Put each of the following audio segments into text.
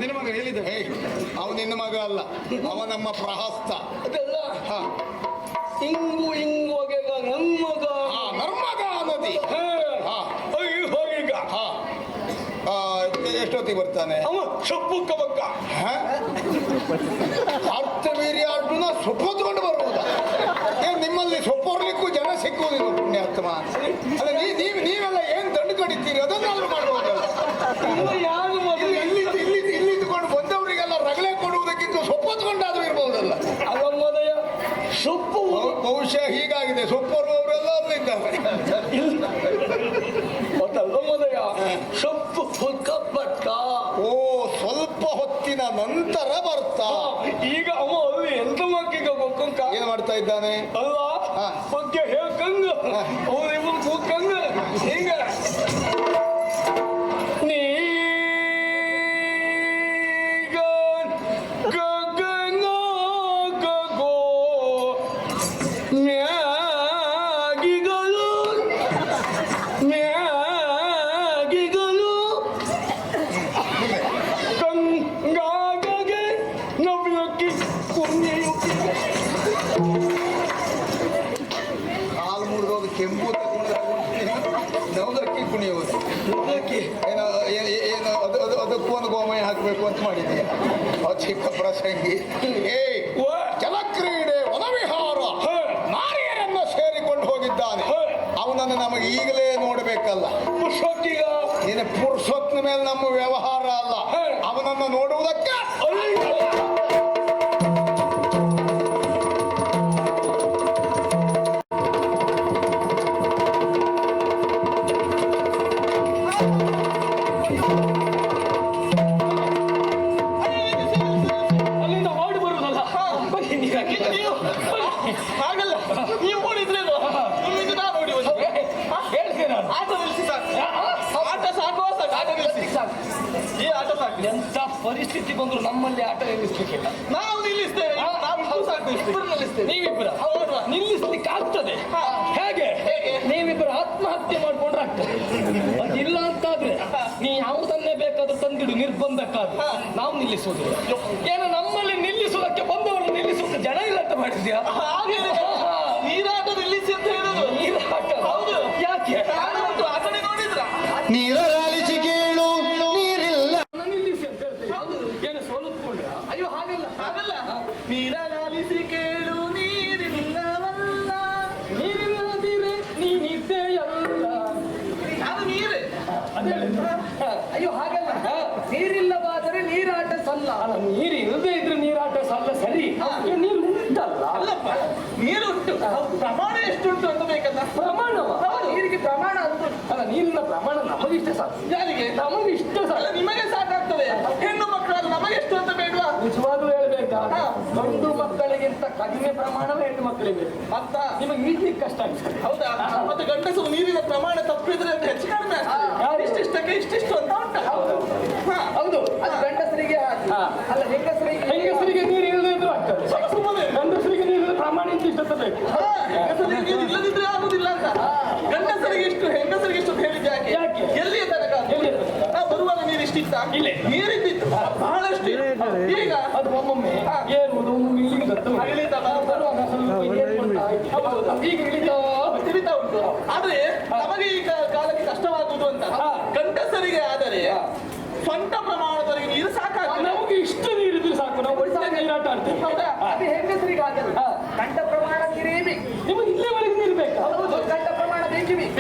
ನಿನ್ನ ಮಗ ಹೇಳಿದ ಅವ ನಿನ್ನ ಮಗ ಅಲ್ಲ, ಅವ ನಮ್ಮ ಪ್ರಹಸ್ತ. ಅದಲ್ಲ ಹಿಂಗು ಹಿಂಗೋಗ ನಮ್ಮಗ ನರ್ಮಗ ನದಿ. ಹೋಗೀಗ ಎಷ್ಟೊತ್ತಿಗೆ ಬರ್ತಾನೆ ಅವ? ಸೊಪ್ಪುಕ್ಕ ಬಕ್ಕ ಅರ್ಥವೀರ್ಯ ಅರ್ಜುನ ಸೊಪ್ಪು ಹೊತ್ಕೊಂಡು ಬರ್ಬೋದ? ನಿಮ್ಮಲ್ಲಿ ಸೊಪ್ಪು ಹೊರಲಿಕ್ಕೂ ಜನ ಸಿಕ್ಕುವುದಿಲ್ಲ ಪುಣ್ಯಾತ್ಮ. ಅಲ್ಲ ನೀವೆಲ್ಲ ಏನ್ ದಂಡು ಕಡಿತೀರಿ ಅದನ್ನಾದ್ರೂ ಮಾಡ್ಬೋದಲ್ಲ. ಯಾರು ಇಲ್ಲಿ ಇದ್ದುಕೊಂಡು ಬಂದವರಿಗೆಲ್ಲ ರಗಳೆ ಕೊಡುವುದಕ್ಕಿಂತ ಸೊಪ್ಪು ಹೊತ್ಕೊಂಡಾದ್ರೂ ಇರ್ಬೋದಲ್ಲ. ಅವಮ್ಮದಯ ಸೊಪ್ಪು ಬಹುಶಃ ಹೀಗಾಗಿದೆ. ಸೊಪ್ಪು ಹೊರುವವರೆಲ್ಲ ಅಲ್ಲಿದ್ದಾರೆ. ಅವಮ್ಮದಯ ಸೊಪ್ಪು ಹುಕ್ಕಪಟ್ಟ. ಓ, ಸ್ವಲ್ಪ ಹೊತ್ತಿನ ನಂತರ ಬರ್ತಾ. ಈಗ ಅವ ಅಲ್ಲಿ ಎಂತ ಮಕ್ಕಿಗ ಗೊಕ್ಕಂಕ ಏನ್ ಮಾಡ್ತಾ ಇದ್ದಾನೆ ಅಲ್ಲ ಬಗ್ಗೆ ಹೇಳ್ಕಂಗ ಅವ್ರಿಬ್ರು ಕೂಕಂಗ ಹಿಂಗ ಕೆಂಪು ನವದಕ್ಕಿ ಕುಣಿಯುವುದು. ಏನೋ ಏನು ಅದಕ್ಕೂ ಒಂದು ಗೋಮಯ ಹಾಕಬೇಕು ಅಂತ ಮಾಡಿದ್ದೀಯ. ಚಿಕ್ಕ ಪ್ರಸಂಗಿ. ಜಲಕ್ರೀಡೆ ವನವಿಹಾರ ನಾರಿಯರನ್ನು ಸೇರಿಕೊಂಡು ಹೋಗಿದ್ದಾನೆ. ಅವನನ್ನು ನಮಗೆ ಈಗಲೇ ನೋಡಬೇಕಲ್ಲ. ನಿನ್ನ ಪುರುಷತ್ನ ಮೇಲೆ ನಮ್ಮ ವ್ಯವಹಾರ ಅಲ್ಲ. ಅವನನ್ನು ನೋಡುವುದಕ್ಕೆ ಹಾಗಲ್ಲ. ನೀವು ಓಡಿದ್ರೆ ಹೇಳ್ತೇನೆ. ಆಟ ನಿಲ್ಲಿಸಿ ಸಾಕು. ಆಟ ಸಾಕುವ ಸಾಕು. ಆಟ ನಿಲ್ಲಿಸಿ ಸಾಕು. ಈ ಆಟ ಸಾಕು. ಎಂತ ಪರಿಸ್ಥಿತಿ ಬಂದ್ರು ನಮ್ಮಲ್ಲಿ ಆಟ ನಿಲ್ಲಿಸ್ಲಿಕ್ಕಿಲ್ಲ. ನಾವು ನಿಲ್ಲಿಸ್ತೇವೆ. ನಾವು ಸಾಕು ನಿಲ್ಲಿಸ್ತೇವೆ. ನೀವಿಬ್ಬರ ನಿಲ್ಲಿಸ್ಲಿಕ್ಕೆ ಆಗ್ತದೆ. ಹೇಗೆ? ನೀವಿಬ್ಬರು ಆತ್ಮಹತ್ಯೆ ಮಾಡ್ಕೊಂಡ್ರೆ ಆಗ್ತದೆ. ಅದಿಲ್ಲ ಅಂತಾದ್ರೆ ನೀ ಯಾವುದನ್ನೇ ಬೇಕಾದ್ರೂ ತಂದಿಡು ನಿರ್ಬಂಧಕ್ಕಾದ್ರೆ ನಾವು ನಿಲ್ಲಿಸುವುದಿಲ್ಲ. ಏನು ನಮ್ಮಲ್ಲಿ ನಿಲ್ಲಿಸುವುದಕ್ಕೆ ಬಂದವರು ನಿಲ್ಲಿಸುವುದಕ್ಕೆ ಜನ ಇಲ್ಲ ಅಂತ ಮಾಡಿದ್ಯಾ? ನೀರಾಟ ನಿಲ್ಲಿಸಿ ಅಂತ ಹೇಳುದು. ನೀರಾಟ ಹೌದು. ಯಾಕೆ ಆಟನೆ ನೋಡಿದ್ರ ನೀರಾಲಿಸಿ ಕೇಳು ನೀರಿಲ್ಲ ನಿಲ್ಲಿಸಿ ಅಂತ ಹೇಳ್ತೇವೆ. ಏನು ಸೋಲುತ್ಕೊಂಡ್ರ? ಅಯ್ಯೋ ಹಾಗಲ್ಲ ಹಾಗಲ್ಲ. ನೀರಾಲಿಸಿ ಕೇಳು ನೀರಿಲ್ಲವಲ್ಲ, ನೀರಿಲ್ಲದಿರೆ ನೀನಿದ್ದೆಯಲ್ಲ. ಅದು ನೀರೇ. ಅಯ್ಯೋ ಹಾಗಲ್ಲ. ನೀರಿಲ್ಲವಾದರೆ ನೀರಾಟ ಸಲ್ಲ. ಅಲ್ಲ, ನೀರು ಇಲ್ಲದೆ ಇದ್ರೆ ನೀರಾಟ ಸಲ್ಲ. ಸರಿ, ನೀರು ಉಂಟಲ್ಲ. ಅಲ್ಲಪ್ಪ, ನೀರು ಉಂಟು. ಪ್ರಮಾಣ ಎಷ್ಟುಂಟು ಅಂತ ಬೇಕಲ್ಲ. ಪ್ರಮಾಣವ? ನೀರಿಗೆ ಪ್ರಮಾಣ ಅಂತ ಅಲ್ಲ. ನೀರಿನ ಪ್ರಮಾಣ ನಮಗಿಷ್ಟ ಸಾಕು. ಯಾರಿಗೆ? ನಮಗಿಷ್ಟ ಸಾಕು. ನಿಮಗೆ ಸಾಕಾಗ್ತದೆ. ಹೆಣ್ಣು ಮಕ್ಕಳಲ್ಲಿ ನಮಗೆಷ್ಟು ಅಂತ ಬೇಡವಾ? ನಿಜವಾಗ್ಲೂ ಹೇಳ್ಬೇಕಾ? ಗಂಡು ಮಕ್ಕಳಿಗಿಂತ ಕಡಿಮೆ ಪ್ರಮಾಣವೇ ಹೆಣ್ಣು ಮಕ್ಕಳಿಗೆ. ಮತ್ತ ನಿಮಗೆ ಈಡ್ಲಿಕ್ಕೆ ಕಷ್ಟ ಆಗ್ತದೆ. ಹೌದಾ? ಮತ್ತೆ ಗಂಡಸರು ನೀರಿನ ಪ್ರಮಾಣ ತಪ್ಪಿದ್ರೆ ಅಂತ ಹೆಚ್ಚು ಕಡಿಮೆ ಆಗ್ತದೆ. ಇಷ್ಟಿಷ್ಟಕ್ಕೆ ಇಷ್ಟಿಷ್ಟು ಅಂತ ಉಂಟ. ಹೌದು, ಅದು ಗಂಡಸರಿಗೆ ಅಲ್ಲ. ಹೆಂಗಸರಿಗೆ ನೀರು ಇಲ್ಲದೆ ಇದ್ರು ಆಗ್ತದೆ. ಗಂಡಸರಿಗೆ ನೀರಿನ ಪ್ರಮಾಣ ಇಷ್ಟ ಬೇಕು. ಹೆಂಗಸರಿಗೆ ನೀರು ಇಲ್ಲದಿದ್ರೆ ಆಗುದಿಲ್ಲ ಅಂತ. ಗಂಡಸರಿಗೆ ಇಷ್ಟು ಹೆಂಗಸರಿಗೆ ಇಷ್ಟು ಹೇಳಿದ್ದೆ. ಯಾಕೆ? ಎಲ್ಲಿಯ ತನಕ? ನಾವು ಬರುವಾಗ ನೀರು ಇಷ್ಟಿತ್ತ? ನೀರಿದ್ದಿತ್ತು ಬಹಳಷ್ಟು. ಈಗ ಅದು ಒಮ್ಮೊಮ್ಮೆ ಏರುವುದು ಇಲ್ಲಿಗೆ ಈಗ ಇಳಿತಾ ಉಂಟು. ಆದ್ರೆ ನಮಗೆ ಈ ಕಾಲಕ್ಕೆ ಕಷ್ಟವಾಗುವುದು ಅಂತ. ಗಂಡಸರಿಗೆ ಆದರೆ ಸ್ವಂತ ಪ್ರಮಾಣದವರೆಗೆ ನೀರು ಸಾಕಾಗ್ತದೆ. ನಮಗೆ ಇಷ್ಟು ನೀರಿದ್ರೆ ಸಾಕು. ನಾವು ಒಳ್ಳೆ ನೀರಾಟ ಆಡ್ತೇವೆ. ಹೌದಾ? ಅದು ಹೆಂಗಸರಿಗೆ ಆಗಲ್ಲ. ಗಂಡ ಪ್ರಮಾಣ ನೀರೇ ಬೇಕು. ನಿಮಗೆ ಇಲ್ಲಿವರೆಗೆ ನೀರು ಬೇಕಾ? ಹೌದು, ಗಂಡ ಪ್ರಮಾಣ ಬೇಕೇ ಬೇಕು.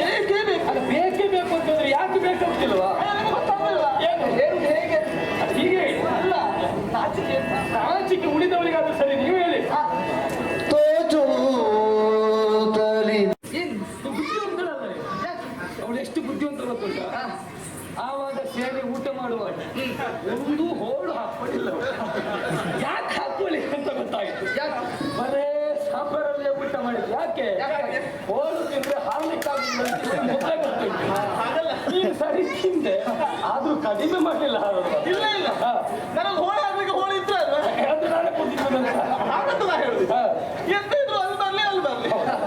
ಅದು ಬೇಕೇ ಬೇಕು ಅಂತಂದ್ರೆ ಯಾಕೆ ಬೇಕಂತಿಲ್ವಾ? ನಮಗೆ ಗೊತ್ತಾಗಲ್ಲ. ಏನು ಹೇಗೆ? ಹೀಗೆ ಅಲ್ಲ. ನಾಚಿಕೆ ಉಳಿದವರಿಗಾದ್ರೂ ಸರಿ. ನೀವು ಹೇಳಿ. ಅವಳು ಎಷ್ಟು ಬುದ್ಧಿವಂತರು ಗೊತ್ತುಂಟ? ಆವಾಗ ಸೇರಿ ಊಟ ಮಾಡುವಾಗ ಒಂದು ಹೋಳು ಹಾಕೊಳ್ಳಿಲ್ಲ. ಯಾಕೆ ಹಾಕೊಳ್ಳಿ ಅಂತ ಗೊತ್ತಾಯ್ತು. ಯಾಕೆ? ಬರೇ ಸಾಂಬಾರಲ್ಲೇ ಊಟ ಮಾಡಿದ್ರು. ಯಾಕೆ? ಹೋಳು ತಿಂದ್ರೆ ಹಾರ್ಲಿಕ್ಕಾಗಿಲ್ಲ. ನೀನು ಸರಿ ತಿಂದೆ, ಆದ್ರೂ ಕಡಿಮೆ ಮಾಡಲಿಲ್ಲ. ಇಲ್ಲ ಇಲ್ಲ, ನನಗೆ ಹೋಳು ಆಗ್ಲಿಕ್ಕೆ ಹೋಳು ಇದ್ರೆ ಅಲ್ವಾ ಅದು ನಾನೇ ಕೂತಿದ್ದೆ. ಹಾಗಂತ ನಾ ಹೇಳುದು. ಎಂತ ಇದ್ರು ಅಲ್ಲಿ ಬರ್ಲಿ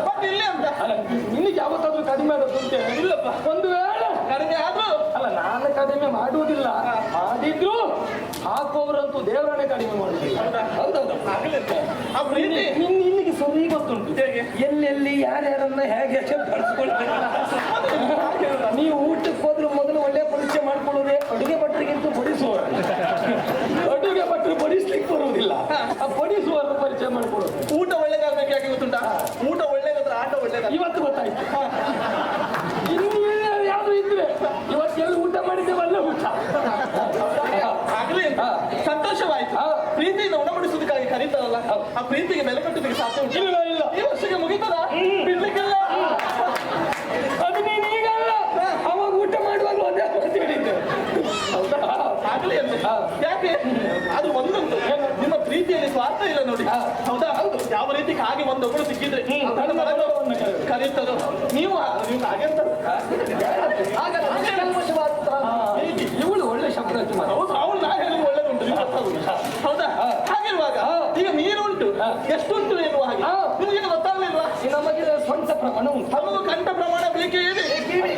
ಮತ್ತೆ ಇಲ್ಲಿ ಅಂತ. ಅಲ್ಲ, ನಿನಗೆ ಯಾವತ್ತಾದ್ರೂ ಕಡಿಮೆ ಆದದ್ದು ಅಂತ? ಇಲ್ಲಪ್ಪ. ಒಂದು ವೇಳೆ ಕಡಿಮೆ ಆದ್ರೂ ಅಲ್ಲ, ನಾನು ಕಡಿಮೆ ಮಾಡುವುದಿಲ್ಲ. ಮಾಡಿದ್ರು ಇವತ್ತು ದೇವರನ್ನೇ ಕಡಿಮೆ ಮಾಡುದಿಲ್ಲ. ಹೌದೌದು. ಆ ಪ್ರೀತಿ ನಿನ್ನಿಗೆ ಸರಿ ಗೊತ್ತುಂಟು ಎಲ್ಲೆಲ್ಲಿ ಯಾರ್ಯಾರನ್ನ ಹೇಗೆ ಬಳಸ್ಕೊಳ್ತಾರೆ. ನೀವು ಊಟಕ್ಕೆ ಹೋದ್ರೆ ಮೊದಲು ಒಳ್ಳೆ ಪರಿಚಯ ಮಾಡ್ಕೊಳ್ಳೋದೇ ಅಡುಗೆ ಭಟ್ರಿಗಿಂತ ಬಡಿಸುವವರು. ಅಡುಗೆ ಭಟ್ರು ಬಡಿಸ್ಲಿಕ್ಕೆ ಬರುವುದಿಲ್ಲ, ಆ ಬಡಿಸುವವರ ಪರಿಚಯ ಮಾಡ್ಕೊಳ್ಳೋದು. ಊಟ ಒಳ್ಳೇದಾಗಬೇಕು ಯಾಕೆ ಗೊತ್ತುಂಟಾ? ಊಟ ಒಳ್ಳೇದಾದ್ರೆ ಆಟ ಒಳ್ಳೇದಾಗ ಇವತ್ತು ಗೊತ್ತಾಯ್ತು. ಇನ್ನು ಯಾವ್ದು ಇದ್ರೆ ಇವತ್ತೆಲ್ಲ ಊಟ ಮಾಡಿದ್ದೆ ಒಳ್ಳೆ ಊಟ ಆಗ್ಲಿ ಅಂತ ಸಂತೋಷವಾಯ್ತು. ಪ್ರೀತಿಯಿಂದ ಉಣಬಡಿಸುವುದಕ್ಕಾಗಿ ಕರೀತಾರಲ್ಲ, ಆ ಪ್ರೀತಿಗೆ ಬೆಲೆ ಕಟ್ಟೋದಕ್ಕೆ ಸಾಧ್ಯ ಉಂಟು? ಇಲ್ಲ ಇಲ್ಲ, ಈ ವರ್ಷಕ್ಕೆ ಮುಗಿತದ ಬಿಡ್ಲಿಕ್ಕೆಲ್ಲ. ಅದು ನೀನು ಈಗಲ್ಲ, ಅವಾಗ ಊಟ ಮಾಡುವಾಗ ಒಂದೇ ಮಾತು ಹೇಳಿದ್ದೆ. ಆಗ್ಲಿ ಅಂತ ಯಾಕೆ ಅದು ಒಂದೊಂದು ನಿಮ್ಮ ಪ್ರೀತಿಯಲ್ಲಿ ಸ್ವಾರ್ಥ ಇಲ್ಲ ನೋಡಿ. ಹೌದಾ? ಹೌದು. ಯಾವ ರೀತಿ ಹಾಗೆ ಒಂದೊಬ್ಬರು ಸಿಕ್ಕಿದ್ರೆ ಕರೀತದೋ ನೀವು ಹಾಗೆ ಅಂತ ಇವಳು ಒಳ್ಳೆ ಶಬ್ದ. ಹೌದು, ಅವಳು ನಾ ಹೇಳುದು ಒಳ್ಳೇದುಂಟು, ನಿಮ್ಗೆ ಗೊತ್ತಾಗುದಿಲ್ಲ. ಹೌದಾ? ಹಾಗಿರುವಾಗ ಈಗ ನೀರುಂಟು ಎಷ್ಟುಂಟು ಎನ್ನುವ ಹಾಗೆ ನಿಮಗೆ ಗೊತ್ತಾಗಲಿಲ್ವಾ? ನಮಗೆ ಸ್ವಂತ ಪ್ರಮಾಣ ಉಂಟು. ನಮಗೂ ಕಂಠ ಪ್ರಮಾಣ ಬೇಕೇ ಇದೆ.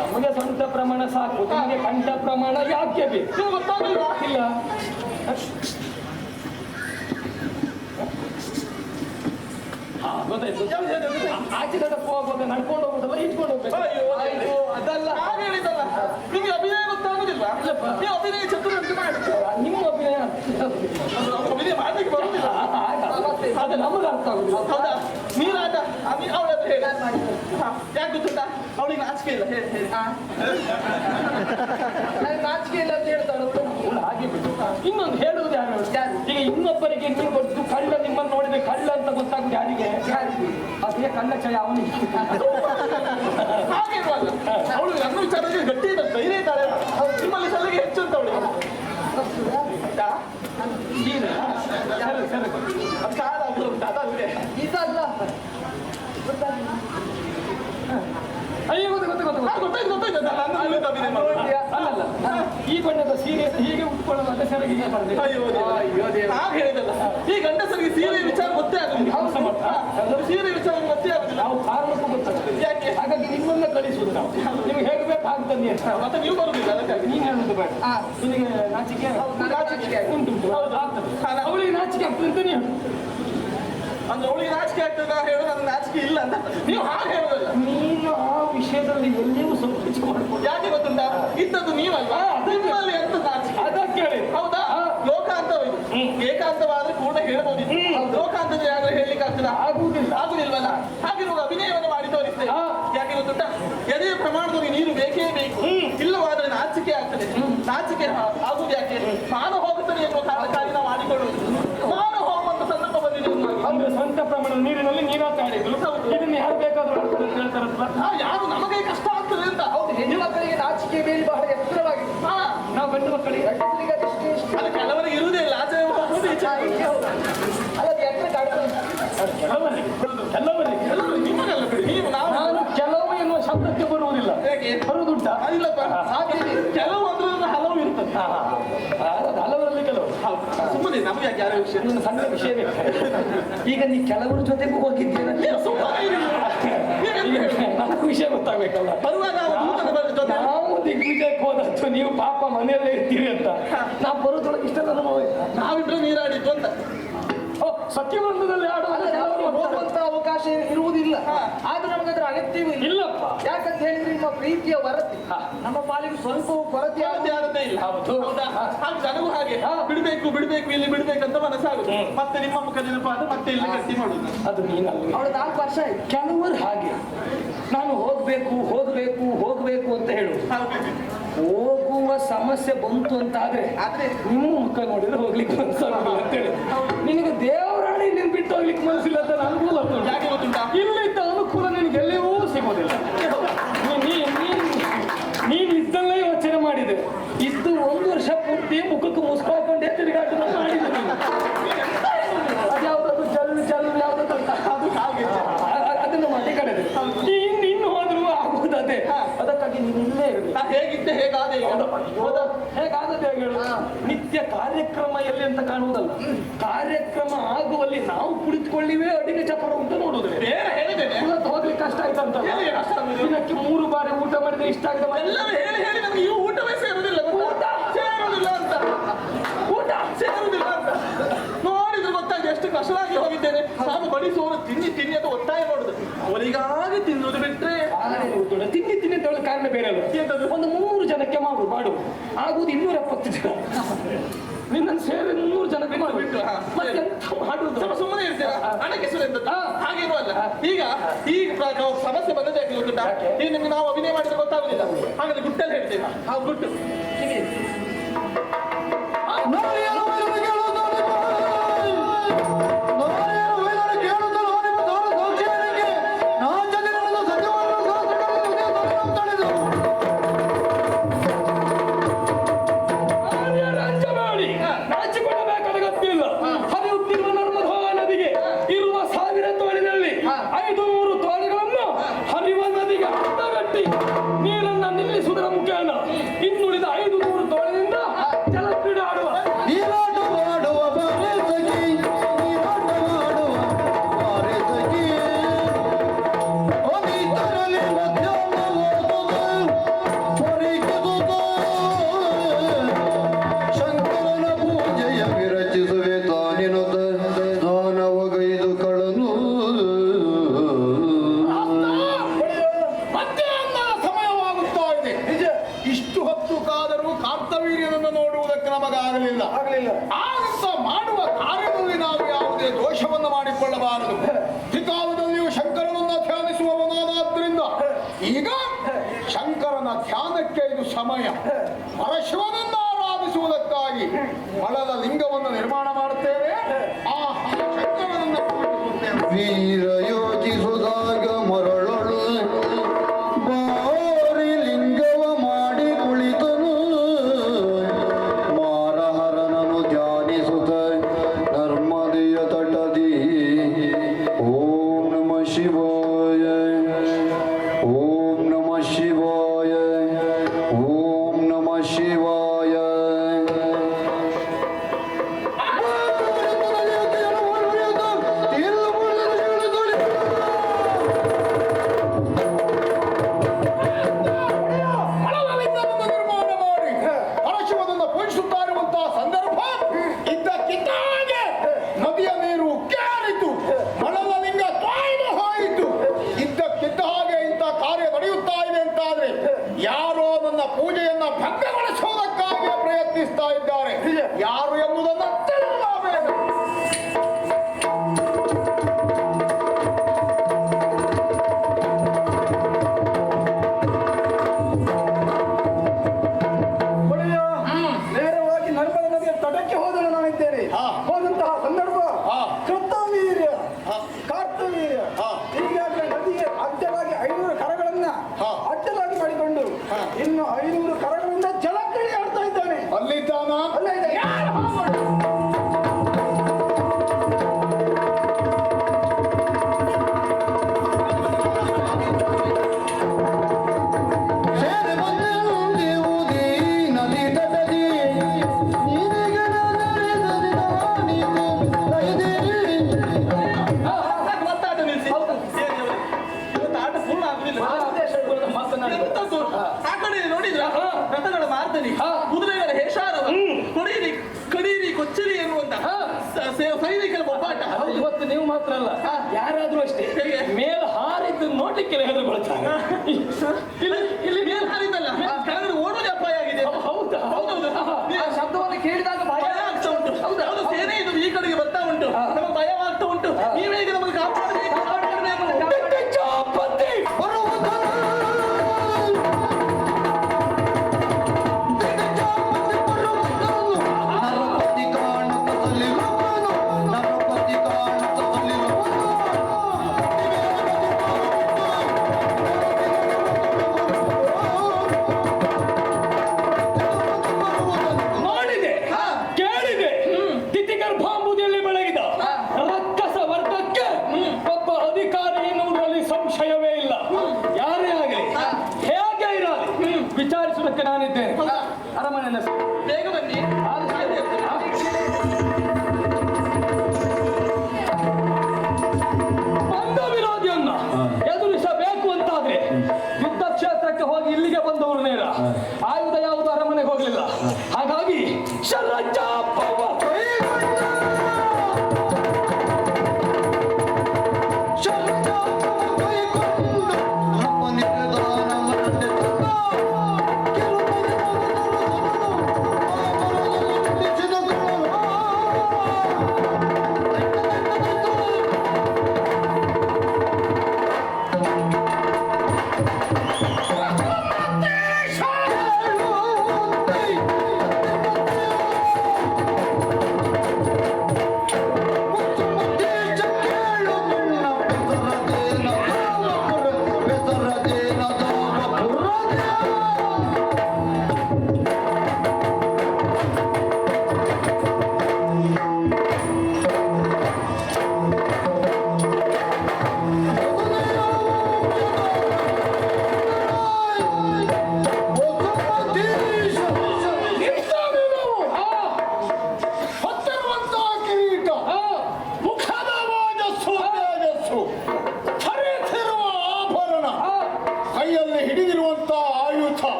ನಮಗೆ ಸ್ವಂತ ಪ್ರಮಾಣ ಸಾಕು, ನಿಮಗೆ ಕಂಠ ಪ್ರಮಾಣ ಯಾಕೆ ಬೇಕು? ನಿಮ್ಗೆ ಗೊತ್ತಾಗಲಿಲ್ವಾ? ಇಲ್ಲ. ಗೊತ್ತಾಯ್ತು. ಆಚೆ ಕಟ್ಟಕ್ಕೆ ಹೋಗೋದು, ನಡ್ಕೊಂಡು ಹೋಗೋದಲ್ಲ, ಇಟ್ಕೊಂಡು ಹೋಗ್ಬೇಕು. ಅಯ್ಯೋ, ಅದಲ್ಲ. ಹಾಗೆ ಹೇಳಿದಲ್ಲ, ನಿಮ್ಗೆ ಅಭಿನಯ ಗೊತ್ತಾಗುದಿಲ್ವಾ? ನೀವು ಅಭಿನಯ ಚತುರ ಅಂತ ಮಾಡಿ. ನಿಮ್ಮ ಅಭಿನಯ ಅಭಿನಯ ಮಾಡ್ಲಿಕ್ಕೆ ಬರುದಿಲ್ಲ. ಅದು ನಮಗೆ ಅರ್ಥ ಆಗುದಿಲ್ಲ. ಹೌದಾ? ನೀರಾಟ ಅವಳ ಹತ್ರ ಹೇಳಿ. ಯಾಕೆ ಗೊತ್ತುಂಟಾ? ಅವಳಿಗೆ ನಾಚಿಕೆ ಇಲ್ಲ. ಹೇಳಿ ಹೇಳಿ. ನಾಚಿಕೆ ಇಲ್ಲ ಅಂತ ಹೇಳ್ತಾಳು. ಹಾಗೆ ಬಿಟ್ಟು ಇನ್ನೊಂದು ಹೇಳುವುದು ಯಾರು? ಈಗ ಇನ್ನೊಬ್ಬರಿಗೆ ನೀವು ಗೊತ್ತು ಕಳ್ಳ, ನಿಮ್ಮನ್ನು ನೋಡಿದ್ರೆ ಕಳ್ಳ ಅಂತ ಗೊತ್ತಾಗುದು ಯಾರಿಗೆ? ಅದೇ ಕಳ್ಳ ಚಯ ಅವನಿಗೆ. ಹಾಗೆ ಇರುವಲ್ಲ, ಅವಳು ನನ್ನ ವಿಚಾರದಲ್ಲಿ ಗಟ್ಟಿ ಇದ್ದ ಧೈರ್ಯ ಇದ್ದಾಳೆ. ನಿಮ್ಮಲ್ಲಿ ಸಲಿಗೆ ಹೆಚ್ಚು ಅಂತ ಅವಳಿಗೆ. ಇದಲ್ಲ. ಅಯ್ಯೋ ಅಲ್ಲಲ್ಲ, ಈ ಬಣ್ಣದ ಸೀರೆ ಹೀಗೆ ಉಟ್ಕೊಳ್ಳುವಾಗ ಸೆರಗಿಗೆ ಬರ್ತದೆ. ಹಾಗೆ ಹೇಳಿದಲ್ಲ, ಈ ಗಂಡಸರಿಗೆ ಸೀರೆ ವಿಚಾರ ಗೊತ್ತೇ ಆಗುದಿಲ್ಲ. ಸೀರೆ ವಿಚಾರ ಗೊತ್ತೇ ಆಗುದಿಲ್ಲ. ನಾವು ಕಾರಣಕ್ಕೂ ಗೊತ್ತಾಗ್ತದೆ. ಯಾಕೆ? ಹಾಗಾಗಿ ನಿಮ್ಮನ್ನ ಕಳಿಸುವುದು ನಾವು. ನಿಮ್ಗೆ ಹೇಗೆ ಬೇಕು ಹಾಕ್ತಂದಿ ಅಂತ. ಮತ್ತೆ ನೀವು ಬರುದಿಲ್ಲ, ಅದಕ್ಕಾಗಿ ನೀನು ಹೇಳುದು ಬೇಡ. ನಿನಗೆ ನಾಚಿಕೆ ಉಂಟು. ಅವಳಿಗೆ ನಾಚಿಕೆ ಆಗ್ತದೆ ಅಂತ ನೀವು ಅಂದ್ರೆ ಅವಳಿಗೆ ನಾಚಿಕೆ ಆಗ್ತದ ಹೇಳೋದು, ನನ್ನ ನಾಚಿಕೆ ಇಲ್ಲ ಅಂತ ನೀವು ಹಾಗೆ ಹೇಳೋದಲ್ಲ. ನೀನು ಆ ವಿಷಯದಲ್ಲಿ ಎಲ್ಲಿಯೂ ಸಂಕೋಚ ಮಾಡ್ಬೋದು. ಯಾಕೆ ಗೊತ್ತುಂಟಾ? ಇದ್ದದ್ದು ನೀವಲ್ವಾ? ನಿಮ್ಮಲ್ಲಿ ಎಂತ ನಾಚಿಕೆ? ಅದಕ್ಕೆ ಹೇಳಿ. ಹೌದಾ? ಲೋಕಾಂತವಿದು. ಏಕಾಂತವಾದ್ರೆ ಕೂಡ ಹೇಳ್ಬೋದಿತ್ತು. ಲೋಕಾಂತದ ಯಾರು ಹೇಳಲಿಕ್ಕೆ ಆಗ್ತದ? ಆಗುದಿಲ್ವಲ್ಲ. ಹಾಗಿರುವಾಗ ಅಭಿನಯವನ್ನು ಮಾಡಿ ತೋರಿಸ್ತೇವೆ. ಯಾಕೆ ಗೊತ್ತುಂಟಾ? ಎದೆಯ ಪ್ರಮಾಣದಲ್ಲಿ ನೀರು ಬೇಕೇ ಬೇಕು. ಇಲ್ಲವಾದ್ರೆ ನಾಚಿಕೆ ಆಗ್ತದೆ. ನಾಚಿಕೆ ಆಗುದು ಯಾಕೆ? ಮಾನ ಹೋಗುತ್ತದೆ ಎನ್ನುವ ಕಾರಣಕ್ಕಾಗಿ ನಾವು ಮಾಡಿಕೊಳ್ಳುವುದು. ಮಾನ ಹೋಗುವಂತ ಸಂದರ್ಭ ಬಂದಿದೆ. ಅಂದ್ರೆ ಸ್ವಂತ ಪ್ರಮಾಣದ ನೀರಿನಲ್ಲಿ ನೀರಾಟ ಆಡಿದ್ರು. ಇದನ್ನ ಯಾರು ಬೇಕಾದ್ರೂ ಹೇಳ್ತಾರಲ್ಲ. ಯಾರು ನಮಗೆ ಕಷ್ಟ ಆಗ್ತದೆ ಅಂತ. ಹೌದು, ಹೆಣ್ಣು ಮಕ್ಕಳಿಗೆ ನಾಚಿಕೆ ಬೇಲಿ ಬಹಳ ಎತ್ತರವಾಗಿ. ನಾವು ಗಂಡು ಮಕ್ಕಳಿಗೆ ಅದು ಕೆಲವರಿಗೆ ಇರುವುದೇ ಇಲ್ಲ. ಆಚೆ ಹೋಗುದು ಈಚೆ ಹೋಗುದು. ಅಲ್ಲ, ಕೆಲವರಿಗೆ ನಿಮಗಲ್ಲ ಬಿಡಿ. ನೀವು ನಾನು ಕೆಲವು ಎನ್ನುವ ಶಬ್ದಕ್ಕೆ ಬರುವುದಿಲ್ಲ. ಬರುವುದುಂಟ? ಇಲ್ಲಪ್ಪ, ಹಾಗೆ ಕೆಲವು ಅಂದ್ರೆ ಹಲವು ಇರ್ತದೆ. ಹಲವರಲ್ಲಿ ಕೆಲವು. ಸುಮ್ಮನೆ ನಮಗೆ ಯಾಕೆ ಯಾರ ವಿಷಯ? ನನ್ನ ಸಣ್ಣ ವಿಷಯ ಬೇಕು. ಈಗ ನೀ ಕೆಲವರ ಜೊತೆಗೂ ಹೋಗಿದ್ದೀರ. ನನಗೂ ವಿಷಯ ಗೊತ್ತಾಗಬೇಕಲ್ಲ. ಬರುವಾಗ ನಾವು ದಿಗ್ವಿಜಯಕ್ಕೆ ಹೋದದ್ದು ನೀವು ಪಾಪ ಮನೆಯಲ್ಲೇ ಇರ್ತೀರಿ ಅಂತ. ನಾವು ಬರೋದ್ರೊಳಗೆ ಇಷ್ಟ ಅನುಭವ. ನಾವಿಬ್ರು ನೀರಾಡಿದ್ದು ಅಂತ. ಸತ್ಯವಂತದಲ್ಲಿ ಹೋಗುವಂತ ಅವಕಾಶ ಇರುವುದಿಲ್ಲ. ಆದ್ರೂ ನಮ್ಗೆ ಅದ್ರ ಅಗತ್ಯವೂ ಇಲ್ಲಪ್ಪ. ಯಾಕಂತ ಹೇಳಿದ್ರೆ ನಿಮ್ಮ ಪ್ರೀತಿಯ ವರದಿ ನಮ್ಮ ಪಾಲಿಗೆ ಸ್ವಲ್ಪವೂ ಕೊರತೆ ಆದದ್ದೇ ಇಲ್ಲ. ಹೌದಾ? ಹಾಗೆ ನನಗೂ ಹಾಗೆ ಬಿಡ್ಬೇಕು ಇಲ್ಲಿ ಬಿಡ್ಬೇಕಂತ ಮನಸ್ಸಾಗುದು. ಮತ್ತೆ ನಿಮ್ಮ ಮುಖ ನೆನಪಾದ ಮತ್ತೆ ಇಲ್ಲಿ ಗಟ್ಟಿ ಮಾಡುದು. ಅದು ನೀನಲ್ಲ. ಅವಳು 4 ವರ್ಷ ಆಯ್ತು. ಕೆಲವರು ಹಾಗೆ ನಾನು ಹೋಗ್ಬೇಕು ಅಂತ ಹೇಳು. ಹೋಗುವ ಸಮಸ್ಯೆ ಬಂತು ಅಂತ ಆದ್ರೆ ನಿಮ್ಮ ಮುಖ ನೋಡಿದ್ರೆ ಹೋಗ್ಲಿಕ್ಕೆ ಮನಸ್ಸಾಗುದಿಲ್ಲ ಅಂತ ಹೇಳಿ. ನಿನಗೆ ದೇವರಾಣಿ ನೀನು ಬಿಟ್ಟು ಹೋಗ್ಲಿಕ್ಕೆ ಮನಸ್ಸಿಲ್ಲ ಅಂತ ಅನುಕೂಲ. ಯಾಕೆ ಗೊತ್ತುಂಟಾ? ಇಲ್ಲಿದ್ದ ಅನುಕೂಲ ನಿನಗೆ ಎಲ್ಲವೂ ಸಿಗೋದಿಲ್ಲ. ನೀನು ಇದ್ದಲ್ಲೇ ಯೋಚನೆ ಮಾಡಿದೆ. ಇದ್ದು 1 ವರ್ಷ ಪೂರ್ತಿ ಮುಖಕ್ಕೆ ಮುಸ್ಕಾಕೊಂಡೇ ತಿರುಗಾಟ ಮಾಡಿದೆ. ಅದ್ಯಾವ್ದು ಜಲ್ಲು ಯಾವ್ದು ಅದು ಹಾಗೆ ಅದನ್ನು ಮಾಡಿ ಕಡೆದೆ. ಇನ್ನು ಹೋದ್ರೂ ಆಗುವುದು ಅದೇ. ಅದಕ್ಕಾಗಿ ನೀನು ಇಲ್ಲೇ ಇರಲಿ. ಹೇಗಿದ್ದೆ ಹೇಗಾದೆ ಹೇಗಾದದ್ದು ಹೇಗೆ ಹೇಳು? ನಿತ್ಯ ಕಾರ್ಯಕ್ರಮ ಎಲ್ಲಿ ಅಂತ ಕಾಣುವುದಲ್ಲ. ಕಾರ್ಯಕ್ರಮ ಆಗುವಲ್ಲಿ ನಾವು ಕುಳಿತುಕೊಳ್ಳಿವೇ ಅಡಿಗೆ ಚಪರ ಅಂತ ನೋಡುವುದೇ. ಬೇರೆ ಹೇಳಿದ್ದೇನೆ. ಹೋಗ್ಲಿಕ್ಕೆ ಕಷ್ಟ ಆಯ್ತಂತ. ದಿನಕ್ಕೆ 3 ಬಾರಿ ಊಟ ಮಾಡಿದ್ರೆ ಇಷ್ಟ ಆಗದ. ಎಲ್ಲರೂ ಹೇಳಿ ನಮಗೆ ಈ ಊಟವೇ ಸೇರುವುದಿಲ್ಲ. ಊಟ ಸೇರುವುದಿಲ್ಲ ಅಂತ. ಅವರು ತಿನ್ನಿ ತಿನ್ನಿ ಅಂತ ಒತ್ತಾಯ ಮಾಡುದು, ಅವರಿಗಾಗಿ ತಿನ್ನುವುದು ಬಿಟ್ರೆ ತಿಂಡಿ ತಿನ್ನಿ ಅಂತ ಹೇಳೋದು ಕಾರಣ ಬೇರೆ ಅಲ್ಲ. ಎಂತದ್ದು? ಒಂದು 300 ಜನಕ್ಕೆ ಮಾಡು ಆಗುವುದು 270 ಜನ. ನಿನ್ನನ್ನು ಸೇರಿ 300 ಜನಕ್ಕೆ ಮಾಡಿಬಿಟ್ಟು ಮತ್ತೆ ಎಂತ ಮಾಡುದು? ಸುಮ್ಮನೆ ಇರ್ತೀರಾ? ಹಣಕ್ಕೆ ಹಾಗೇನು ಅಲ್ಲ. ಈಗ ಸಮಸ್ಯೆ ಬಂದದ್ದು ಯಾಕೆ ಗೊತ್ತುಂಟಾ? ಈಗ ನಿಮ್ಗೆ ನಾವು ಅಭಿನಯ ಮಾಡಿದ್ರೆ ಗೊತ್ತಾಗುದಿಲ್ಲ, ಹಾಗಾದ್ರೆ ಗುಟ್ಟಲ್ಲಿ ಹೇಳ್ತೇವೆ. ಆ ಗುಟ್ಟು ನೀರನ್ನ ನಿಲ್ಲಿಸುವುದರ ಮುಖೇನ ಇನ್ನುಳಿದ 500 ತೋಳಿನಿಂದ ಜಲಕ್ರೀಡೆ ಆಡುವ ಆಗಂತ ಮಾಡುವ ಕಾರ್ಯದಲ್ಲಿ ನಾವು ಯಾವುದೇ ದೋಷವನ್ನು ಮಾಡಿಕೊಳ್ಳಬಾರದು. ತ್ರಿಕಾಲದಲ್ಲಿಯೂ ಶಂಕರನನ್ನ ಧ್ಯಾನಿಸುವವನಾದ್ದರಿಂದ ಈಗ ಶಂಕರನ ಧ್ಯಾನಕ್ಕೆ ಇದು ಸಮಯ. ಪರಶಿವನನ್ನು ಆರಾಧಿಸುವುದಕ್ಕಾಗಿ ಮಳದ ಲಿಂಗವನ್ನು ನಿರ್ಮಾಣ ಮಾಡುತ್ತೇವೆ. ಆ ಶಂಕರನನ್ನು ವೀರ ಯೋಚಿಸುವಾಗ ಮರಳಳು ಬಾರಿ ಲಿಂಗವ ಮಾಡಿ ಕುಳಿತನು. ಮಾರಹರನನು ಧ್ಯಾನಿಸುತ್ತ ನರ್ಮದೆಯ ತಟದಿ ಓಂ ನಮಃ ಶಿವಾಯ, ಓಂ ನಮಃ ಶಿವಾಯ, ಓಂ ನಮಃ ಶಿವಾಯ. ಯಾರೋ ನನ್ನ ಪೂಜೆಯನ್ನ ಭಂಗಗೊಳಿಸುವುದಕ್ಕಾಗಿ ಪ್ರಯತ್ನಿಸ್ತಾ ಇದ್ದಾರೆ. ಯಾರು ಎಂಬುದನ್ನು ತಿಳಿಯಬೇಕು. ನೇರವಾಗಿ ನರ್ಮದಾ ನದಿಯ ತಟಕ್ಕೆ ಹೋದಳು ನಾನಿದ್ದೇನೆ. ಹೋದಂತಹ ಸಂದರ್ಭ ಕರ್ತವೀರ್ಯ ಕಾರ್ತವೀರ್ಯ ಹೀಗಾದ್ರೆ ನದಿಗೆ ಅಡ್ಡಲಾಗಿ 500 ಕರಗಳನ್ನ ಅಡ್ಡಲಾಗಿ ಮಾಡಿಕೊಂಡು ಇನ್ನು 500 ಕರಗಳಿಂದ ಜಲಕ್ರೀಡೆ ಆಡ್ತಾ ಇದ್ದಾನೆ. ಅಲ್ಲಿದ್ದಾನ? ಅಲ್ಲೇ ಇದೆ. ಆ ಕಡೆ ನೋಡಿದ್ರ ರಥಗಳ ಮಾರ್ದನಿ, ಕುದುರೆಗಳ ಹೇಷಾರವ, ಕಡೀರಿ ಕೊಚ್ಚರಿ ಎನ್ನುವಂತ ಸೈನಿಕರ ಬೊಬ್ಬಾಟ. ಇವತ್ತು ನೀವು ಮಾತ್ರ ಅಲ್ಲ, ಯಾರಾದ್ರೂ ಅಷ್ಟೇ ಮೇಲ್ ಹಾರಿದ್ದು ನೋಡ್ಲಿಕ್ಕೆ ಹೆದರುಕೊಳ್ತಾರೆ. ಇಲ್ಲಿ ಮೇಲ್ ಹಾರಿದ್ದಲ್ಲ, ಕೆಳಗಡೆ ಓಡೋದೇ ಅಪಾಯ ಆಗಿದೆ. ಹೌದಾ? ಹೌದೌದು. ಆ ಶಬ್ದವನ್ನು ಕೇಳಿದಾಗ ಭಯ ಆಗ್ತಾ ಉಂಟು. ಹೌದು, ಸೇನೆ ಇದು ಈ ಕಡೆಗೆ ಬರ್ತಾ ಉಂಟು, ನಮಗೆ ಭಯವಾಗ್ತಾ ಉಂಟು. ನೀವೇ ಈಗ ನಮಗೆ ಕಾಪಾಡಬೇಕು.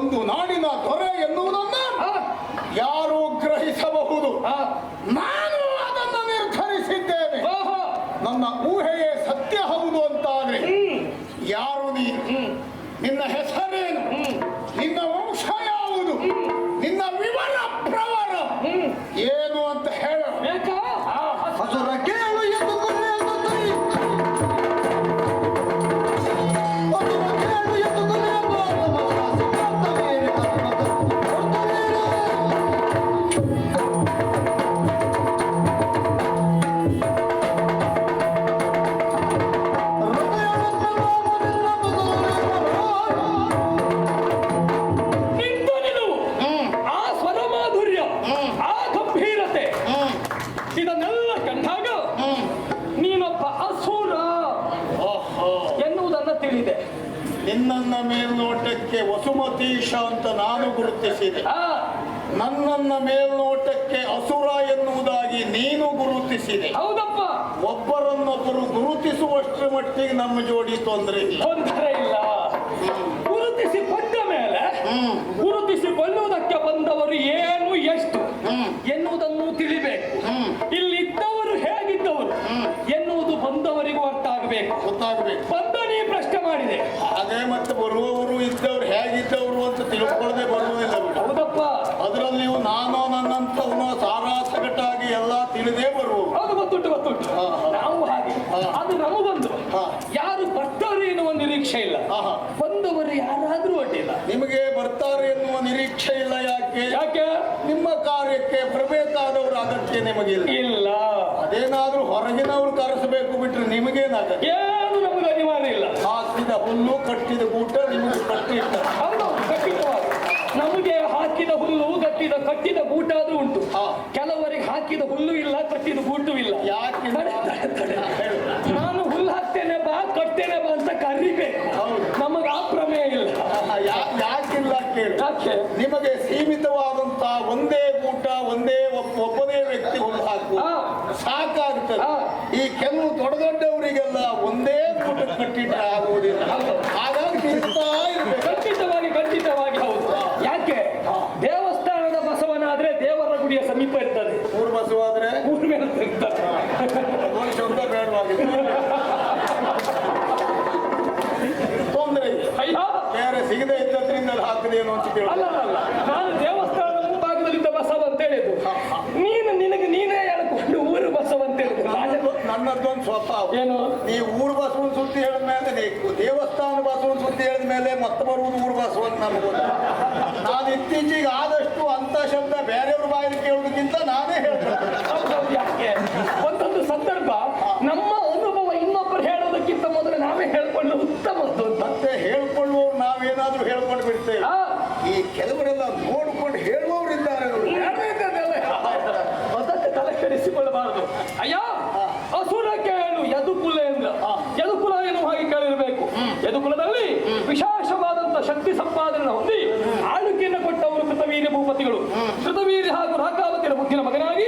ಒಂದು ನಾಡಿನ ದೊರೆ ಎನ್ನುವುದನ್ನು ಆ, ಯಾರು ಗ್ರಹಿಸಬಹುದು? ಆ, ನಾನು ಅದನ್ನು ನಿರ್ಧರಿಸಿದ್ದೇನೆ. ಓಹೋ, ನನ್ನ ಊಹೆಯೇ ಸತ್ಯ ಹೌದು ಅಂತಾದ್ರೆ ಯಾರು ನೀನು? ನಿನ್ನ ಹೆಸರೇನು? ನಿನ್ನ ವಂಶ ಯಾವುದು? ನಿನ್ನ ವಿವರ ಪ್ರವರ ಏನು ಅಂತ ಹೇಳ. ಬೇಕಾ? ಹಸುರ ಕೇಳು ಎಂದು ಕೊನೆಯದು. ಹಸುರ ಕೇಳು ಎಂದು ಕೊನೆಯದು. ನಿಂತು ನಿಲುವು. ಆ ಸ್ವರ ಮಾಧುರ್ಯ, ಆ ಗಂಭೀರತೆ, ಇದನ್ನೆಲ್ಲ ಕಂಡಾಗ ನೀನೊಬ್ಬ ಅಸುರ ಎನ್ನುವುದನ್ನ ತಿಳಿದೆ. ನಿನ್ನನ್ನ ಮೇಲ್ನೋಟಕ್ಕೆ ವಸುಮತೀಶ ಅಂತ ನಾನು ಗುರುತಿಸಿದೆ. ಆ, ನನ್ನನ್ನ ಮೇಲ್ನೋಟಕ್ಕೆ ಅಸುರ ಎನ್ನುವುದಾಗಿ ನೀನು ಗುರುತಿಸಿದೆ. ಹೌದಪ್ಪ, ಒಬ್ಬರನ್ನೊಬ್ಬರು ಗುರುತಿಸುವಷ್ಟರ ಮಟ್ಟಿಗೆ ನಮ್ಮ ಜೋಡಿ ತೊಂದರೆ ಇಲ್ಲ. ತೊಂದರೆ ಇಲ್ಲ. ಗುರುತಿಸಿಕೊಂಡ ಮೇಲೆ ಗುರುತಿಸಿಕೊಳ್ಳುವುದಕ್ಕೆ ಬಂದವರು ಏನು ಎಷ್ಟು ಎನ್ನುವುದನ್ನು ತಿಳಿಬೇಕು. ಇಲ್ಲಿದ್ದವರು ಹೇಗಿದ್ದವರು ಎನ್ನುವುದು ಬಂದವರಿಗೂ ಅರ್ಥ ಆಗಬೇಕು. ಗೊತ್ತಾಗಬೇಕು. ಬಂದ ನೀ ಪ್ರಶ್ನೆ ಮಾಡಿದೆ. ಹಾಗೆ ಮತ್ತೆ ಬರುವವರು ಇದ್ದವ್ರು ಹೇಗಿದ್ದವರು ಅಂತ ತಿಳ್ಕೊಳ್ಳದೆ ಬರುವುದಿಲ್ಲ ಬಿಡು. ಹೌದಪ್ಪ, ಅದರಲ್ಲಿಯೂ ನಾನು ನನ್ನಂಥವನು ಸಾರಾಸಗಟಾಗಿ ಎಲ್ಲ ತಿಳಿದೇ ಬರುವುದು. ಹೌದು, ಗೊತ್ತುಂಟು ಗೊತ್ತುಂಟು. ನಾವು ಹಾಗೆ. ಅದು ನಮಗೊಂದು ಯಾರು ಬರ್ತಾರೆ ಎನ್ನುವ ನಿರೀಕ್ಷೆ ಇಲ್ಲ. ಬಂದವರು ಯಾರಾದ್ರೂ ಅಡ್ಡಿಲ್ಲ. ನಿಮಗೆ ಬರ್ತಾರೆ ಎನ್ನುವ ನಿರೀಕ್ಷೆ ಇಲ್ಲ. ಯಾಕೆ? ಯಾಕೆ? ನಿಮ್ಮ ಕಾರ್ಯಕ್ಕೆ ಬರಬೇಕಾದವರ ಅಗತ್ಯ ನಿಮಗಿಲ್ಲ. ಇಲ್ಲ. ಅದೇನಾದ್ರೂ ಹೊರಗಿನವ್ರು ಕರೆಸಬೇಕು ಬಿಟ್ರೆ ನಿಮಗೇನಾಗತ್ತೆ? ಏನು ನಮಗೆ ಅನಿವಾರ್ಯ ಇಲ್ಲ. ಹಾಕಿದ ಹುಲ್ಲು ಕಟ್ಟಿದ ಗೂಟ ನಿಮಗೆ ಕಟ್ಟಿರ್ತಾರೆ. ಹೌದು, ಖಂಡಿತವಾಗಿ. ನಮಗೆ ಹಾಕಿದ ಹುಲ್ಲು ಕಟ್ಟಿದ ಗೂಟ ಆದ್ರೂ ಉಂಟು. ಕೆಲವರಿಗೆ ಹಾಕಿದ ಹುಲ್ಲು ಇಲ್ಲ, ಕಟ್ಟಿದ ಗೂಟು ಇಲ್ಲ. ಯಾಕೆ? ನಾನು ಹುಲ್ಲು ಹಾಕ್ತೇನೆ ಬಾ, ಕಟ್ತೇನೆ ಬಾ ಅಂತ ಕರಿಬೇಕು. ನಮಗೆ ಆ ಪ್ರಮೇಯ ಇಲ್ಲ. ಯಾಕಿಲ್ಲ ಕೇಳಿ. ಯಾಕೆ? ನಿಮಗೆ ಸೀಮಿತವಾದಂತ ಒಂದೇ ಗೂಟ, ಒಬ್ಬನೇ ವ್ಯಕ್ತಿ ಹುಲ್ಲು ಹಾಕುವ ಸಾಕಾಗ್ತದೆ. ಈ ಕೆಲವು ದೊಡ್ಡ ದೊಡ್ಡವರಿಗೆಲ್ಲ ಒಂದೇ ಗೂಟ ಕಟ್ಟಿಟ್ರೆ ಆಗುವುದಿಲ್ಲ. ಹಾಗಾಗಿ ತಿಂತಾ ಇರ್ಬೇಕು. ಖಂಡಿತವಾಗಿ ಹೌದು. ಯಾಕೆ? ದೇವಸ್ಥಾನದ ಬಸವನಾದ್ರೆ ದೇವರ ಗುಡಿಯ ಸಮೀಪ ಇರ್ತದೆ. ಊರು ಬಸವಾದ್ರೆ ಊರ ಮೇಲೆ ಇರ್ತದೆ. ಶಬ್ದ ಬೇಡವಾಗಿದೆ. ತೊಂದರೆ ಇಲ್ಲ. ಅಯ್ಯ, ಬೇರೆ ಸಿಗದೆ ಇದ್ದದ್ರಿಂದ ಹಾಕದೇನು ಅಂತ ಕೇಳಿ. ಅಲ್ಲ, ನಾನು ದೇವಸ್ಥಾನದ ಮುಂಭಾಗದಲ್ಲಿದ್ದ ಬಸವ ಅಂತ ಹೇಳಿದ್ದು. ನೀನೇ ಹೇಳ್ಕೊಂಡು ಊರು ಬಸವ ಅಂತ ಹೇಳಿದ್ರು. ನನ್ನದೊಂದು ಸ್ವಭಾವ ಏನು? ನೀವು ಊರು ಬಸವನ ಸುದ್ದಿ ಹೇಳಿದ ಮೇಲೆ, ದೇವಸ್ಥಾನ ಬಸವನ ಸುದ್ದಿ ಹೇಳಿದ ಮೇಲೆ ಮತ್ತೆ ಬರುವುದು ಊರು ಬಸವನ್ ನಮಗೂ. ನಾನು ಇತ್ತೀಚೆಗೆ ಆದಷ್ಟು ಅಂತ ಶಬ್ದ ಬೇರೆಯವ್ರ ಬಾಯಲ್ಲಿ ಕೇಳೋದಕ್ಕಿಂತ ನಾನೇ ಹೇಳ್ತೇನೆ. ಯಾಕೆ? ಒಂದೊಂದು ಸಂದರ್ಭ ನಮ್ಮ ಅನುಭವ ಇನ್ನೊಬ್ಬರು ಹೇಳೋದಕ್ಕಿಂತ ಮೊದಲು ನಾವೇ ಹೇಳ್ಕೊಂಡು ಉತ್ತಮದ್ದು ಅಂತ. ಮತ್ತೆ ಹೇಳ್ಕೊಳ್ಳುವವ್ರು ನಾವೇನಾದ್ರೂ ಹೇಳ್ಕೊಂಡು ಬಿಡ್ತೇವೆ. ಈ ಕೆಲವರೆಲ್ಲ ನೋಡ್ಕೊಂಡು ಹೇಳುವವರಿದ್ದಾರೆ. ಅದಕ್ಕೆ ತಲೆ ಕೆಡಿಸಿಕೊಳ್ಳಬಾರದು. ಅಯ್ಯ, ಅಸುರ ಕೇಳು ಯದುಕುಲೇಂದ್ರ. ಯದುಕುಲ ಎನ್ನುವ ಹಾಗೆ ಕೇಳಿರಬೇಕು. ಯದುಕುಲದಲ್ಲಿ ವಿಶೇಷವಾದಂತಹ ಶಕ್ತಿ ಸಂಪಾದನೆ ಹೊಂದಿ ಆಳ್ವಿಕೆಯನ್ನು ಕೊಟ್ಟವರು ಕೃತವೀರ್ಯ ಭೂಪತಿಗಳು. ಕೃತವೀರ್ಯ ಹಾಗೂ ರಾಕಾವತಿಯ ಮುದ್ದಿನ ಮಗನಾಗಿ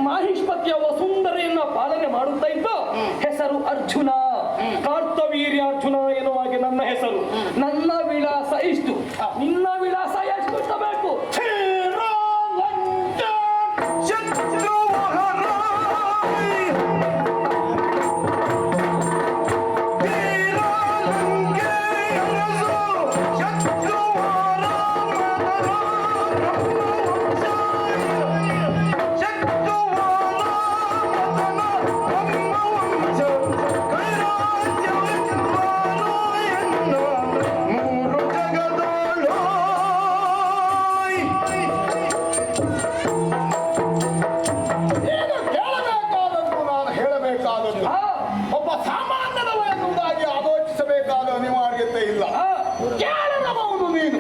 ಮಾಹಿಷ್ಪತಿಯ ವಸುಂಧರೆಯನ್ನ ಪಾಲನೆ ಮಾಡುತ್ತಾ ಇದ್ದ ಹೆಸರು ಅರ್ಜುನ. ಕಾರ್ತವೀರ್ಯ ಅರ್ಜುನ ಎನ್ನುವ ಹಾಗೆ ನನ್ನ ಹೆಸರು. ನನ್ನ ವಿಳಾಸ ಇಷ್ಟು. ನಿನ್ನ ವಿಳಾಸ ಎಷ್ಟು ಬೇಕು? ಒಬ್ಬ ಸಾಮಾನ್ಯದವ ಎನ್ನುವುದಾಗಿ ಆಲೋಚಿಸಬೇಕಾದ ಅನಿವಾರ್ಯತೆ ಇಲ್ಲ. ಕೇಳಬಹುದು ನೀನು.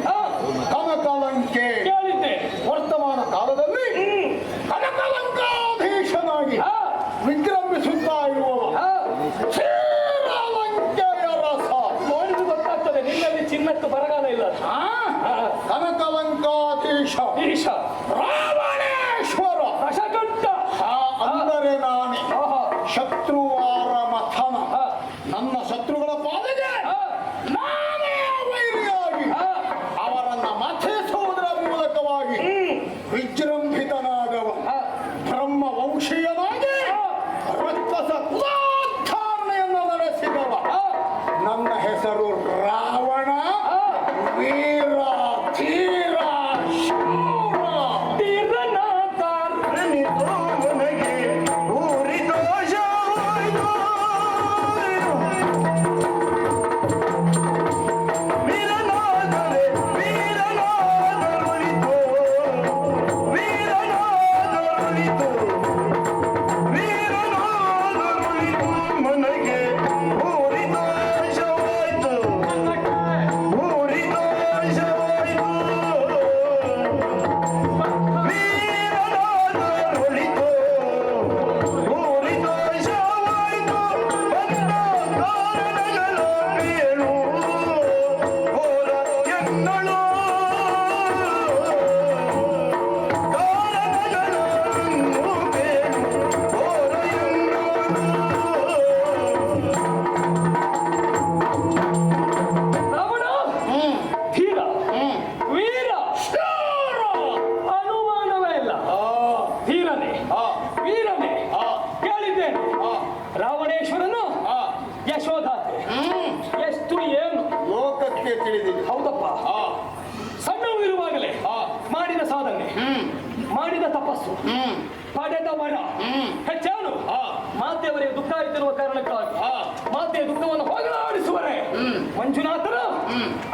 ಕನಕಲಂಕೆ ಕೇಳಿದ್ದೆ. ವರ್ತಮಾನ ಕಾಲದಲ್ಲಿ ಕನಕಲಂಕಾಧೀಶನಾಗಿ ವಿಜೃಂಭಿಸುತ್ತಾ ಇರುವವ ಶ್ರೀಲಂಕೆಯ ರಸ. ನೋಡಿದ್ರೆ ಗೊತ್ತಾಗ್ತದೆ ನಿನ್ನಲ್ಲಿ ಚಿನ್ನಕ್ಕೆ ಬರಗಾಲ ಇಲ್ಲ. ಕನಕಲಂಕಾಧೀಶ ಈಶ ರಾವಣೇಶ್ವರ ರಸಗಂಟ ಅಂದರೆ ನಾನೇ. ಶತ್ರುವಾರ ಮಥನ. ನನ್ನ ಶತ್ರುಗಳ ಪಾಲಿಗೆ ನಾನೇ ವೈರಿಯಾಗಿ ಅವರನ್ನ ಮಥೆ ಸಾಧನೆ, ಮಾಡಿದ ತಪಸ್ಸು, ಪಡೆದ ವರ ಹೆಚ್ಚಾನು ಮಾತೆಯವರಿಗೆ ದುಃಖ ಇದ್ದಿರುವ ಕಾರಣಕ್ಕಾಗಿ ಮಾತೆಯ ದುಃಖವನ್ನು ಹೋಗಲಾಡಿಸುವರೆ ಮಂಜುನಾಥನ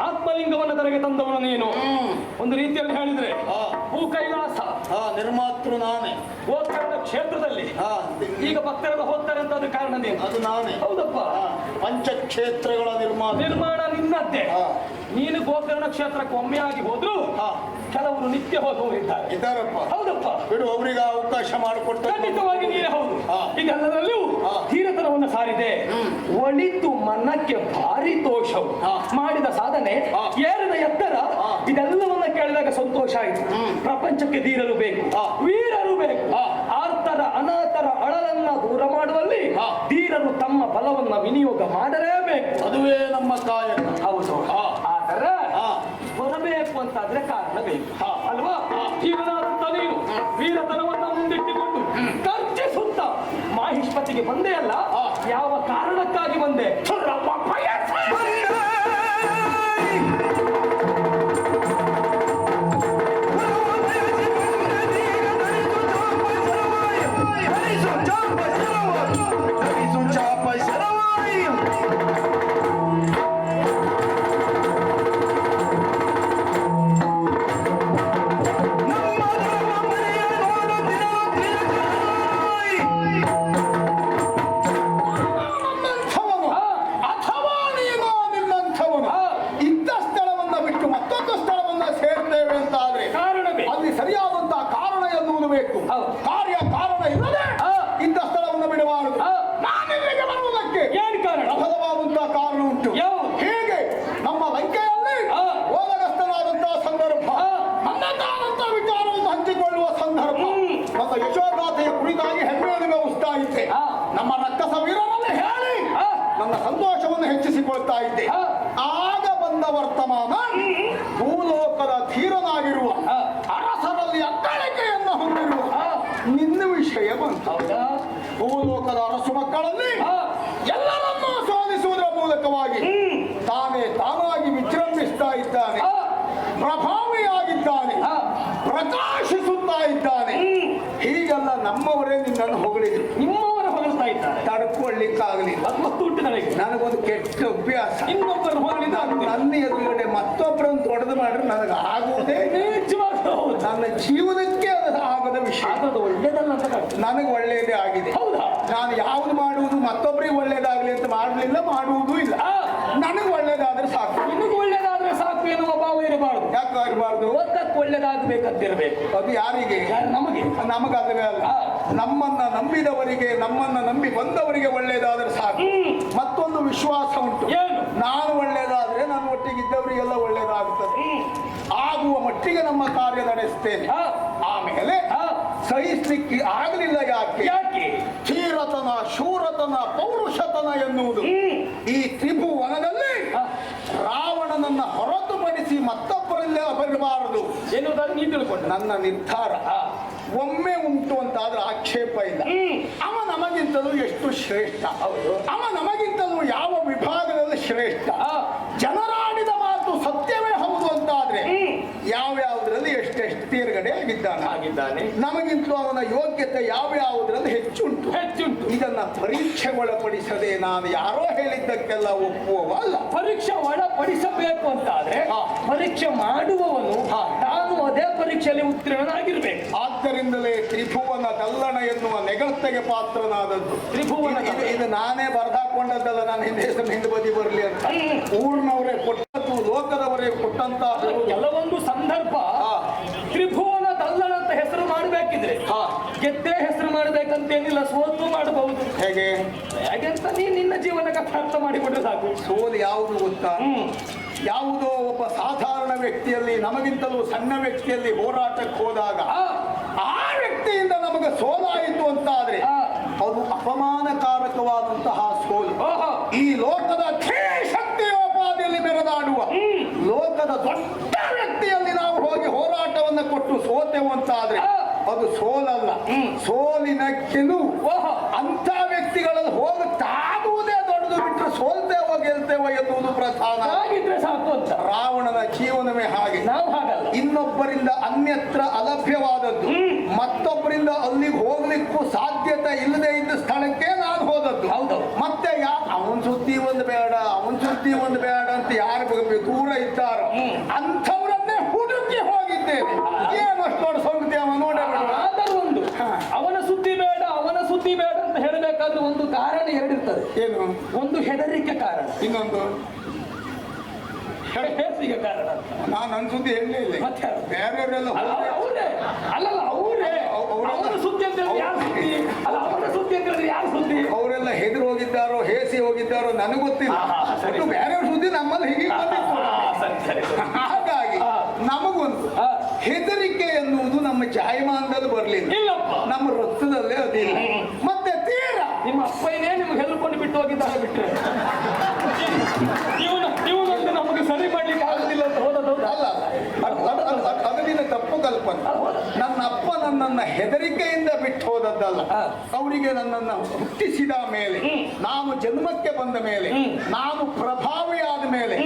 ಆತ್ಮಲಿಂಗವನ್ನು ತನಗೆ ತಂದವನು ನೀನು. ಒಂದು ರೀತಿಯಲ್ಲಿ ಹೇಳಿದ್ರೆ ಭೂ ಕೈಲಾಸ ನಿರ್ಮಾತೃ ನಾನೇ. ಗೋಕರ್ಣ ಕ್ಷೇತ್ರದಲ್ಲಿ ಈಗ ಭಕ್ತರೆಲ್ಲ ಹೋಗ್ತಾರೆ ಅಂತ ಅದ್ರ ಕಾರಣ ನೀನು. ಅದು ನಾನೇ. ಹೌದಪ್ಪ. ಪಂಚಕ್ಷೇತ್ರಗಳ ನಿರ್ಮಾಣ ನಿನ್ನದ್ದೇ. ನೀನು ಗೋಕರ್ಣ ಕ್ಷೇತ್ರಕ್ಕೆ ಒಮ್ಮೆ ಆಗಿ ಹೋದ್ರು ಕೆಲವರು ನಿತ್ಯ ಹೋಗುವವರಿದ್ದಾರೆ. ಇದ್ದಾರಪ್ಪ. ಹೌದಪ್ಪ. ಬಿಡು, ಅವರಿಗೆ ಅವಕಾಶ ಮಾಡಿಕೊಟ್ಟ. ಖಂಡಿತವಾಗಿ ನೀನೇ ಹೌದು. ಇದೆಲ್ಲದರಲ್ಲೂ ಧೀರತನವನ್ನು ಸಾರಿದೆ. ಒಳಿತು ಮನಕ್ಕೆ ಭಾರಿ ದೋಷವು ಮಾಡಿದ ಸಾಧನೆ, ಏರಿದ ಎತ್ತರ, ಇದೆಲ್ಲವನ್ನ ಕೇಳಿದಾಗ ಸಂತೋಷ ಆಯಿತು. ಪ್ರಪಂಚಕ್ಕೆ ಧೀರರು ಬೇಕು, ವೀರರು ಬೇಕು. ಆರ್ತರ ಅನಾಥರ ಅಳಲನ್ನ ದೂರ ಮಾಡುವಲ್ಲಿ ಧೀರರು ತಮ್ಮ ಬಲವನ್ನ ವಿನಿಯೋಗ ಮಾಡಲೇಬೇಕು. ಅದುವೇ ನಮ್ಮ ಕಾಯಕ. ಹೌದು. ಆದರೆ ಬರಬೇಕು ಅಂತಾದ್ರೆ ಕಾರಣ ಬೇಕು ಅಲ್ವಾ? ಜೀವನಾದಂತ ನೀನು ವೀರತನವನ್ನ ಮುಂದಿಟ್ಟುಕೊಂಡು ಗರ್ಜಿಸುತ್ತ ಮಾಹಿಷ್ಪತಿಗೆ ಬಂದೆ ಅಲ್ಲ, ಯಾವ ಕಾರಣಕ್ಕಾಗಿ ಬಂದೆ? ಯಶೋಗಾಥೆಯ ಕುರಿತಾಗಿ ಹೆಮ್ಮೆ ಅನುಭವಿಸ್ತಾ ಇದ್ದೆ. ನಮ್ಮ ರಕ್ಕಸ ವೀರರನ್ನು ಹೇಳಿ ನನ್ನ ಸಂತೋಷವನ್ನು ಹೆಚ್ಚಿಸಿಕೊಳ್ತಾ ಇದ್ದೆ. ಆಗ ಬಂದ ವರ್ತಮಾನ ಭೂಲೋಕದ ಧೀರನಾಗಿರುವ ಅರಸರಲ್ಲಿ ಅಕ್ಕಳಿಕೆಯನ್ನು ಹೊಂದಿರುವ ನಿನ್ನ ವಿಷಯ ಬಂತು. ಭೂಲೋಕದ ಅರಸು ಮಕ್ಕಳಲ್ಲಿ ಎಲ್ಲರನ್ನೂ ಸೋಲಿಸುವುದರ ಮೂಲಕವಾಗಿ ತಾನಾಗಿ ವಿಜೃಂಭಿಸ್ತಾ ಇದ್ದಾನೆ, ಪ್ರಭಾವಿಯಾಗಿದ್ದಾನೆ, ಪ್ರಕಾಶಿಸುತ್ತಾ ಇದ್ದಾನೆ. ಹೀಗೆಲ್ಲ ನಮ್ಮವರೇ ನಿನ್ನನ್ನು ಹೊಗಳಿದ್ರು. ನಿಮ್ಮವರ ಹೊಗಳ್ತಾ ಇದ್ದಾರೆ, ತಡ್ಕೊಳ್ಳಿಕ್ಕಾಗಲಿಲ್ಲ. ಮತ್ತು ಉಂಟು ನನಗೊಂದು ಕೆಟ್ಟ ಅಭ್ಯಾಸ. ಇನ್ನೊಬ್ಬರು ಹೊಗಳಿದ ನನ್ನ ಎದುರುಗಡೆ ಮತ್ತೊಬ್ಬರನ್ನು ತೊಡೆದು ಮಾಡಿದ್ರೆ ನನಗೆ ಆಗುವುದೇ ನನ್ನ ಜೀವನಕ್ಕೆ ಅದು ಆಗದ ವಿಷಯ. ಒಳ್ಳೇದಲ್ಲ ಅಂತ ನನಗೆ ಒಳ್ಳೆಯದೇ ಆಗಿದೆ. ಹೌದಾ? ನಾನು ಯಾವುದು ಮಾಡುವುದು ಮತ್ತೊಬ್ಬರಿಗೆ ಒಳ್ಳೇದಾಗಲಿ ಅಂತ ಮಾಡಲಿಲ್ಲ, ಮಾಡುವುದೂ ಇಲ್ಲ. ನನಗೆ ಒಳ್ಳೇದಾದ್ರೆ ಸಾಕು. ನಿನಗೆ ಒಳ್ಳೇದಾದ್ರೆ ಸಾಕು ಎನ್ನುವ ಭಾವ ಇರಬಾರ್ದು. ಯಾಕೆ ಇರಬಾರ್ದು? ಲೋಕಕ್ಕೆ ಒಳ್ಳೇದಾಗಬೇಕಂತಿರ್ಬೇಕು. ಅದು ಯಾರಿಗೆ? ನಮಗೆ. ನಮಗಾದ್ರೆ ಅಲ್ಲ, ನಮ್ಮನ್ನ ನಂಬಿದವರಿಗೆ, ನಮ್ಮನ್ನ ನಂಬಿ ಬಂದವರಿಗೆ ಒಳ್ಳೇದಾದ್ರೆ ಸಾಕು. ಮತ್ತೊಂದು ವಿಶ್ವಾಸ ಉಂಟು, ನಾನು ಒಳ್ಳೇದಾದ್ರೆ ನನ್ನ ಒಟ್ಟಿಗಿದ್ದವರಿಗೆಲ್ಲ ಒಳ್ಳೇದಾಗುತ್ತದೆ. ಆಗುವ ಮಟ್ಟಿಗೆ ನಮ್ಮ ಕಾರ್ಯ ನಡೆಸ್ತೇನೆ. ಆಮೇಲೆ ಸಹಿಸ್ಲಿಕ್ಕೆ ಆಗಲಿಲ್ಲ. ಯಾಕೆ? ಧೀರತನ, ಶೂರತನ, ಪೌರುಷತನ ಎನ್ನುವುದು ಈ ತ್ರಿಭುವನದಲ್ಲಿ ರಾವಣನನ್ನ ಹೊರತುಪಡಿಸಿ ಮತ್ತೊಬ್ಬರಲ್ಲೇ ಬರಬಾರದು ಎನ್ನುವುದಾಗಿ ನೀ ತಿಳ್ಕೊಂಡು ನನ್ನ ನಿರ್ಧಾರ. ಒಮ್ಮೆ ಉಂಟು ಅಂತಾದ್ರೆ ಆಕ್ಷೇಪ ಇಲ್ಲ. ಅವ ನಮಗಿಂತಲೂ ಎಷ್ಟು ಶ್ರೇಷ್ಠ, ಅವ ನಮಗಿಂತಲೂ ಯಾವ ವಿಭಾಗದಲ್ಲಿ ಶ್ರೇಷ್ಠ. ಜನರಾಡಿದ ಮಾತು ಸತ್ಯವೇ ಹೌದು ಅಂತಾದ್ರೆ ಯಾವ್ಯಾವುದ್ರಲ್ಲಿ ಎಷ್ಟೆಷ್ಟು ತೀರ್ಗಡೆ ಆಗಿದ್ದಾನೆ. ನಮಗಿಂತಲೂ ಅವನ ಯೋಗ್ಯತೆ ಯಾವ್ಯಾವುದ್ರಲ್ಲಿ ಹೆಚ್ಚುಂಟು. ಇದನ್ನ ಪರೀಕ್ಷೆಗೊಳಪಡಿಸದೆ ನಾನು ಯಾರೋ ಹೇಳಿದ್ದಕ್ಕೆಲ್ಲ ಒಪ್ಪುವವಲ್ಲ. ಪರೀಕ್ಷೆ ಒಳಪಡಿಸಬೇಕು ಅಂತಾದ್ರೆ ಪರೀಕ್ಷೆ ಮಾಡುವವನು ತಾನು ಅದೇ ಪರೀಕ್ಷೆಯಲ್ಲಿ ಉತ್ತೀರ್ಣನಾಗಿರ್ಬೇಕು. ಆದ್ದರಿಂದಲೇ ತ್ರಿಭುವನ ದಲ್ಲಣ ಎನ್ನುವ ನೆಗಳತೆಗೆ ಪಾತ್ರನಾದದ್ದು. ತ್ರಿಭುವನ ಇದು ನಾನೇ ಬರ್ದಾಕೊಂಡದ್ದಲ್ಲ, ನಾನು ಹಿಂದೆ ಬದಿ ಬರಲಿ ಅಂತ. ಊರಿನವರೇ ಕೊಟ್ಟದ್ದು, ಲೋಕದವರೇ ಕೊಟ್ಟಂತ ಕೆಲವೊಂದು ಸಂದರ್ಭ ತ್ರಿಭುವನ ದಲ್ಲಣ ಅಂತ ಹೆಸರು ಮಾಡಬೇಕಿದ್ರೆ ಗೆದ್ದೇ ಹೆಸರು ಮಾಡಬೇಕಂತೇನಿಲ್ಲ, ಸೋಲು ಮಾಡಬಹುದು. ಹೇಗೆ ಅಂತ ನಿನ್ನ ಜೀವನ ಕಥೆ ಅರ್ಥ ಮಾಡಿಕೊಂಡ್ರೆ ಸಾಕು. ಸೋಲು ಯಾವುದು ಗೊತ್ತಾ? ಯಾವುದೋ ಒಬ್ಬ ಸಾಧಾರಣ ವ್ಯಕ್ತಿಯಲ್ಲಿ, ನಮಗಿಂತಲೂ ಸಣ್ಣ ವ್ಯಕ್ತಿಯಲ್ಲಿ ಹೋರಾಟಕ್ಕೆ ಹೋದಾಗ ಆ ವ್ಯಕ್ತಿಯಿಂದ ನಮಗೆ ಸೋಲಾಯಿತು ಅಂತಾದ್ರೆ ಅದು ಅಪಮಾನಕಾರಕವಾದಂತಹ ಸೋಲು. ಈ ಲೋಕದ ಶಕ್ತಿಯೋಪಾದಿಯಲ್ಲಿ ಮೆರೆದಾಡುವ ಲೋಕದ ದೊಡ್ಡ ವ್ಯಕ್ತಿಯಲ್ಲಿ ನಾವು ಹೋಗಿ ಹೋರಾಟವನ್ನು ಕೊಟ್ಟು ಸೋತೆವು ಅಂತಾದ್ರೆ ಅದು ಸೋಲಲ್ಲ, ಸೋಲಿನ ಗೆಲುವು. ಅಂತ ವ್ಯಕ್ತಿಗಳಲ್ಲಿ ಹೋಗುತ್ತಾಗುವುದೇ ದೊಡ್ಡದು, ಬಿಟ್ಟರೆ ಸೋಲ್ತೇವೋ ಗೆಲ್ತೇವೋ ಎನ್ನುವುದು ಪ್ರಧಾನ. ಹಾಗಿದ್ರೆ ಸಾಕು ಅಂತ. ರಾವಣನ ಜೀವನವೇ ಹಾಗೆ. ನಾವು ಹಾಗಲ್ಲ. ಇನ್ನೊಬ್ಬರಿಂದ ಅನ್ಯತ್ರ ಅಲಭ್ಯವಾದದ್ದು, ಮತ್ತೊಬ್ಬರಿಂದ ಅಲ್ಲಿಗೆ ಹೋಗ್ಲಿಕ್ಕೂ ಸಾಧ್ಯತೆ ಇಲ್ಲದೆ ಇದ್ದ ಸ್ಥಳಕ್ಕೆ ನಾನು ಹೋದದ್ದು. ಹೌದು. ಮತ್ತೆ ಅವನ್ ಸುದ್ದಿ ಒಂದು ಬೇಡ, ಅವನ್ ಸುದ್ದಿ ಒಂದು ಬೇಡ ಅಂತ ಯಾರು ದೂರ ಇದ್ದಾರೋ ಅಂಥವರನ್ನೇ ಹುಡುಕಿ ಹೋಗಿದ್ದೇನೆ. ಏನಷ್ಟು ದೊಡ್ಡ ಸಂಗತಿ ಅವ ನೋಡ. ಆದರೂ ಒಂದು ಅವನ ಸುದ್ದಿ ಬೇಡ, ಅವನ ಸುದ್ದಿ ಬೇಡ ಅಂತ ಹೇಳಬೇಕಾದ್ರೆ ಒಂದು ಕಾರಣ ಎರಡಿರ್ತದೆ. ಏನು? ಒಂದು ಹೆದರಿಕೆ ಕಾರಣ, ಇನ್ನೊಂದು ಹೇಸಿಗೆ ಕಾರಣ. ನಾನು ನನ್ನ ಸುದ್ದಿ ಹೇಳಲೇ ಇಲ್ಲ. ಮತ್ತೆ ಬೇರೆಯವರೆಲ್ಲ ಅವರೇ ಅಲ್ಲಲ್ಲ, ಅವರೇ ಅವನ ಸುದ್ದಿ ಅಂತ ಹೇಳಿದ್ರೆ ಯಾರು ಸುದ್ದಿ? ಅಲ್ಲ, ಅವನ ಸುದ್ದಿ ಅಂತ ಹೇಳಿದ್ರೆ ಯಾರು ಸುದ್ದಿ? ಅವರೆಲ್ಲ ಹೆದರು ಹೋಗಿದ್ದಾರೋ, ಹೇಸಿ ಹೋಗಿದ್ದಾರೋ ನನಗೆ ಗೊತ್ತಿಲ್ಲ. ಒಟ್ಟು ಬೇರೆಯವ್ರ ಸುದ್ದಿ ನಮ್ಮಲ್ಲಿ ಹೀಗೆ ಬಂದಿತ್ತು. ಹಾಗಾಗಿ ನಮಗೊಂದು ಹೆದರಿಕೆ ಎನ್ನುವುದು ನಮ್ಮ ಜಾಯಮಾನದಲ್ಲಿ ಬರಲಿಲ್ಲ, ಇಲ್ಲಪ್ಪ, ನಮ್ಮ ರಕ್ತದಲ್ಲೇ ಅದಿಲ್ಲ. ಮತ್ತೆ ತೀರ ನಿಮ್ಮ ಅಪ್ಪನೇ ನಿಮ್ಗೆ ಹೆದರ್ಕೊಂಡು ಬಿಟ್ಟು ಹೋಗಿದ್ದಾರೆ ಬಿಟ್ರೆ ಇವನೊಂದು ನಮಗೆ ಸರಿ ಮಾಡ್ಲಿಕ್ಕೆ ಆಗುದಿಲ್ಲ ಅಂತ ಹೋದದ್ದು ಅಲ್ಲ. ಅದರಿಂದ ತಪ್ಪು ಕಲ್ಪನೆ. ನನ್ನ ಅಪ್ಪ ನನ್ನನ್ನ ಹೆದರಿಕೆಯಿಂದ ಬಿಟ್ಟು ಹೋದದ್ದಲ್ಲ. ಅವರಿಗೆ ನನ್ನನ್ನು ಹುಟ್ಟಿಸಿದ ಮೇಲೆ, ನಾನು ಜನ್ಮಕ್ಕೆ ಬಂದ ಮೇಲೆ, ನಾನು ಪ್ರಭಾವಿಯಾದ ಮೇಲೆ,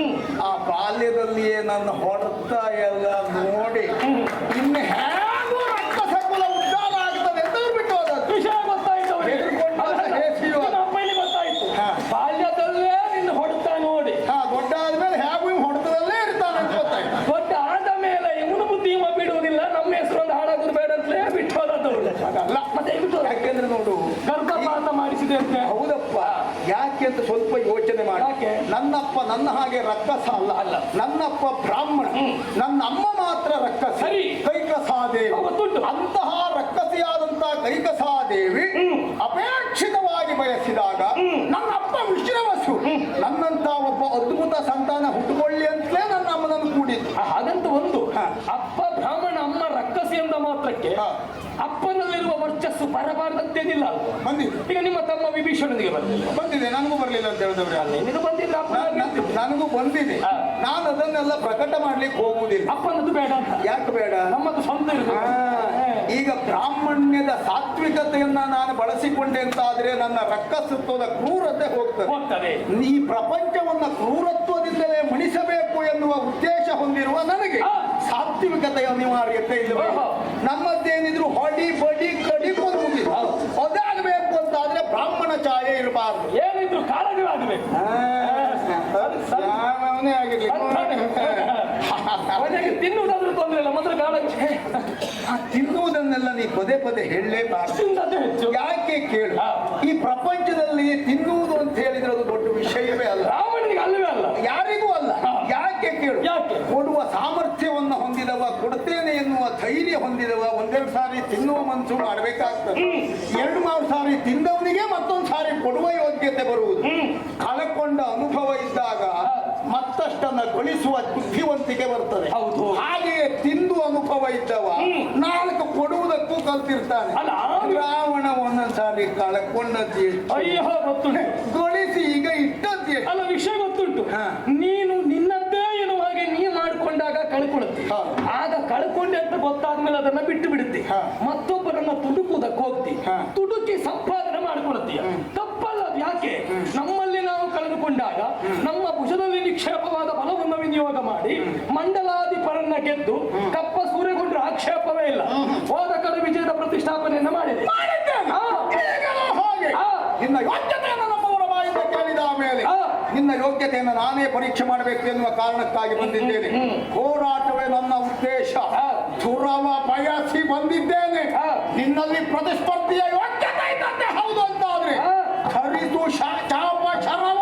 ಆ ಬಾಲ್ಯದಲ್ಲಿಯೇ ನನ್ನ ಹೊಡೆತ ಎಲ್ಲ ನೋಡಿ ಇನ್ನು ಹೇಗೂ ರಕ್ತಸಕುಲ ಉದ್ಧಾರ ಆಗ್ತದೆ ಅಂತ ಅವ್ರು ಬಿಟ್ಟು ಹೋದದ್ದು. ವಿಷಯ ಗೊತ್ತಾಯ್ತು ಅವರಿಗೆ. ಗೊತ್ತಾಯ್ತು, ಬಾಲ್ಯದಲ್ಲೇ ನಿನ್ನ ಹೊಡೆತ ನೋಡಿ ದೊಡ್ಡ ಆದ್ಮೇಲೆ ಹೇಗೂ ಹೊಡೆತದಲ್ಲೇ ಇರ್ತಾನೆ ಅಂತ ಗೊತ್ತಾಯ್ತು. ದೊಡ್ಡ ಆದ ಮೇಲೆ ಇವನು ಬುದ್ಧಿ ಬಿಡುವುದಿಲ್ಲ, ನಮ್ಮ ಹೆಸರು ಒಂದು ಹಾಳಾಗೋದು ಬೇಡ ಅಂತಲೇ ಬಿಟ್ಟು ಹೋದದ್ದು. ಅಲ್ಲ, ಮತ್ತೆ ಯಾಕೆಂದ್ರೆ ನೋಡು, ಗರ್ಭಪಾತ ಮಾಡಿಸಿದೆ ಅಂತ. ಹೌದಪ್ಪ, ಯಾಕೆ ಅಂತ ಸ್ವಲ್ಪ ಯೋಚನೆ ಮಾಡಿ. ನನ್ನಪ್ಪ ನನ್ನ ಹಾಗೆ ರಕ್ಕಸ ಅಲ್ಲ, ಅಲ್ಲ, ನನ್ನಪ್ಪ ಬ್ರಾಹ್ಮಣ, ನನ್ನ ಅಮ್ಮ ಮಾತ್ರ ರಕ್ಕಸ, ಸರಿ, ಕೈಕಸಾದೇವಿ. ಅಂತಹ ರಕ್ಕಸಿಯಾದಂತಹ ಕೈಕಸಾದೇವಿ ಅಪೇಕ್ಷಿತವಾಗಿ ಬಯಸಿದಾಗ ನನ್ನ ಅಪ್ಪ ವಿಶ್ರವಸು ನನ್ನಂತ ಒಬ್ಬ ಅದ್ಭುತ ಸಂತಾನ ಹುಟ್ಟುಕೊಳ್ಳಿ ಅಂತಲೇ ನನ್ನ ಅಮ್ಮನನ್ನು ಕೂಡಿದ್ದು. ಹಾಗಂತ ಒಂದು ಅಪ್ಪ ಬ್ರಾಹ್ಮಣ, ಅಮ್ಮ ರಕ್ಕಸಿ ಎಂದ ಮಾತ್ರಕ್ಕೆ ಅಪ್ಪನಲ್ಲಿರುವ ವರ್ಚಸ್ಸು ಬರಬಾರ್ದಂತೇನಿಲ್ಲ ಅಲ್ವಾ? ಬಂದಿದೆ. ಈಗ ನಿಮ್ಮ ತಮ್ಮ ವಿಭೀಷಣನಿಗೆ ಬಂದಿದೆ, ನನಗೂ ಬರಲಿಲ್ಲ ಅಂತ ಹೇಳಿದವ್ರೆ. ನಿನಗೆ ಬಂದಿಲ್ಲ, ನನಗೂ ಬಂದಿದೆ. ನಾನು ಅದನ್ನೆಲ್ಲ ಪ್ರಕಟ ಮಾಡ್ಲಿಕ್ಕೆ ಹೋಗುವುದಿಲ್ಲ. ಅಪ್ಪನದ್ದು ಬೇಡ ಅಂತ. ಯಾಕೆ ಬೇಡ? ನಮ್ಮದು ಸ್ವಂತ ಈಗ ಬ್ರಾಹ್ಮಣ್ಯದ ಸಾತ್ವಿಕತೆಯನ್ನ ನಾನು ಬಳಸಿಕೊಂಡೆ ಅಂತಾದ್ರೆ ನನ್ನ ರಕ್ಕಸತ್ವದ ಕ್ರೂರತೆ ಹೋಗ್ತದೆ. ಈ ಪ್ರಪಂಚವನ್ನ ಕ್ರೂರತ್ವದಿಂದಲೇ ಮಣಿಸಬೇಕು ಎನ್ನುವ ಉದ್ದೇಶ ಹೊಂದಿರುವ ನನಗೆ ಸಾತ್ವಿಕತೆಯ ಅನಿವಾರ್ಯತೆ ಇಲ್ಲ. ನಮ್ಮದೇನಿದ್ರು ಹೊಡಿ ಬಡಿ ಕಡಿ ಕೊಂದು ಅದಾಗಬೇಕು ಅಂತಾದ್ರೆ ಬ್ರಾಹ್ಮಣ ಛಾಯೆ ಇರಬಾರ್ದು. ಏನಿದ್ರು ಕಾಳಗವಾಗಬೇಕು. ತಿನ್ನುವುದಾದ್ರೂ ತೊಂದರೆ ಇಲ್ಲ, ಮಾತ್ರ ಕಾಳಗ. ತಿನ್ನುವುದನ್ನೆಲ್ಲ ನೀ ಪದೇ ಪದೇ ಹೇಳಲೇಬಾರ್ದು. ಯಾಕೆ ಕೇಳು, ಈ ಪ್ರಪಂಚದಲ್ಲಿ ತಿನ್ನುವುದು ಅಂತ ಹೇಳಿದ್ರೆ ಅದು ದೊಡ್ಡ ವಿಷಯವೇ ಅಲ್ಲ. ರಾವಣನಿಗೆ ಅಲ್ಲವೇ ಅಲ್ಲ, ಯಾರಿಗೂ ಅಲ್ಲ. ಯಾಕೆ ಕೇಳು, ಕೊಡುವ ಸಾಮರ್ಥ್ಯವನ್ನ ಹೊಂದಿದವ, ಕೊಡ್ತೇನೆ ಎನ್ನುವ ಧೈರ್ಯ ಹೊಂದಿದವ ಒಂದೆರಡು ಸಾರಿ ತಿನ್ನುವ ಮನಸ್ಸು ಮಾಡಬೇಕಾಗ್ತದೆ. 2-3 ಸಾರಿ ತಿಂದವನಿಗೆ ಮತ್ತೊಂದು ಸಾರಿ ಕೊಡುವ ಯೋಗ್ಯತೆ ಬರುವುದು. ಕಳಕೊಂಡ ಅನುಭವ ಇದ್ದಾಗ ಮತ್ತಷ್ಟನ್ನ ಗಳಿಸುವ ಬುದ್ಧಿವಂತಿಕೆ ಬರ್ತದೆ. ಹಾಗೆಯೇ ತಿಂದು ಅನುಭವ ಇದ್ದವ 4 ಕೊಡುವುದಕ್ಕೂ ಕಲ್ತಿರ್ತಾನೆ. ರಾವಣ ಒಂದೊಂದು ಸಾರಿ ಕಳಕೊಂಡದ್ದು ಗಳಿಸಿ ಈಗ ಇಟ್ಟದ್ದೇ ಅಲ್ಲ. ವಿಷಯ ಗೊತ್ತುಂಟು, ನೀನು ನಿನ್ನದ್ದೇ ಎನ್ನುವ ಹಾಗೆ ನೀ ಮಾಡಿಕೊಂಡಾಗ ಕಳ್ಕೊಳ್ಳುತ್ತೆ. ಆಗ ಕಳ್ಕೊಂಡೆ ಅಂತ ಗೊತ್ತಾದ್ಮೇಲೆ ಅದನ್ನ ಬಿಟ್ಟು ಬಿಡುತ್ತೆ, ಮತ್ತೊಬ್ಬರನ್ನ ತುಡುಕುವುದಕ್ಕೆ ಹೋಗ್ತಿ, ತುಡುಕಿ ಸಂಪಾದನೆ ಮಾಡ್ಕೊಳ್ತೀಯ. ತಪ್ಪಲ್ಲ. ಯಾಕೆ? ನಮ್ಮಲ್ಲಿ ನಾವು ಕಳೆದುಕೊಂಡಾಗ ನಮ್ಮ ಭುಜದಲ್ಲಿ ನಿಕ್ಷೇಪವಾದ ಬಲವನ್ನು ವಿನಿಯೋಗ ಮಾಡಿ ಮಂಡಲಾಧಿಪರನ್ನ ಗೆದ್ದು ಕಪ್ಪ ಸೂರ್ಯಗೊಂಡ್ರೆ ಆಕ್ಷೇಪವೇ ಇಲ್ಲ. ಹೋದ ಕಡೆ ವಿಜಯದ ಪ್ರತಿಷ್ಠಾಪನೆಯನ್ನ ಮಾಡಿದೆ. ನಿನ್ನ ಯೋಗ್ಯತೆಯನ್ನು ನಮ್ಮವರ ಬಾಯಿಂದ ಕೇಳಿದ ಮೇಲೆ ನಿನ್ನ ಯೋಗ್ಯತೆಯನ್ನು ನಾನೇ ಪರೀಕ್ಷೆ ಮಾಡಬೇಕು ಎನ್ನುವ ಕಾರಣಕ್ಕಾಗಿ ಬಂದಿದ್ದೇನೆ. ಹೋರಾಟವೇ ನನ್ನ ಉದ್ದೇಶ. ದುರವ ಬಯಸಿ ಬಂದಿದ್ದೇನೆ. ನಿನ್ನಲ್ಲಿ ಪ್ರತಿಸ್ಪರ್ಧಿಯ ಯೋಗ್ಯತೆ ಇದ್ದಂತೆ ಹೌದು ಅಂತಾದ್ರೆ ಖರೀದು ಚಾಪ ಶರವ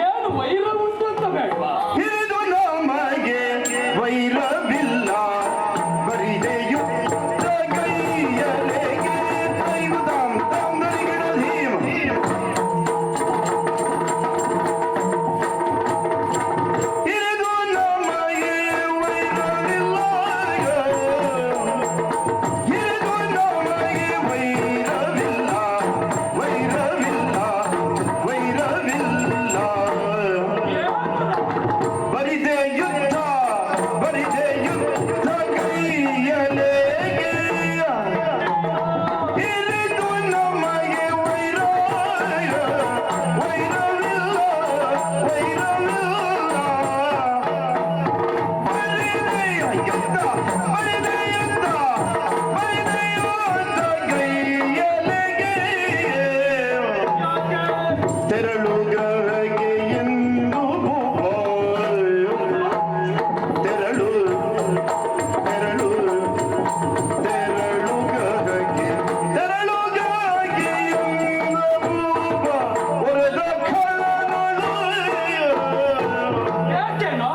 ಏನು ವೈರ ಉಂಟು ಅಂತ ಬೇಡವಾ? ಇದು ನಮಗೆ ವೈರವಿಲ್ಲ, ಬರಿದೆ ಯುದ್ಧ ಕೈಯಲೆಗೆ ಕೈಗುದಾಂ ತಂದರಿಗಿಡಲೀಮ. ಇದು ನಮಗೆ ವೈರವಿಲ್ಲ, ಇದು ನಮಗೆ ವೈರವಿಲ್ಲ, ವೈರವಿಲ್ಲ, ವೈರವಿಲ್ಲ. ಬರಿದೆ ಯುದ್ಧ, ಬರಿದೆ ಯುದ್ಧ ಕೈಯಲೆಗೆ ಇರಿದು ನಮಗೆ ವೈರ, ವೈರವಿಲ್ಲ, ವೈರವಿಲ್ಲ. ಬರಿದೆ ಯುದ್ಧ ಬರಿದೆ ಯುದ್ಧ ಬರಿದೆ ಯುದ್ಧ ಕೈಯಲೆಗೆ ತೆರಳು ಗ್ರಹಗೆ ಎಂದು ತೆರಳು ತೆರಳು ತೆರಳು ಗ್ರಹಗೆ ತೆರಳು ಗ್ರಹಗೆ ಎಂದು ಹೊರದ ಖಳನಳು ಯಾಕೇನೋ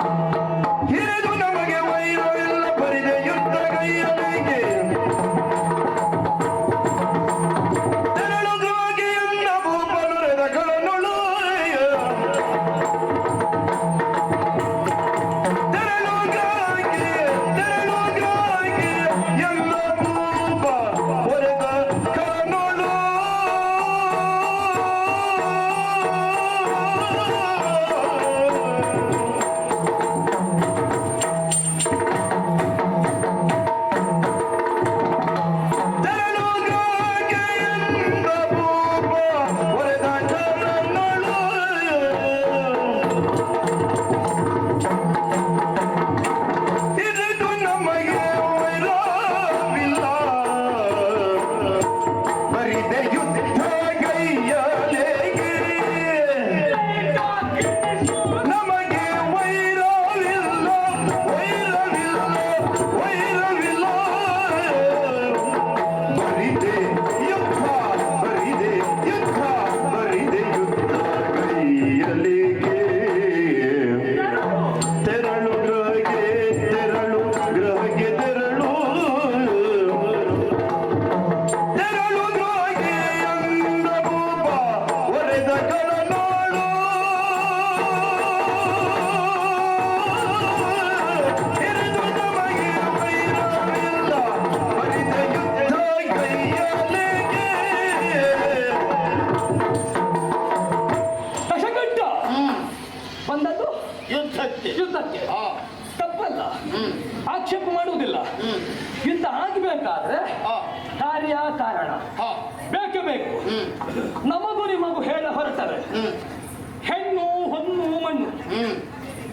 ಹಿರಿದು ನಮಗೆ ವೈರವಿಲ್ಲ ಬರಿದೆ ಯುದ್ಧ ಕೈಯಲೆಗೆ ತೆರಳು ಗ್ರಹಗೆ ಎಂದ ಭೂಪನುರದ ಖಳನಳು ತೆರಳು ಗ್ರಹಗೆ ಎಲ್ಲ ಭೂಪ ಹೊರೆದ ಖಳನಳು ತೆರಳು ಗ್ರಹಗೆ ಎಂದ ಭೂಪ ಹೊರೆದ ಖಳನಳು ಇದು ನಮಗೆ ವೈರವಿಲ್ಲ ಬರಿದೆ ಯುದ್ಧ ಕೈಯಲೆಗೆ ನಮಗೆ ವೈರವಿಲ್ಲ ವೈರವಿಲ್ಲ ವೈರವಿಲ್ಲ ಬರಿದೆ ಯುದ್ಧ ಬರಿದೆ ಯುದ್ಧ ಬರಿದೆ ಯುದ್ಧ ಕೈಯಲೆಗೆ ತೆರಳು ಗ್ರಹಗೆ ತೆರಳು ಗ್ರಹಗೆ ತೆರಳು ತೆರಳು ಗ್ರಹಗೆ ಅಂದ ಭೂಪ ಹೊರೆದ ಕಳನಾಳು ಹಿರಿದು ನಮಗೆ ವೈರವಿಲ್ಲ ಬರಿದ ಯುದ್ಧ ಕೈಯಲೆಗೆ ದಶಕಂಠ ಬಂದದ್ದು ಯುದ್ಧಕ್ಕೆ ಯುದ್ಧಕ್ಕೆ ಆ, ತಪ್ಪಲ್ಲ ಆಕ್ಷೇಪ ಮಾಡುವುದಿಲ್ಲ ಯುದ್ಧ ಆಗಬೇಕಾದ್ರೆ ಆ, ಕಾರ್ಯ ಕಾರಣ ಆ, ಬೇಕೇ ಬೇಕು ನಮಗೂ ನಿಮಗೂ ಹೇಳ ಹೊರಟರೆ ಹೆಣ್ಣು ಹೊನ್ನು ಮಣ್ಣು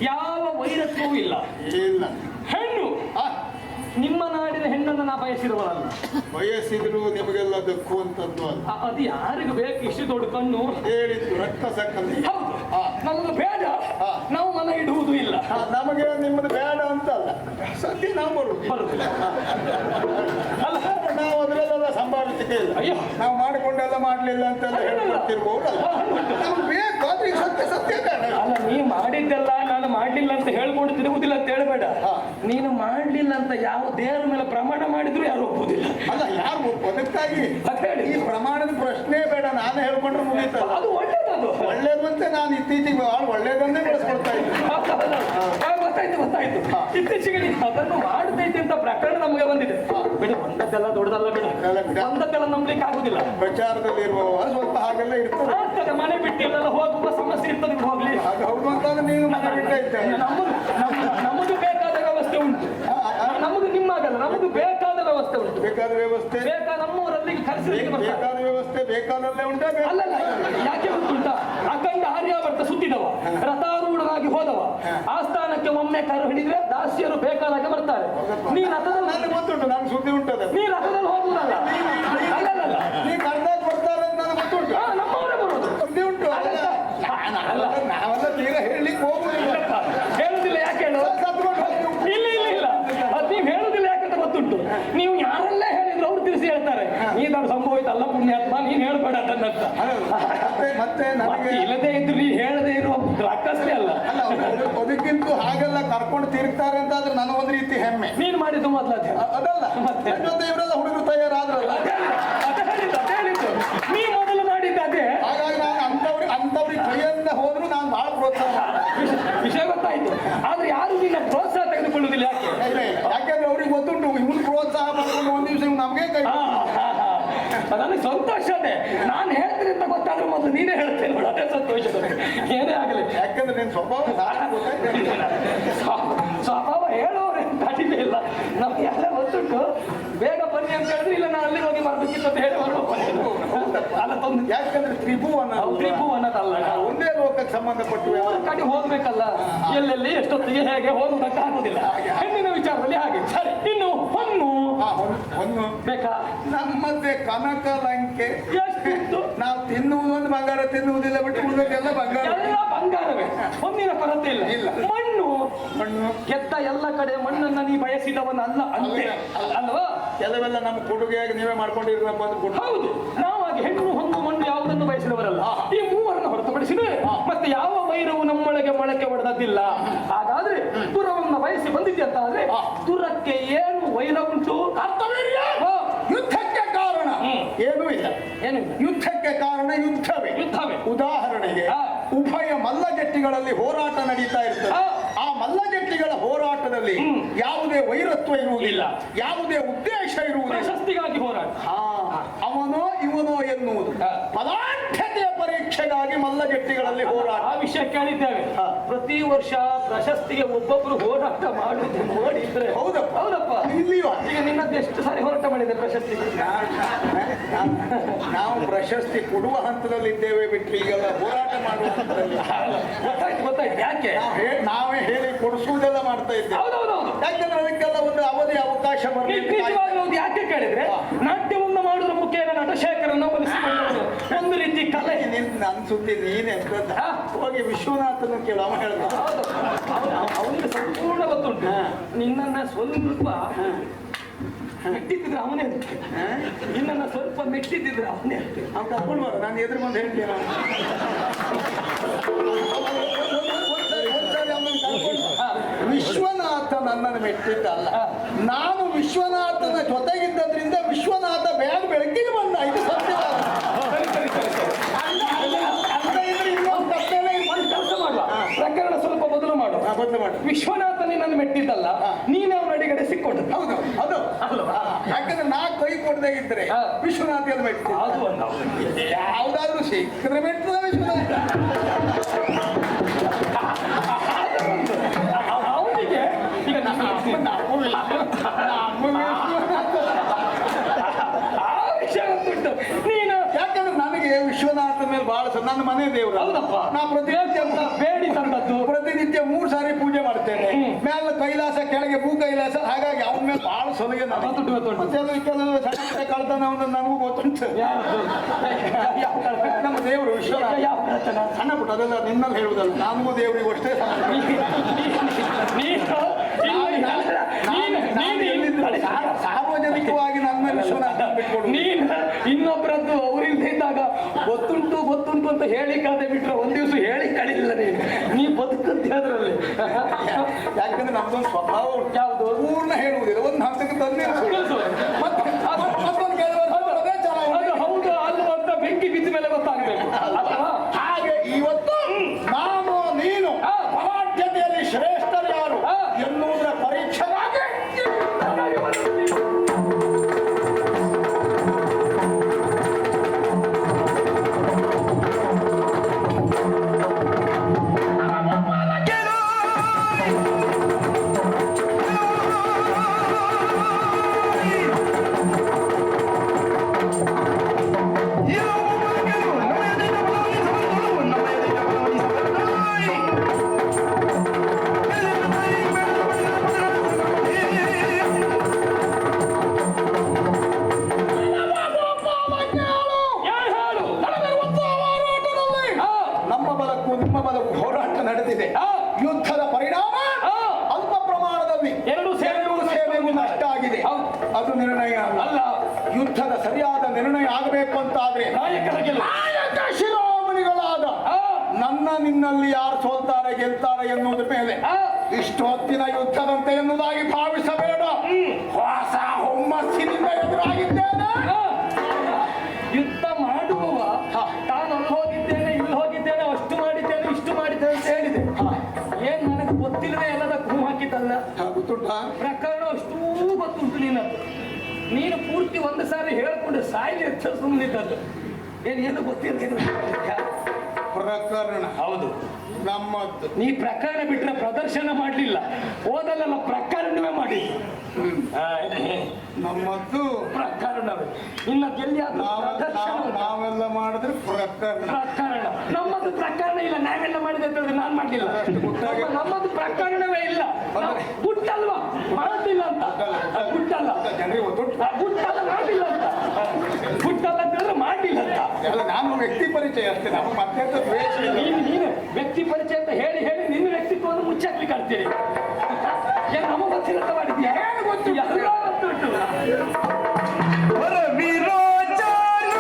ಯಾವ ವೈರತ್ವವೂ ಇಲ್ಲ ಇಲ್ಲ ಹೆಣ್ಣು ಆ, ನಿಮ್ಮ ನಾಡಿನ ಹೆಣ್ಣನ್ನು ನಾ ಬಯಸಿರುವಲ್ಲ ಬಯಸಿದ್ರು ನಿಮಗೆಲ್ಲ ದಕ್ಕುವಂಥದ್ದು ಅಲ್ಲ ಅದು ಯಾರಿಗೂ ಬೇಕು ಇಷ್ಟು ದೊಡ್ಡ ಕಣ್ಣು ಹೇಳಿದ್ದು ರಕ್ತ ಸಕ್ಕಂದಿ ಹೌದು ಆ. ನಮಗೆ ಬೇಡ ನಾವು ಮನ ಇಡುವುದೂ ಇಲ್ಲ ನಮಗೆ ನಿಮ್ಮದು ಬೇಡ ಅಂತಲ್ಲ ಸದ್ಯ ನಾವು ಬರುದು ಬರುದಿಲ್ಲ ಅಲ್ಲ ನಾವು ಅದರಲ್ಲೆಲ್ಲ ಸಂಭಾವಿಸಿಕೆ ಇಲ್ಲ ಅಯ್ಯೋ. ನಾವು ಮಾಡಿಕೊಂಡೆಲ್ಲ ಮಾಡ್ಲಿಲ್ಲ ಅಂತೆಲ್ಲ ಹೇಳ್ಕೊಡ್ತಿರ್ಬೋದಲ್ಲ ನಮ್ಗೆ ಬೇಕು ಆದ್ರೆ ಈಗ ಸತ್ಯ ಸತ್ಯ ಬೇಡ ಅಲ್ಲ ನೀ ಮಾಡಿದ್ದೆಲ್ಲ ನಾನು ಮಾಡ್ಲಿಲ್ಲ ಅಂತ ಹೇಳ್ಕೊಂಡು ತಿರುಗುದಿಲ್ಲ ಅಂತ ಹೇಳ್ಬೇಡ ನೀನು ಮಾಡ್ಲಿಲ್ಲ ಅಂತ ಯಾವ ದೇವರ ಮೇಲೆ ಪ್ರಮಾಣ ಮಾಡಿದ್ರು ಯಾರು ಒಪ್ಪುದಿಲ್ಲ ಅಲ್ಲ ಯಾರು ಅದಕ್ಕಾಗಿ ಅದ್ ಹೇಳಿ. ಈ ಪ್ರಮಾಣದ ಪ್ರಶ್ನೆ ಬೇಡ ನಾನು ಹೇಳ್ಕೊಂಡ್ರೆ ಮುಗೀತಲ್ಲ ಅದು ಒಳ್ಳೇದದು ಒಳ್ಳೇದು ಅಂತ ನಾನು ಇತ್ತೀಚೆಗೆ ಭಾಳ ಒಳ್ಳೇದನ್ನೇ ಬೆಳೆಸ್ಕೊಡ್ತಾ ಇದ್ದೀನಿ ಗೊತ್ತಾಯ್ತು ಗೊತ್ತಾಯ್ತು ಇತ್ತೀಚೆಗೆ ನೀನು ಅದನ್ನು ಮಾಡತೈತಿ ಅಂತ ಪ್ರಕರಣ ನಮಗೆ ಬಂದಿದೆ ಬಿಡು ಒಂದದ್ದೆಲ್ಲ ದೊಡ್ಡದಲ್ಲ ಬಿಡು ಅಲ್ಲ ಬಿಡು. ಒಂದಕ್ಕೆಲ್ಲ ನಂಬಲಿಕ್ಕೆ ಆಗುದಿಲ್ಲ ಪ್ರಚಾರದಲ್ಲಿ ಇರುವವ ಸ್ವಲ್ಪ ಹಾಗೆಲ್ಲ ಇರ್ತದೆ ಆಗ್ತದೆ ಮನೆ ಬಿಟ್ಟು ಎಲ್ಲೆಲ್ಲ ಹೋಗುವ ಸಮಸ್ಯೆ ಇರ್ತದೆ ಬಿಡು, ಹೋಗ್ಲಿ ಅದು ಹೌದು ಅಂತಾದ್ರೆ ನೀನು ಮನೆ ಬಿಡ್ತಾ ಇದ್ದೇವೆ ನಮ್ಮದು ಬೇಕಾದ ವ್ಯವಸ್ಥೆ ಉಂಟು ನಮಗೂ ನಿಮ್ಮಾಗಲ್ಲ ನಮಗೂ ಬೇಕಾದ ವ್ಯವಸ್ಥೆ ಉಂಟು ಬೇಕಾದ ವ್ಯವಸ್ಥೆ ಬೇಕಾದ ನಮ್ಮೂರಲ್ಲಿ ಕರೆಸಲಿಕ್ಕೆ ಬರ್ತಾರೆ ಬೇಕಾದ ವ್ಯವಸ್ಥೆ ಬೇಕಾದಲ್ಲೇ ಉಂಟಾ ಅಲ್ಲಲ್ಲ ಯಾಕೆ ಗೊತ್ತುಂಟ ಅಖಂಡ ಆರ್ಯಾವರ್ತ ಸುತ್ತಿದವ ರಥಾರೂಢನಾಗಿ ಹೋದವ ಆಸ್ಥಾನಕ್ಕೆ ಒಮ್ಮೆ ಕರು ಹಿಡಿದ್ರೆ ದಾಸಿಯರು ಬೇಕಾದಾಗೆ ಬರ್ತಾರೆ ನೀ ರಥದಲ್ಲಿ ನನಗೆ ಗೊತ್ತುಂಟು ನಾನು ಸುದ್ದಿ ಉಂಟದ ನೀ ರಥದಲ್ಲಿ ಹೋಗುದಲ್ಲ ಅಲ್ಲಲ್ಲ ನೀ ಕರ್ದಾಗ ಕೊಡ್ತಾರೆ ಅಂತ ನನಗೆ ಗೊತ್ತುಂಟು ನಮ್ಮವರೇ ಬರುದು ಸುದ್ದಿ ಉಂಟು ನಾವೆಲ್ಲ ತೀರಾ ಹೇಳಲಿಕ್ಕೆ ಹೋಗುದಿಲ್ಲ ಹೇಳುದಿಲ್ಲ ಯಾಕೆ ಹೇಳು ಕತ್ಕೊಂಡು ಹೋಗಿ ಇಲ್ಲ ಇಲ್ಲ ಇಲ್ಲ ಅದು ನೀವು ಹೇಳುದಿಲ್ಲ ಯಾಕಂತ ಗೊತ್ತುಂಟು ನೀವು ಯಾರೆಲ್ಲ ಹೇಳಿದ್ರು ಅವ್ರು ತಿಳಿಸಿ ಹೇಳ್ತಾರೆ ಈ ತರ ಸಂಭವಿತ ಅಲ್ಲ ಪುಣ್ಯಾತ್ಮ ನೀನ್ ಹೇಳ್ಬೇಡ ಅದನ್ನಂತ ಮತ್ತೆ ನನಗೆ ಇಲ್ಲದೆ ಇದ್ರು ನೀ ಹೇಳದೆ ಇರುವ ಅಕ್ಕಷ್ಟೇ ಅಲ್ಲ ಅಲ್ಲ ಅದಕ್ಕಿಂತ ಹಾಗೆಲ್ಲ ಕರ್ಕೊಂಡು ತಿರುಗ್ತಾರೆ ಅಂತ ಆದ್ರೆ ನನಗೆ ಒಂದು ರೀತಿ ಹೆಮ್ಮೆ ನೀನ್ ಮಾಡಿದ್ದು ಮೊದ್ಲು ಅದೇ ಅದಲ್ಲ ಮತ್ತೆ? ನನ್ನ ಜೊತೆ ಇವರೆಲ್ಲ ಹುಡುಗರು ತಯಾರಾದ್ರಲ್ಲ ಹೇಳಿದ್ದು ನೀ ಮೊದಲು ಮಾಡಿದ್ದ ಅದೇ ಹಾಗಾಗಿ ನಾನು ಅಂತವ್ರಿಗೆ ಕೈಯನ್ನ ಹೋದ್ರು ನಾನು ಬಹಳ ಪ್ರೋತ್ಸಾಹ ಮಾಡ್ತೇನೆ. ವಿಷಯ ಗೊತ್ತಾಯ್ತು ಆದ್ರೆ ಯಾರು ನಿನ್ನ ಪ್ರೋತ್ಸಾಹ ತೆಗೆದುಕೊಳ್ಳುವುದಿಲ್ಲ ಯಾಕೆ ಇಲ್ಲ ಇಲ್ಲ ಯಾಕೆಂದ್ರೆ ಅವ್ರಿಗೆ ಗೊತ್ತುಂಟು ಇವ್ನು ಪ್ರೋತ್ಸಾಹ ಮಾಡ್ಕೊಂಡು ಒಂದ್ ದಿವಸ ನಮ್ಗೆ ಕೈ ನನಗೆ ಸಂತೋಷ ಅದೇ ನಾನು ಹೇಳ್ತೀನಿ ಅಂತ ಗೊತ್ತಾದ್ರೆ ಮೊದಲು ನೀನೇ ಹೇಳ್ತೇನೆ ನೋಡು ಅದೇ ಸಂತೋಷ ಏನೇ ಆಗಲಿ ಯಾಕಂದ್ರೆ ನಿನ್ ಸ್ವಭಾವ ಸಾಕು ಗೊತ್ತಾಯ್ತು. ಸ್ವಭಾವ ಹೇಳೋರೆ ಕಡಿಮೆ ಇಲ್ಲ ನಮ್ಗೆ ಎಲ್ಲ ಗೊತ್ತುಂಟು ಬೇಗ ಬನ್ನಿ ಅಂತ ಹೇಳಿದ್ರೆ ಇಲ್ಲ ನಾನು ಅಲ್ಲಿ ಹೋಗಿ ಮಾಡ್ಬೇಕಿತ್ತು ಅಂತ ಹೇಳಿ ಅಲ್ಲ ತೊಂದ್ರೆ ಯಾಕಂದ್ರೆ ತ್ರಿಭುವನ ತ್ರಿಭುವನದಲ್ಲ ನಾವು ಒಂದೇ ಲೋಕಕ್ಕೆ ಸಂಬಂಧಪಟ್ಟು ಕಡೆ ಹೋಗ್ಬೇಕಲ್ಲ ಎಲ್ಲೆಲ್ಲಿ ಎಷ್ಟೊತ್ತಿಗೆ ಹೇಗೆ ಹೋಗುವುದಕ್ಕೆ ಆಗುದಿಲ್ಲ ಹೆಣ್ಣಿನ ವಿಚಾರದಲ್ಲಿ ಬೇಕಾ? ನಮ್ಮದೇ ಕನಕ ಲಂಕೆ. ಎಷ್ಟಿತ್ತು? ನಾವು ತಿನ್ನುವುದೊಂದು ಬಂಗಾರ ತಿನ್ನುವುದಿಲ್ಲ, ಬಿಟ್ಟು ಉಳಿದಕ್ಕೆಲ್ಲ ಬಂಗಾರ. ಎಲ್ಲ ಬಂಗಾರವೇ, ಒಂದಿನ ಕೊರತೆ ಇಲ್ಲ. ಇಲ್ಲ. ಮಣ್ಣು ಮಣ್ಣು ಗೆದ್ದ ಎಲ್ಲ ಕಡೆ ಮಣ್ಣನ್ನ ನೀ ಬಯಸಿದವನ ಅಲ್ಲ ಅಂತೆ ಅಲ್ವಾ? ಕೆಲವೆಲ್ಲ ನಮ್ಮ ಕೊಡುಗೆಯಾಗಿ ನೀವೇ ಮಾಡ್ಕೊಂಡಿರ್ಬೇಕು ಅಂತ ಕೊಡು. ಹೌದು, ನಾವಾಗಿ ಹೆಣ್ಣು ಹೊಂದು ಮಣ್ಣು ಯಾವುದನ್ನು ಬಯಸಿದವರಲ್ಲ. ಈ ಮೂವರನ್ನು ಹೊರತುಪಡಿಸಿದ್ರೆ ಮತ್ತೆ ಯಾವ ವೈರವು ನಮ್ಮೊಳಗೆ ಮೊಳಕೆ ಹೊಡೆದದ್ದಿಲ್ಲ. ಹಾಗಾದ್ರೆ ದುರವನ್ನ ಬಯಸಿ ಬಂದಿದ್ದೆ ಅಂತ ಆದ್ರೆ ದುರಕ್ಕೆ ಏನು ವೈರ ಉಂಟು? ಯುದ್ಧಕ್ಕೆ ಕಾರಣ ಏನೂ ಇಲ್ಲ. ಏನು? ಯುದ್ಧಕ್ಕೆ ಕಾರಣ ಯುದ್ಧವೇ. ಉದಾಹರಣೆಗೆ ಉಭಯ ಮಲ್ಲಜಟ್ಟಿಗಳಲ್ಲಿ ಹೋರಾಟ ನಡೀತಾ ಇರ್ತದೆ. ಆ ಮಲ್ಲಜಟ್ಟಿಗಳ ಹೋರಾಟದಲ್ಲಿ ಯಾವುದೇ ವೈರತ್ವ ಇರುವುದಿಲ್ಲ, ಯಾವುದೇ ಉದ್ದೇಶ ಇರುವುದಿಲ್ಲ. ಪ್ರಶಸ್ತಿಗಾಗಿ ಹೋರಾಟ. ಅವನೋ ಇವನೋ ಎನ್ನುವುದು ಪದಾರ್ಥತೆಯ ಪರೀಕ್ಷೆಗಾಗಿ ಮಲ್ಲಜಟ್ಟಿಗಳಲ್ಲಿ ಹೋರಾಟ. ಆ ವಿಷಯ ಕೇಳಿದ್ದೇವೆ. ಪ್ರತಿ ವರ್ಷ ಪ್ರಶಸ್ತಿಗೆ ಒಬ್ಬೊಬ್ರು ಹೋರಾಟ ಮಾಡುವುದು ನೋಡಿದ್ರೆ ಹೌದಪ್ಪ. ಹೌದಪ್ಪ. ಇಲ್ಲಿಯೋ ಈಗ ನಿನ್ನದ್ದು ಎಷ್ಟು ಸಾರಿ ಹೋರಾಟ ಮಾಡಿದೆ ಪ್ರಶಸ್ತಿಗೆ? ನಾವು ಪ್ರಶಸ್ತಿ ಕೊಡುವ ಹಂತದಲ್ಲಿ ಇದ್ದೇವೆ ಬಿಟ್ಟು ಈಗೆಲ್ಲ ಹೋರಾಟ ಮಾಡುವ ಹಂತದಲ್ಲಿ. ಗೊತ್ತಾಯ್ತು. ಯಾಕೆ? ನಾವೇ ಹೇಳಿ ಕೊಡಿಸುವುದೆಲ್ಲ ಮಾಡ್ತಾ ಇದ್ದೇವೆ. ಹೌದೌದೌದು. ಯಾಕಂದ್ರೆ ಅದಕ್ಕೆಲ್ಲ ಒಂದು ಅವಧಿ ಅವಕಾಶ ಬರಲಿಕ್ಕೆ. ಯಾಕೆ ಕೇಳಿದ್ರೆ ನಾಟ್ಯವನ್ನು ಮಾಡುವ ಮುಖೇನ ನಟಶೇಖರನ್ನ ಒಲಿಸಿಕೊಂಡವರು ಒಂದು ರೀತಿ ಕಲೆ. ನನ್ನ ಸುದ್ದಿ ನೀನೆ ಹೋಗಿ ವಿಶ್ವನಾಥನ ಕೇಳು, ಅವ ಹೇಳ್ದ. ಅವನಿಗೆ ಸಂಪೂರ್ಣ ಗೊತ್ತುಂಟು. ನಿನ್ನನ್ನ ಸ್ವಲ್ಪ ಮೆಟ್ಟಿದ್ರೆ ಅವನೇ ನಿನ್ನನ್ನ ಸ್ವಲ್ಪ ಮೆಟ್ಟಿದ್ರೆ ಅವನೇ ಅವ್ನು ಕರ್ಕೊಂಡು ಬರ, ನಾನು ಎದುರು ಬಂದು ಹೇಳ್ತೀನಿ. ವಿಶ್ವನಾಥ ನನ್ನನ್ನು ಮೆಟ್ಟಿದ್ದಲ್ಲ, ನಾನು ವಿಶ್ವನಾಥನ ಜೊತೆಗಿದ್ದರಿಂದ ವಿಶ್ವನಾಥ ಬೆಳಕಿಗೆ ಬಂದ. ಇದು ಸತ್ಯವಾದ. ಕೆಲಸ ಮಾಡುವ, ಪ್ರಕರಣ ಸ್ವಲ್ಪ ಬದಲು ಮಾಡು. ವಿಶ್ವನಾಥ ನಿನ್ನನ್ನು ಮೆಟ್ಟಿದ್ದಲ್ಲ, ನೀನು ಅವನ ಅಡಿಗಡೆ ಸಿಕ್ಕೊಂಡು. ಹೌದು, ಅದು ಯಾಕಂದ್ರೆ ನಾ ಕೈ ಕೊಡದೇ ಇದ್ರೆ ವಿಶ್ವನಾಥ ಎಲ್ಲ ಮೆಟ್ಟಿ. ಯಾವ್ದಾದ್ರು ಸಿಕ್ಕಿದ್ರೆ ಮೆಟ್ಟಿದ ವಿಶ್ವನಾಥ. ಅವನಿಗೆ ಈಗ ಆ ವಿಷಯ ಗೊತ್ತುಂಟು. ನೀನು ಯಾಕಂದ್ರೆ ನನಗೆ ವಿಶ್ವನಾಥ ಮೇಲೆ ಬಹಳ ನನ್ನ ಮನೆ ದೇವರು. ಹೌದಪ್ಪ. ನಾ ಪ್ರತಿನಿತ್ಯ ಬೇಡಿ ತಂದದ್ದು, ಪ್ರತಿನಿತ್ಯ 3 ಸಾರಿ ಪೂಜೆ ಮಾಡ್ತೇನೆ. ಮೇಲೆ ಕೈಲಾಸ, ಕೆಳಗೆ ಭೂ ಕೈಲಾಸ. ಹಾಗಾಗಿ ಅವನ ಮೇಲೆ ಬಹಳ ಸೊಲಗೆ ಕಳ್ತನ ನನಗೂ ಗೊತ್ತುಂಟು. ನಮ್ಮ ದೇವರು ವಿಶ್ವನಾಥ. ಯಾವ ಕಳ್ತನ? ಸಣ್ಣ ಪುಟ್ಟ ಅದೆಲ್ಲ ನಿನ್ನಲ್ಲಿ ಹೇಳುವುದಲ್ಲ, ನನಗೂ ದೇವರಿಗೂ ಅಷ್ಟೇ. ಸಾರ್ವಜನಿಕವಾಗಿ ನನ್ನ ವಿಶ್ವನಾಥ ಬಿಟ್ಕೊಡು. ನೀನು ಇನ್ನೊಬ್ಬರದ್ದು ಅವರಿದ್ದಾಗ ಗೊತ್ತುಂಟು ಅಂತ ಹೇಳಿ ಕಳೆದೆ ಬಿಟ್ರೆ ಒಂದ್ ದಿವಸ ಹೇಳಿ ಕಳಿಲ್ಲ. ನೀ ಬದುಕಂತೆ ಅದರಲ್ಲಿ. ಯಾಕಂದ್ರೆ ನಮ್ದೊಂದು ಸ್ವಭಾವ ಉಂಟು. ಯಾವುದು? ಪೂರ್ಣ ಹೇಳುವುದಿಲ್ಲ, ಒಂದು ಹಂತಕ್ಕೆ ತಂದೆ ಹೌದು ಅಲ್ವ ಅಂತ ಬೆಂಕಿ ಬಿದ್ದ ಮೇಲೆ ಗೊತ್ತಾಗಬೇಕು. ಹಾಗೆ ಇವತ್ತು ನಾನು ನೀನು ಪರಾಧ್ಯತೆಯಲ್ಲಿ ಶ್ರೇಷ್ಠರು ಯಾರು ಎನ್ನುವುದರ ಪರೀಕ್ಷೆಗಾಗಿ ನಿಮ್ಮ ಬಲಕ್ಕೂ ಹೋರಾಟ ನಡೆದಿದೆ. ಯುದ್ಧದ ಪರಿಣಾಮ ಅಲ್ಪ ಪ್ರಮಾಣದಲ್ಲಿ ಎರಡು ಸೇವೆಗೂ ನಷ್ಟ ಆಗಿದೆ. ಅದು ನಿರ್ಣಯ ಅಲ್ಲ. ಯುದ್ಧದ ಸರಿಯಾದ ನಿರ್ಣಯ ಆಗಬೇಕು ಅಂತಾದ್ರೆ ನಾಯಕ ಶಿರೋಮಣಿಗಳಾದ ನನ್ನ ನಿನ್ನಲ್ಲಿ ಯಾರು ಸೋಲ್ತಾರೆ ಗೆಲ್ತಾರೆ ಎನ್ನುವುದ್ರ ಮೇಲೆ ಇಷ್ಟು ಹೊತ್ತಿನ ಯುದ್ಧದಂತೆ ಎನ್ನುವುದಾಗಿ ಭಾವಿಸಬೇಡ. ಹೊಸ ಹುಮ್ಮಸ್ಸಿನಿಂದ ಎದುರಾಗಿದ್ದೇನೆ. ಯುದ್ಧ ಮಾಡುವವ ತಾನು ಅಲ್ಲಿ ಹೋಗಿದ್ದೇನೆ, ಇಲ್ಲಿ ಹೋಗಿದ್ದೇನೆ, ಅಷ್ಟು ಮಾಡಿದ್ದೇನೆ, ಇಷ್ಟು ಮಾಡಿದ್ದೇನೆ ಅಂತ ಹೇಳಿದೆ. ಏನ್ ನನಗೆ ಗೊತ್ತಿಲ್ಲದೆ ಎಲ್ಲದಕ್ಕೂ ಹೂ ಹಾಕಿದ್ದಲ್ಲ. ಗೊತ್ತುಂಟ ಪ್ರಕರಣ ಅಷ್ಟೂ ಗೊತ್ತುಂಟು ನಿನ್ನದು. ನೀನು ಪೂರ್ತಿ ಒಂದು ಸಾರಿ ಹೇಳ್ಕೊಂಡು ಸಾಯಿಲಿ ಅಂತ ಸುಮ್ಮನಿದ್ದದ್ದು. ಏನು ಗೊತ್ತಿಲ್ಲ ಪ್ರಕರಣ. ಹೌದು ನಮ್ಮದ್ದು. ನೀ ಪ್ರಕರಣ ಬಿಟ್ಟರೆ ಪ್ರದರ್ಶನ ಮಾಡ್ಲಿಲ್ಲ, ಓದಲ್ಲ ಪ್ರಕರಣವೇ ಮಾಡಿ. ನಮ್ಮದ್ದು ಪ್ರಕರಣವೇ. ಇನ್ನಕ್ಕೆ ಎಲ್ಲಿ ನಾವೆಲ್ಲ ಮಾಡಿದ್ರೆ ಪ್ರಕರಣ. ನಮ್ಮದು ಪ್ರಕರಣ ಇಲ್ಲ. ನಾವೆಲ್ಲ ಮಾಡಿದೆ ಅಂತ ಹೇಳಿದ್ರೆ ನಾನು ಮಾಡ್ಲಿಲ್ಲ. ನಮ್ಮದು ಪ್ರಕರಣವೇ ಇಲ್ಲ. ಗುಟ್ಟಲ್ವಾ, ಮಾಡೋದಿಲ್ಲ ಅಂತ. ಗುಟ್ಟಲ್ಲ ಜನರಿಗೆ ಗೊತ್ತುಂಟು. ಗುಟ್ಟಲ್ಲ ಮಾಡಿಲ್ಲ ಅಂತ ಗುಟ್ಟಲ್ಲ ಅಂತ ಹೇಳಿದ್ರೆ ಮಾಡಿಲ್ಲ ಅಂತ ಅಲ್ಲ ನಾನು ವ್ಯಕ್ತಿ ಪರಿಚಯ ಅಷ್ಟೇ, ನಮ್ಮ ಮತ್ತೆ ದ್ವೇಷ ಇಲ್ಲ. ನೀನು ವ್ಯಕ್ತಿ ಪರಿಚಯ ಅಂತ ಹೇಳಿ ಹೇಳಿ ನಿನ್ನ ವ್ಯಕ್ತಿತ್ವವನ್ನು ಮುಚ್ಚಾಕ್ಲಿಕ್ಕೆ ಆಗ್ತೀರಿ. ಏನು ನಮಗೆ ಗೊತ್ತಿಲ್ಲ ಮಾಡಿದ್ಯಾ? ಏನು ಗೊತ್ತು? ಎಲ್ಲ ಗೊತ್ತುಂಟು. ಹರ ವೀರ ಜನ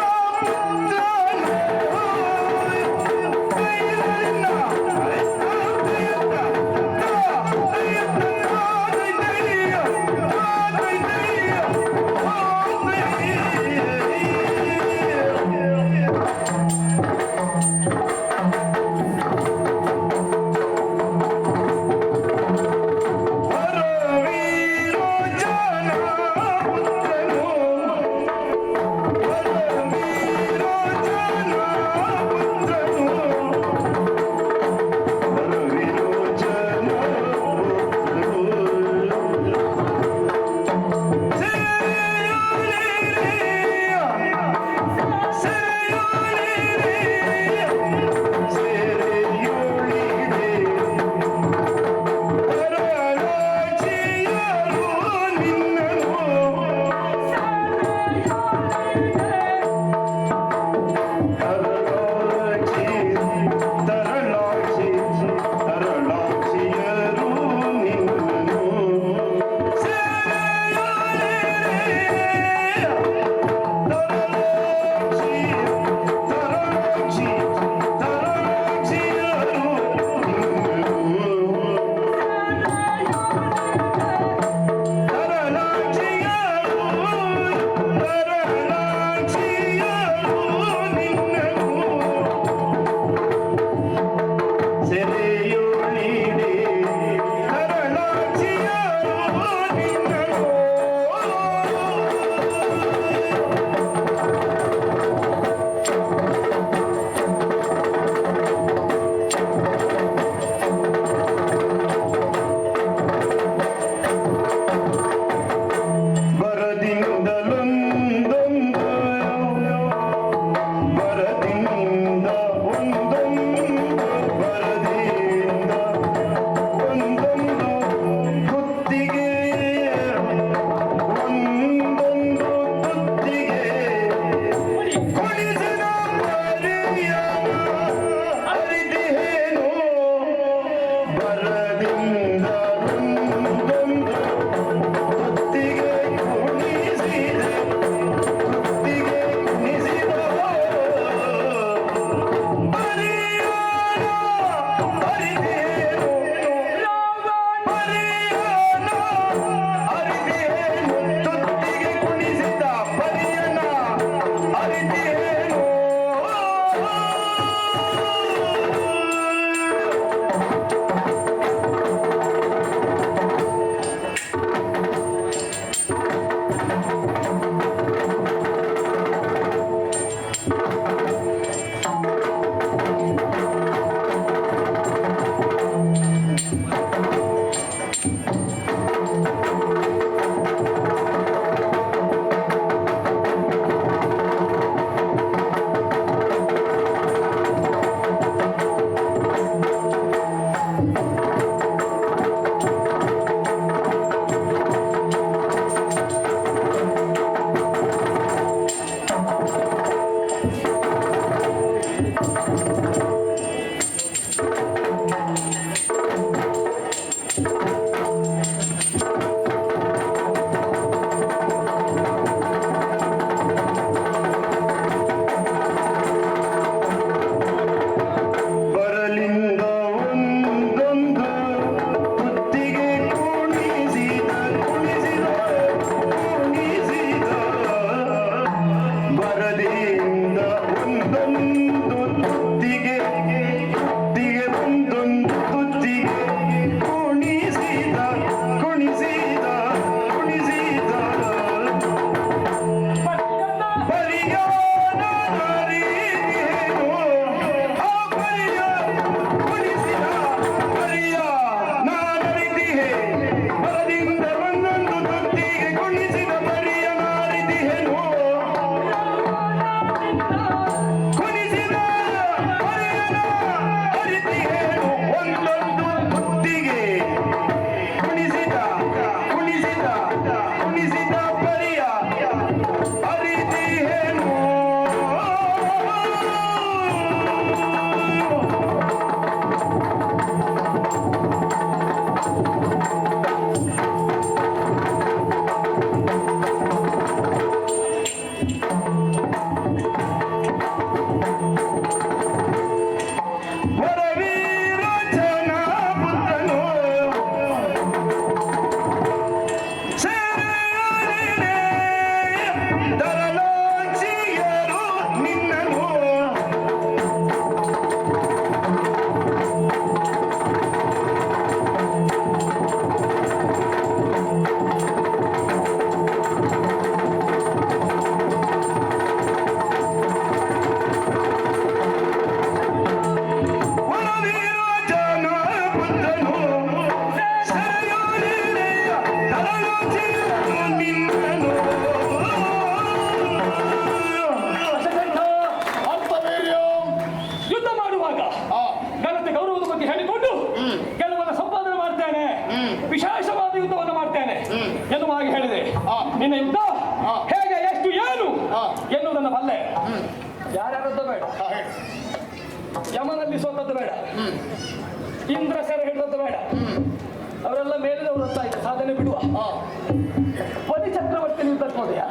ಎನ್ನುವ ಹಾಗೆ ಹೇಳಿದೆ. ಹಾ. ನಿನ್ನ ಯುದ್ಧ ಹಾ. ಹೇಗೆ, ಎಷ್ಟು, ಏನು ಹಾ. ಎನ್ನುವುದನ್ನು ಬಲ್ಲೆ. ಯಾರ್ಯಾರದ್ದು ಬೇಡ, ಹೇಳಿ. ಯಮನಲ್ಲಿ ಸೋತದ್ದು ಬೇಡ, ಇಂದ್ರ ಸೆರೆ ಹಿಡಿದದ್ದು ಬೇಡ, ಅವರೆಲ್ಲ ಮೇಲಿನವರು ಗೊತ್ತಾಯ್ತು, ಸಾಧನೆ ಬಿಡುವ. ಬಲಿ ಚಕ್ರವರ್ತಿ ಯುದ್ಧಕ್ಕೆ ಹೋದೆಯಾ?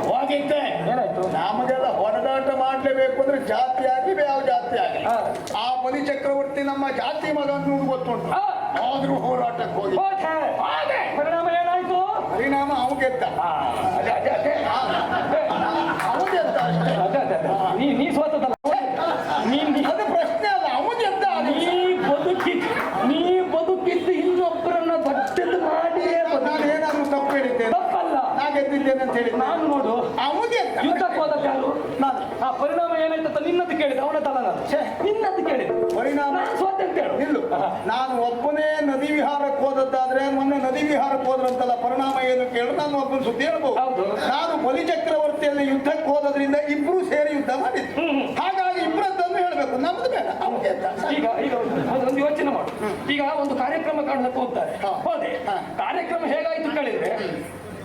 ಹೋಗಿದ್ದೆ. ಏನಾಯ್ತು? ನಮಗೆಲ್ಲ ಹೊಡೆದಾಟ ಮಾಡ್ಲೇಬೇಕು ಅಂದ್ರೆ ಜಾತಿ ಆಗಲಿ ಯಾವ ಜಾತಿ ಆಗಲಿ, ಹಾ. ಆ ಬಲಿ ಚಕ್ರವರ್ತಿ ನಮ್ಮ ಜಾತಿ ಮಗ ಅನ್ನೋದು ಗೊತ್ತುಂಟು. ಹಾ. ಆದ್ರೂ ಹೋರಾಟಕ್ಕೆ ಹೋಗಿ ಹೋದೆ. ಪರಿಣಾಮ ಏನಾಯ್ತು? ಪರಿಣಾಮ ಅವು ಗೆದ್ದ. ಅದೇ ಅದೇ ಅದೇ ಅವು ಗೆದ್ದ ಅಷ್ಟೇ. ಅದೇ ಅದೇ ಅದೇ. ನೀ ಸೋತದಲ್ಲ, ಅದು ಪ್ರಶ್ನೆ ಅಲ್ಲ, ಅವು ಗೆದ್ದ. ನೀ ಬದುಕಿದ್ದು ಇನ್ನೊಬ್ಬರನ್ನ ದೊಡ್ಡದು ಮಾಡಿ ನಾನು ಏನಾದ್ರೂ ತಪ್ಪು ಹೇಳಿದ್ದೇನೆ? ತಪ್ಪಲ್ಲ, ನಾ ಗೆದ್ದಿದ್ದೇನೆ ಅಂತ ಹೇಳಿ ನಾನು ನೋಡು ಅವು ಗೆದ್ದ. ಯುದ್ಧಕ್ಕೆ ಹೋದದ್ದು ಯಾರು? ನಾನು. ಆ ಪರಿಣಾಮ ಏನಾಯ್ತಂತ ನಿನ್ನದ್ದು ಕೇಳಿದೆ, ಅವನದಲ್ಲ ನಾನು. ನಿನ್ನದ್ದು ಕೇಳಿದೆ. ಪರಿಣಾಮ ನಾನು ಸೋತೆ ಅಂತ ಹೇಳು. ನಿಲ್ಲು. ನಾನು ಒಬ್ಬನೇ ನದಿ ವಿಹಾರಕ್ಕೆ ಹೋದದ್ದಾದ್ರೆ ಮೊನ್ನೆ ನದಿ ವಿಹಾರಕ್ಕೆ ಹೋದ್ರಂತಲ್ಲ, ಪರಿಣಾಮ ಏನು ಕೇಳು, ನಾನು ಒಬ್ಬನ ಸುದ್ದಿ ಹೇಳ್ಬಹುದು. ಹೌದು. ನಾನು ಬಲಿ ಚಕ್ರವರ್ತಿಯಲ್ಲಿ ಯುದ್ಧಕ್ಕೆ ಹೋದ್ರಿಂದ ಇಬ್ರು ಸೇರಿ ಯುದ್ಧ ಮಾಡಿದ್ರು. ಹಾಗಾಗಿ ಇಬ್ಬರದ್ದನ್ನು ಹೇಳ್ಬೇಕು, ನಮ್ದು ಬೇಡ. ಅವ್ನು ಗೆದ್ದ. ಈಗ ಈಗ ಒಂದು ಯೋಚನೆ ಮಾಡು. ಈಗ ಒಂದು ಕಾರ್ಯಕ್ರಮ ಕಾಣಕ್ಕೆ ಹೋಗ್ತಾರೆ, ಹೋದೆ. ಕಾರ್ಯಕ್ರಮ ಹೇಗಾಯ್ತು ಕೇಳಿದ್ರೆ,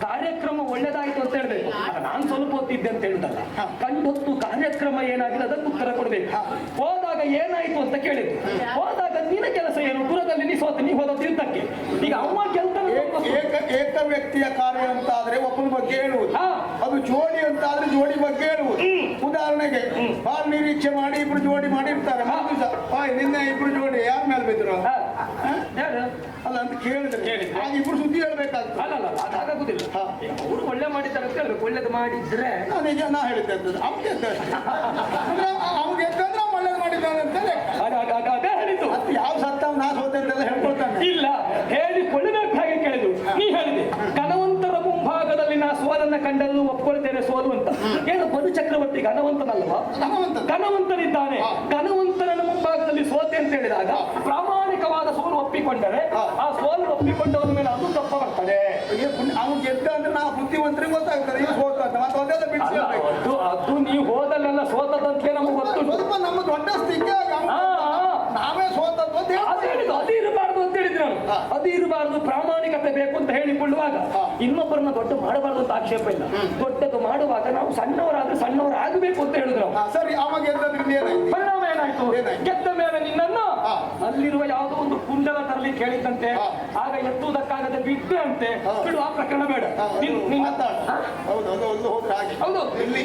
ಕಾರ್ಯಕ್ರಮ ಒಳ್ಳೇದಾಯ್ತು ಅಂತ ಹೇಳ್ಬೇಕು. ನಾನು ಸ್ವಲ್ಪ ಹೊತ್ತಿದ್ದೆ ಅಂತ ಹೇಳುದಲ್ಲ, ಕಂಡೊತ್ತು ಕಾರ್ಯಕ್ರಮ ಏನಾಗಿದೆ ಅದಕ್ಕೆ ಉತ್ತರ ಕೊಡ್ಬೇಕು. ಹೋದಾಗ ಏನಾಯ್ತು ಅಂತ ಕೇಳಿದ್ರು, ಹೋದಾಗ ನಿನ್ನ ಕೆಲಸ ಏನು? ದೂರದಲ್ಲಿ ನೀ ಸೋತ, ನೀ ಹೋದದ್ದು ಯುದ್ಧಕ್ಕೆ. ಈಗ ಅಮ್ಮ ಕೆಲಸ ಏಕ ವ್ಯಕ್ತಿಯ ಕಾರ್ಯ ಅಂತ ಆದ್ರೆ ಒಬ್ಬನ ಬಗ್ಗೆ ಹೇಳುವುದು, ಹಾ. ಅದು ಜೋಡಿ ಅಂತ ಆದ್ರೆ ಜೋಡಿ ಬಗ್ಗೆ ಹೇಳುವುದು. ಉದಾಹರಣೆಗೆ ಬಾಲ್ ನಿರೀಕ್ಷೆ ಮಾಡಿ ಇಬ್ರು ಜೋಡಿ ಮಾಡಿರ್ತಾರೆ, ನಿನ್ನೆ ಇಬ್ರು ಜೋಡಿ ಯಾರ ಮೇಲೆ ಬಿದ್ರು ಅಲ್ಲ ಅಂತ ಕೇಳಿದ್ರೆ ಆಗ ಇಬ್ರು ಸುದ್ದಿ ಹೇಳ್ಬೇಕಾಗ್ತದೆ. ಅಲ್ಲ ಅದಾಗುದಿಲ್ಲ. ಅವರು ಒಳ್ಳೆ ಮಾಡಿದ್ದಾರೆ ಅಂತ ಹೇಳ್ಬೇಕು. ಒಳ್ಳೇದು ಮಾಡಿದ್ರೆ ನಾ ಹೇಳಿದ್ದೆ ಅವ್ನಿಗೆ ಅವ್ನಿಗೆ ಎತ್ತಂದ್ರೆ ಒಳ್ಳೇದು ಮಾಡಿದ್ದಾನೆ ಅಂತ ಅದೇ ಹೇಳಿದ್ದು. ಮತ್ತೆ ಯಾವ ಸತ್ತ ನಾ ಸೋತೆ ಅಂತೆಲ್ಲ ಹೇಳ್ಕೊಳ್ತಾನೆ. ಇಲ್ಲ, ಹೇಳಿಕೊಳ್ಳಬೇಕು ಹಾಗೆ ಕೇಳಿದ್ರು. ನೀ ಹೇಳಿದೆ ಘನವಂತರ ಮುಂಭಾಗದಲ್ಲಿ ನಾ ಸೋಲನ್ನ ಕಂಡದ್ದು ಒಪ್ಕೊಳ್ತೇನೆ, ಸೋಲು ಅಂತ. ಏನು ಬದು ಚಕ್ರವರ್ತಿ ಘನವಂತನಲ್ವಾ? ಘನವಂತನಿದ್ದಾನೆ. ಘನವಂತನ ಮುಂಭಾಗದಲ್ಲಿ ಸೋತೆ ಅಂತ ಹೇಳಿದಾಗ ಪ್ರಾಮಾಣಿಕವಾದ ಸೋಲು ಒಪ್ಪಿಕೊಂಡರೆ ಆ ಸೋಲು ಒಪ್ಪಿಕೊಂಡವನ ಮೇಲೆ ಅದು ತಪ್ಪ ಬರ್ತದೆ. ಅವ್ನು ಗೆದ್ದ ಅಂದ್ರೆ ನಾ ಬುದ್ಧಿವಂತರಿಗೆ ಗೊತ್ತಾಗ್ತದೆ, ಈಗ ಸೋತ ಮತ್ತೆ ಅದೆಲ್ಲ ಬಿಡಿಸ್ಬೇಕು. ಅದು ನೀವು ಹೋದಲ್ಲೆಲ್ಲ ಸೋತದಂತೆ ನಮಗೆ ಗೊತ್ತು. ಸ್ವಲ್ಪ ನಮ್ಮ ದೊಡ್ಡ ಸ್ಥಿತಿ ನಾವೇ ಸೋತದ್ದು ಅಂತ ಹೇಳಿದ್ದು. ಅದು ಇರಬಾರ್ದು ಅಂತ ಹೇಳಿದ್ರು ನಾನು. ಅದು ಇರಬಾರ್ದು, ಪ್ರಾಮಾಣಿಕತೆ ಬೇಕು ಅಂತ ಹೇಳಿಕೊಳ್ಳುವಾಗ ಇನ್ನೊಬ್ಬರನ್ನ ದೊಡ್ಡ ಮಾಡಬಾರ್ದು ಅಂತ ಆಕ್ಷೇಪ ಇಲ್ಲ. ದೊಡ್ಡದು ಮಾಡುವಾಗ ನಾವು ಸಣ್ಣವರಾದ್ರೆ ಸಣ್ಣವರಾಗಬೇಕು ಅಂತ ಹೇಳಿದ್ರು ನಾವು. ಸರಿ, ಅವಾಗ ಗೆದ್ದದ್ರಿಂದ ಏನಾಯ್ತು? ಪರಿಣಾಮ ಏನಾಯ್ತು? ಗೆದ್ದ ಮೇಲೆ ನಿನ್ನನ್ನು ಅಲ್ಲಿರುವ ಯಾವುದೋ ಒಂದು ಕುಂಡಲ ತರಲಿ ಕೇಳಿದ್ದಂತೆ, ಆಗ ಎತ್ತುವುದಕ್ಕಾಗದೆ ಬಿದ್ದೆ ಅಂತೆ. ಬಿಡು, ಆ ಪ್ರಕರಣ ಬೇಡ. ಹೌದು,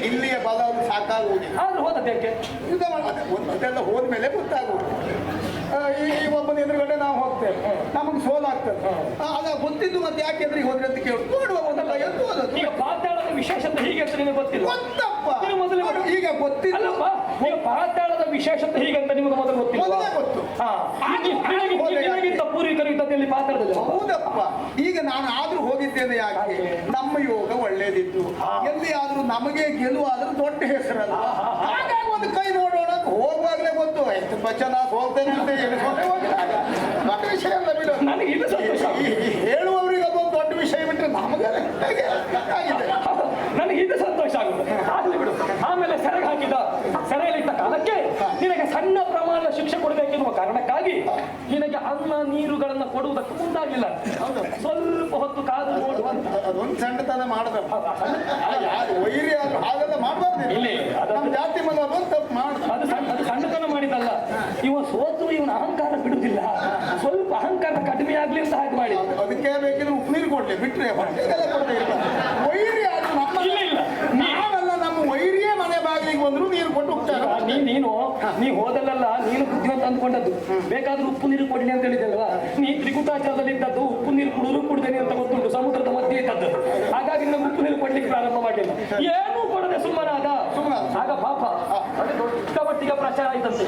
ಇಲ್ಲಿಯ ಬಲ ಸಾಕಾಗುವುದಿಲ್ಲ. ಆದ್ರೂ ಹೋದದ್ದಕ್ಕೆ ಯುದ್ಧ ಅದೆಲ್ಲ ಹೋದ್ಮೇಲೆ ಗೊತ್ತಾಗುವುದು. ಈ ಒಬ್ಬನ ಎದುರುಗಡೆ ನಾವು ಹೋಗ್ತೇವೆ, ನಮಗೆ ಸೋಲಾಗ್ತದೆ. ಅದ ಗೊತ್ತಿದ್ದು ಮತ್ತೆ ಯಾಕೆಂದ್ರೆ ಹೋದ್ರೆ ಅಂತ ಕೇಳಿ ನೋಡುವ ಒಂದಲ್ಲ ಎಂದು ಹೋದದ್ದು. ಈಗ ಪಾತಾಳದ ವಿಶೇಷತೆ ಹೀಗೆ ಅಂತ ನಿಮಗೆ ಗೊತ್ತಿಲ್ಲ? ಗೊತ್ತಪ್ಪ, ಈಗ ಗೊತ್ತಿಲ್ಲಪ್ಪ. ಈಗ ಪಾತಾಳದ ವಿಶೇಷತೆ ಹೀಗೆ ಅಂತ ನಿಮಗೆ ಮೊದಲು ಗೊತ್ತಿಲ್ಲ? ಗೊತ್ತು. ಪೂರ್ವಿಕರಿದ್ದಲ್ಲಿ ಪಾತಾಳದಲ್ಲಿ. ಹೌದಪ್ಪ. ಈಗ ನಾನು ಆದ್ರೂ ಹೋಗಿದ್ದೇನೆ ಯಾಕೆ? ನಮ್ಮ ಯೋಗ ಒಳ್ಳೇದಿತ್ತು. ಎಲ್ಲಿ ಆದ್ರೂ ನಮಗೆ ಗೆಲುವಾದ್ರೂ ದೊಡ್ಡ ಹೆಸರಲ್ಲ. ಹಾಗಾಗಿ ಒಂದು ಕೈ ನೋಡೋಣ ಹೋಗುವಾಗ್ಲೇ ಗೊತ್ತು ಎಷ್ಟು ಬಚ್ಚನ ಹೋಗ್ತೇನೆ ಅಂತ ದೊಡ್ಡ ವಿಷಯ ಅಲ್ಲ ಬಿಡು. ನನಗೆ ಇದು ಸಂತೋಷ. ಹೇಳುವವರಿಗೆ ಅದೊಂದು ದೊಡ್ಡ ವಿಷಯ ಬಿಟ್ಟರೆ ನಮಗೆ ಆಗಿದೆ. ನನಗೆ ಇದು ಸಂತೋಷ ಆಗುತ್ತೆ. ಆಗ್ಲಿ ಬಿಡು. ಆಮೇಲೆ ಸೆರೆಗೆ ಹಾಕಿದ, ಸೆರೆಯಲ್ಲಿಟ್ಟ ಕಾಲಕ್ಕೆ ನಿನಗೆ ಸಣ್ಣ ಪ್ರಮಾಣದ ಶಿಕ್ಷೆ ಕೊಡಬೇಕೆನ್ನುವ ಕಾರಣಕ್ಕಾಗಿ ನಿನಗೆ ಅನ್ನ ನೀರುಗಳನ್ನ ಕೊಡುವುದಕ್ಕೆ ಮುಂದಾಗಲಿಲ್ಲ. ಸ್ವಲ್ಪ ಹೊತ್ತು ಕಾದು ನೋಡುವಂತ ಅದೊಂದು ಸಣ್ಣತನ ಮಾಡಿದ ವೈರಿ ಆದ್ರೂ ಹಾಗೆಲ್ಲ ಮಾಡಬಾರ್ದು. ನಮ್ಮ ಜಾತಿ ಮಗ ಅದೊಂದು ತಪ್ಪು ಮಾಡ ಅದು ಸಣ್ಣತನ ಮಾಡಿದಲ್ಲ. ಇವ ಸೋತು ಇವನ ಅಹಂಕಾರ ಬಿಡುವುದಿಲ್ಲ. ಸ್ವಲ್ಪ ಅಹಂಕಾರ ಕಡಿಮೆ ಆಗ್ಲಿ ಅಂತ ಹಾಗೆ ಮಾಡಿ ಅದಕ್ಕೆ ಬೇಕಿದ್ರೆ ಉಪ್ಪು ನೀರು ಕೊಡ್ಲಿ, ಬಿಟ್ರೆ ಹೊಟ್ಟೆಗೆಲ್ಲ ಕೊಡ್ತೇ ಇಲ್ಲ. ವೈರಿ ಆದ್ರೂ ನಮ್ಮ ಇಲ್ಲ ನಾವೆಲ್ಲ ನಮ್ಮ ವೈರಿಯೇ ಮನೆ ಬಾಗಿಲಿಗೆ ಬಂದ್ರು ನೀರು ಕೊಟ್ಟು ಹೋಗ್ತಾರೆ. ನೀ ಹೋದಲ್ಲ, ನೀನು ಬುದ್ಧಿವಂತ ಅಂದ್ಕೊಂಡದ್ದು. ಬೇಕಾದ್ರೂ ಉಪ್ಪು ನೀರು ಕೊಡ್ಲಿ ಅಂತ ಹೇಳಿದಲ್ವಾ? ನೀ ತ್ರಿಕುಟಾಚಾರದಲ್ಲಿ ಇದ್ದದ್ದು ಉಪ್ಪು ನೀರು ಕುಡಿದೇನೆ ಅಂತ ಗೊತ್ತುಂಟು, ಸಮುದ್ರದ ಮಧ್ಯೆ ಇದ್ದದ್ದು. ಹಾಗಾಗಿ ನಾವು ಉಪ್ಪು ನೀರು ಕೊಡ್ಲಿಕ್ಕೆ ಪ್ರಾರಂಭ ಮಾಡಲಿಲ್ಲ. ಏನೂ ಕೊಡದೆ ಸುಮ್ಮನಾದ. ಆಗ ಪಾಪ ಅದು ದೊಡ್ಡ ಮಟ್ಟಿಗೆ ಪ್ರಚಾರ ಆಯ್ತಂತೆ.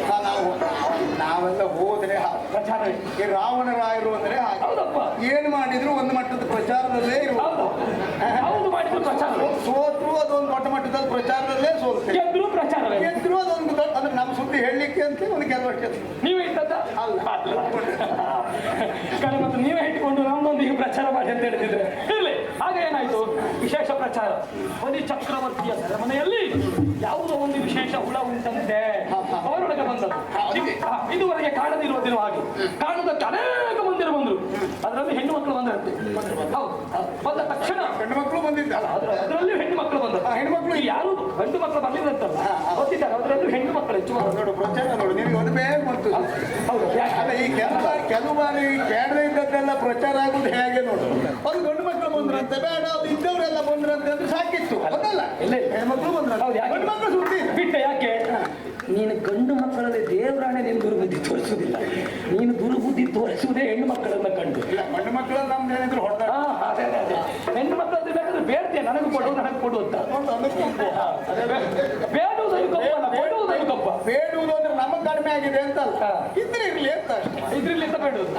ನಾವೆಲ್ಲ ಹೋದ್ರೆ ಪ್ರಚಾರ ರಾವಣರಾಯರು ಅಂದ್ರೆ ಹೌದಪ್ಪ. ಏನ್ ಮಾಡಿದ್ರು ಒಂದು ಮಟ್ಟದ ಪ್ರಚಾರದಲ್ಲೇ ಇರುವುದು. ಹೌದು, ಮಾಡಿದ್ರು ಪ್ರಚಾರ. ಸೋತ್ರು ಅದೊಂದು ದೊಡ್ಡ ಮಟ್ಟದಲ್ಲಿ ಪ್ರಚಾರದಲ್ಲೇ ಸೋಲ್ತೇವೆ. ಗೆದ್ರು ಪ್ರಚಾರವೇ. ಗೆದ್ರು ಅದೊಂದು ಅಂದ್ರೆ ನಮ್ಮ ಸುದ್ದಿ ಹೇಳಲಿಕ್ಕೆ ಅಂತ ಒಂದು ಕೆಲವಷ್ಟೇ. ನೀವೇ ಇದ್ದದ್ದ ಅಲ್ಲ ಕಡೆ ಮತ್ತು ನೀವೇ ಇಟ್ಟುಕೊಂಡು ನಮ್ಮೊಂದಿಗೆ ಪ್ರಚಾರ ಮಾಡಿ ಅಂತ ಹೇಳಿದ್ರೆ ಇರ್ಲಿ. ಆಗ ಏನಾಯ್ತು? ವಿಶೇಷ ಪ್ರಚಾರ. ಬಲಿ ಚಕ್ರವರ್ತಿಯ ಸೆರೆಮನೆಯಲ್ಲಿ ಯಾವುದೋ ಒಂದು ವಿಶೇಷ ಹುಳ ಉಂಟಂತೆ ಅವರೊಳಗೆ ಬಂದದ್ದು. ಇದುವರೆಗೆ ಕಾಣದಿರುವ ದಿನ ಹಾಗೆ ಕಾಣುವುದಕ್ಕೆ ಅನೇಕ ಮಂದಿರು ಬಂದರು. ಅದರಲ್ಲಿ ಹೆಣ್ಣು ಮಕ್ಕಳು ಬಂದಿರುತ್ತೆ. ಬಂದ ತಕ್ಷಣ ಗಂಡು ಮಕ್ಕಳು ಬಂದಿದ್ದಲ್ಲ ಅದರಲ್ಲೂ ಹೆಣ್ಣು ಮಕ್ಕಳು ಬಂದರು. ಹೆಣ್ಮಕ್ಳು ಯಾರು ಗಂಡು ಮಕ್ಕಳು ಬಂದಿದ್ದಂತಲ್ಲ ಗೊತ್ತಿದ್ದಾರೆ, ಅದರಲ್ಲೂ ಹೆಣ್ಣು ಮಕ್ಕಳು ಹೆಚ್ಚು ನೋಡು ಪ್ರಚಾರ ನೋಡು ನಿನಗೆ ಒಂದು ಬೇಗ ಬಂತು. ಹೌದು. ಅಲ್ಲ ಈ ಕೆಲವು ಬಾರಿ ಬೇಡದೇ ಇದ್ದದ್ದೆಲ್ಲ ಪ್ರಚಾರ ಆಗುದು ಹೇಗೆ ನೋಡು. ಒಂದು ಗಂಡು ಮಕ್ಕಳು ಬಂದ್ರಂತೆ, ಬೇಡ ಅದು ಇದ್ದವರೆಲ್ಲ ಬಂದ್ರಂತೆ ಅಂದ್ರೆ ಸಾಕಿತ್ತು. ಅದಲ್ಲ ಹೆಣ್ಮಕ್ಳು ಬಂದ್ರಂತೆ, ಗಂಡು ಮಕ್ಕಳು ಸುದ್ದಿ ಬಿಟ್ಟ. ಯಾಕೆ ನೀನು ಗಂಡು ಮಕ್ಕಳಲ್ಲಿ ದೇವರಾಣೆ ನೀನು ದುರ್ಬುದ್ಧಿ ತೋರಿಸುವುದಿಲ್ಲ. ನೀನು ದುರ್ಬುದ್ಧಿ ತೋರಿಸುವುದೇ ಹೆಣ್ಣು ಮಕ್ಕಳನ್ನ ಕಂಡು. ಇಲ್ಲ ಗಂಡು ಮಕ್ಕಳನ್ನ ನಮ್ದು ಏನಿದ್ರು ಹೊಡೆದ ಅದೇ ಹೆಣ್ಣು ಮಕ್ಕಳದ್ದು ಬೇಕಾದ್ರೆ ಬೇಡ್ತೀಯ, ನನಗೂ ಕೊಡು ನನಗೆ ಕೊಡು ಅಂತ. ಬೇಡುವುದನ್ನು ಗಪ್ಪ, ಕೊಡುವುದನ್ನು ಗಪ್ಪ. ಬೇಡುವುದು ಅಂದ್ರೆ ನಮಗೆ ಕಡಿಮೆ ಆಗಿದೆ ಅಂತ ಅಲ್ಲ, ಇದ್ರೆ ಇರ್ಲಿ ಅಂತ ಇದ್ರಲ್ಲಿ ಅಂತ ಬೇಡುವುದು.